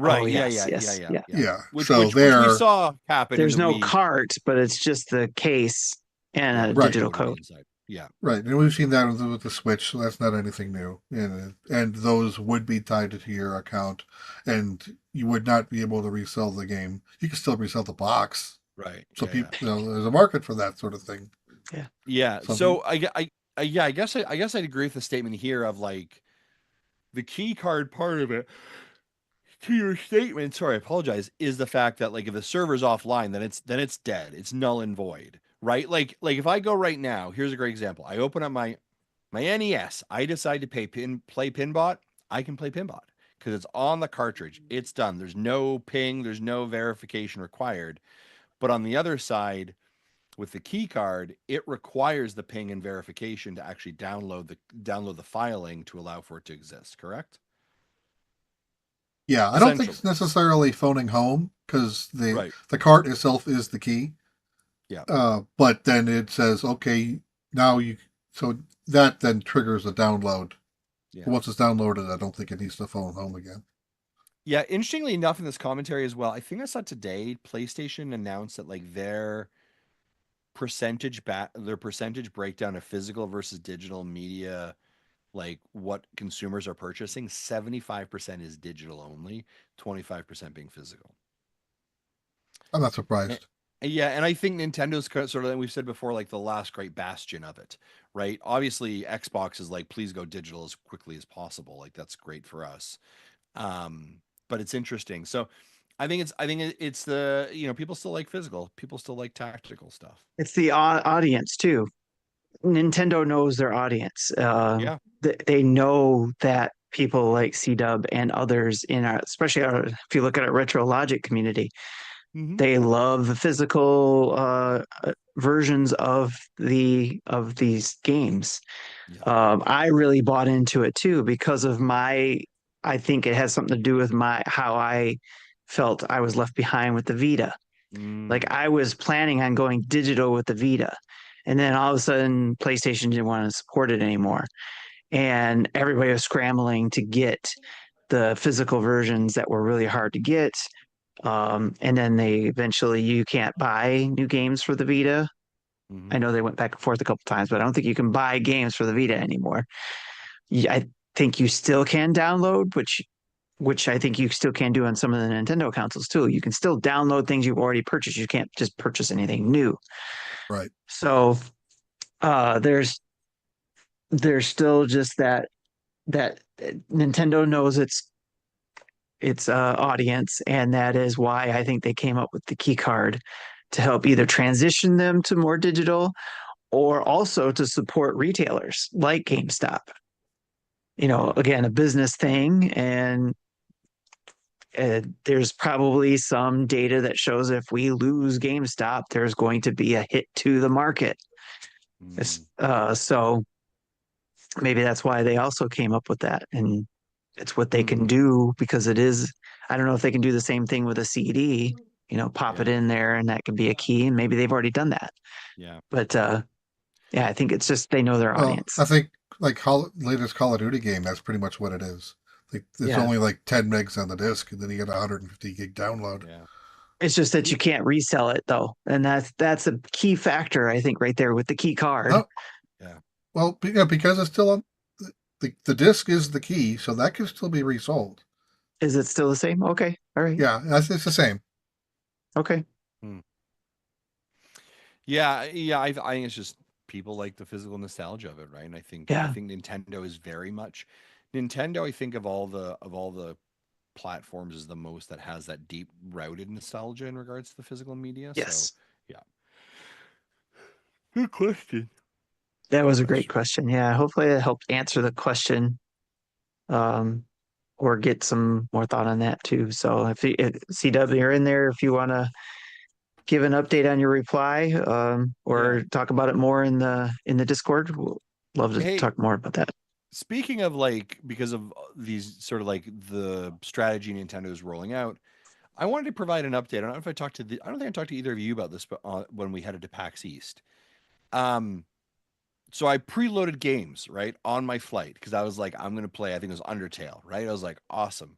Right. Oh, yeah, yes, yeah, yeah, yes, yeah, yeah. yeah. Yeah. Which So which we there, saw happen There's in the no Wii. cart, but it's just the case and Yeah, a with the Right. digital code on the code. inside. Yeah. right, and we've seen that with the Switch, so that's not anything new. And those would be tied to your account, and you would not be able to resell the game. You can still resell the box. Right. So Yeah, yeah. people, there's a market for that sort of thing. Yeah. Some So yeah, I guess I'd agree with the statement here of like the key card part of it to your statement, sorry, I apologize, is the fact that like if the server's offline, then it's dead. It's null and void. Right? Like if I go right now, here's a great example. I open up my NES, I decide to play Pinbot, I can play Pinbot because it's on the cartridge. It's done. There's no ping, there's no verification required. But on the other side, with the key card, it requires the ping and verification to actually download the filing to allow for it to exist, correct? Yeah, I don't think it's necessarily phoning home because Right. the cart itself is the key. Yeah. But then it says, okay, now you, so that then triggers a download. Yeah. Once it's downloaded, I don't think it needs to phone home again. Yeah, interestingly enough, in this commentary as well, I think I saw today PlayStation announced that like their percentage breakdown of physical versus digital media, like what consumers are purchasing, 75% is digital only, 25% being physical. I'm not And, surprised. yeah, and I think Nintendo's sort of, we've said before, like the last great bastion of it, right? Obviously, Xbox is like, please go digital as quickly as possible. Like that's great for us. But it's interesting. So I think it's the, people still like physical, people still like tactical stuff. It's the audience too. Nintendo knows their audience. Yeah. They know that people like C-Dub and others in our, especially if you look at our retro logic community, Mm-hmm. they love the physical versions of these games. Yeah. I really bought into it too because of I think it has something to do with how I felt I was left behind with the Vita. Like I was planning on going digital with the Vita. And then all of a sudden PlayStation didn't want to support it anymore. And everybody was scrambling to get the physical versions that were really hard to get. And then you can't buy new games for the Vita. Mm-hmm. I know they went back and forth a couple times, but I don't think you can buy games for the Vita anymore. I think you still can download, which I think you still can do on some of the Nintendo consoles too. You can still download things you've already purchased. You can't just purchase anything new. Right. So there's still just that Nintendo knows its audience, and that is why I think they came up with the key card to help either transition them to more digital or also to support retailers like GameStop. Again, a business thing, and there's probably some data that shows if we lose GameStop, there's going to be a hit to the market. So maybe that's why they also came up with that. And it's what they can do because it is, I don't know if they can do the same thing with a CD, pop it in there and that could be a key. And maybe they've already done that. Yeah. But yeah, I think it's just they know their audience. I think like latest Call of Duty game, that's pretty much what it is. Like it's only like 10 megs on the disc, and then you get a 150 gig download. Yeah. It's just that you can't resell it though, and that's a key factor I think right there with the key card. Oh, yeah. Well, because it's still on the disc is the key, so that can still be resold. Is it still the same? Okay, all right. Yeah, it's the same. Okay. Yeah, I think it's just people like the physical nostalgia of it, right? And I think Nintendo is very much Nintendo. I think of all the platforms is the most that has that deep rooted nostalgia in regards to the physical media. Yes. So yeah. Good question. That was a great question. Yeah, hopefully it helped answer the question, or get some more thought on that too. So if CW, you're in there, if you want to give an update on your reply, or talk about it more in the Discord, we'll love to talk more about that. Speaking of like, because of these sort of like the strategy Nintendo is rolling out, I wanted to provide an update. I don't know if I don't think I talked to either of you about this, but when we headed to PAX East, so I preloaded games right on my flight because I was like, I'm gonna play. I think it was Undertale, right? I was like, awesome.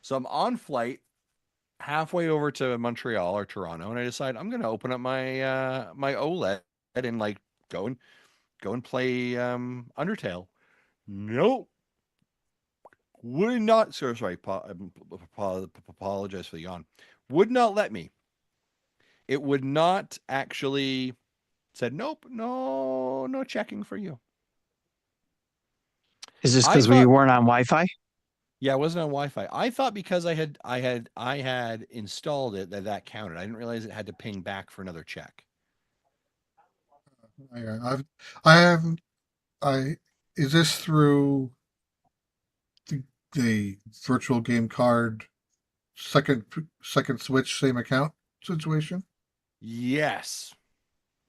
So I'm on flight halfway over to Montreal or Toronto, and I decide I'm going to open up my my OLED and like go and play Undertale. Nope. Would not. Sorry. Apologize for the yawn. Would not let me. It would not actually. Said nope. No checking for you. Is this I because we thought- weren't on Wi-Fi? Yeah, it wasn't on Wi-Fi. I thought because I had installed it that counted. I didn't realize it had to ping back for another check. Is this through the virtual game card second Switch same account situation? Yes.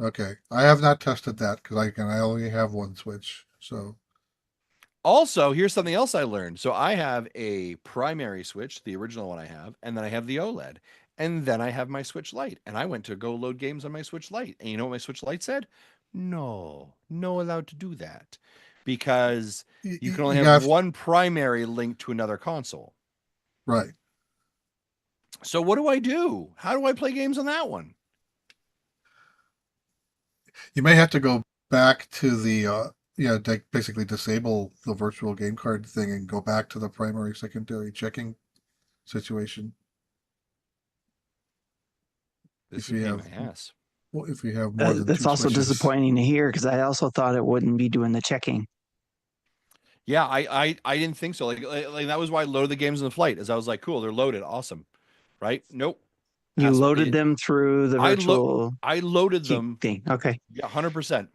Okay, I have not tested that because I only have one Switch. So Also, here's something else I learned. So I have a primary Switch, the original one I have, and then I have the OLED, and then I have my Switch Lite. And I went to go load games on my Switch Lite, and you know what my Switch Lite said? No allowed to do that, because you can only have one primary linked to another console. Right. So what do I do? How do I play games on that one? You may have to go back to the basically disable the virtual game card thing and go back to the primary secondary checking situation. This if you is have ass. Well, if you have more than That's two also Switches. disappointing to hear because I also thought it wouldn't be doing the checking. Yeah, I didn't think so. Like that was why I loaded the games in the flight, as I was like, cool, they're loaded, awesome, right? Nope. You loaded them through the virtual. I loaded them thing. Okay. Yeah, 100%.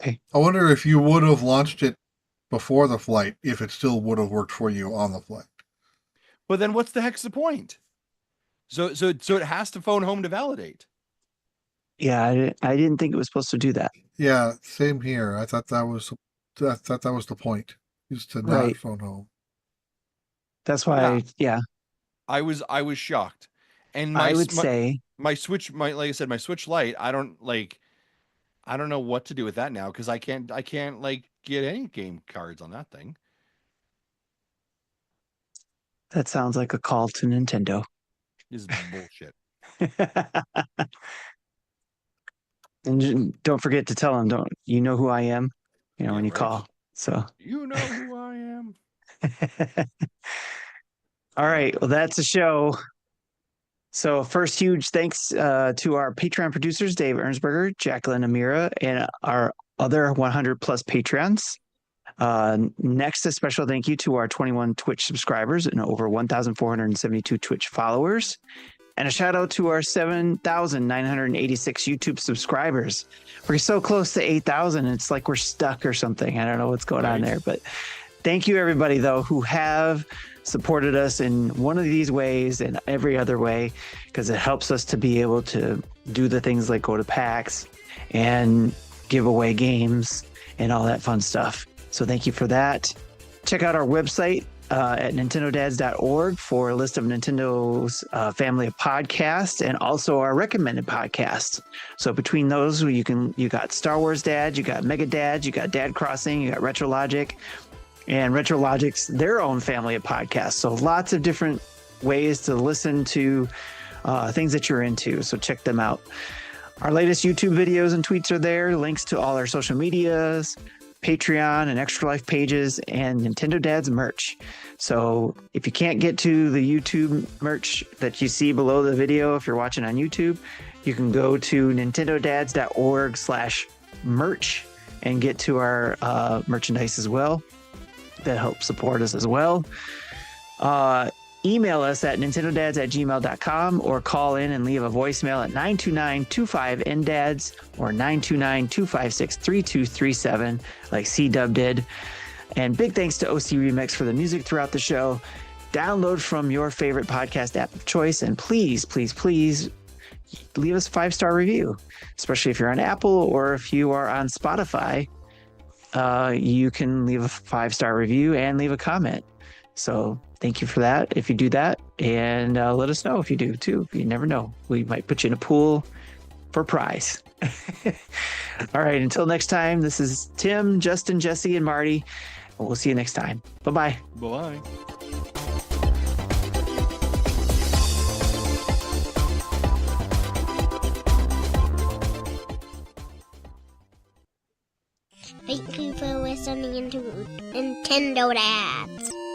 Okay. I wonder if you would have launched it before the flight, if it still would have worked for you on the flight. But then, what's the heck's the point? So it has to phone home to validate. Yeah, I didn't think it was supposed to do that. Yeah, same here. I thought that was the point, is to not phone home. That's why. Yeah. I was shocked, and I would say my Switch, like I said, my Switch Lite. I don't know what to do with that now because I can't like get any game cards on that thing. That sounds like a call to Nintendo. This is bullshit. And don't forget to tell them, you know who I am? You know, when you call. So you know who I am. All right. Well, that's a show. So first, huge thanks to our Patreon producers, Dave Ernsberger, Jacqueline Amira, and our other 100 plus Patreons. Next, a special thank you to our 21 Twitch subscribers and over 1,472 Twitch followers. And a shout out to our 7,986 YouTube subscribers. We're so close to 8,000. It's like we're stuck or something. I don't know what's going on there, but thank you everybody though who have supported us in one of these ways and every other way, because it helps us to be able to do the things like go to PAX and give away games and all that fun stuff. So thank you for that. Check out our website at nintendodads.org for a list of Nintendo's family of podcasts and also our recommended podcasts. So between those, you got Star Wars Dads, you got Mega Dads, you got Dad Crossing, you got Retro Logic, and Retro Logic's their own family of podcasts. So lots of different ways to listen to things that you're into. So check them out. Our latest YouTube videos and tweets are there. Links to all our social medias, Patreon and Extra Life pages, and Nintendo Dads merch. So if you can't get to the YouTube merch that you see below the video, if you're watching on YouTube, you can go to nintendodads.org/merch and get to our merchandise as well. That helps support us as well. Email us at nintendodads@gmail.com or call in and leave a voicemail at 929-25-NDADS or 929-256-3237 like C-Dub did. And big thanks to OC Remix for the music throughout the show. Download from your favorite podcast app of choice, and please, please, please leave us a 5-star review, especially if you're on Apple or if you are on Spotify. You can leave a 5-star review and leave a comment. So thank you for that if you do that, and let us know if you do too. You never know, we might put you in a pool for a prize. All right, until next time, this is Tim, Justin, Jesse, and Marty. We'll see you next time. Bye-bye. Bye. Thank you for listening to Nintendo Dads.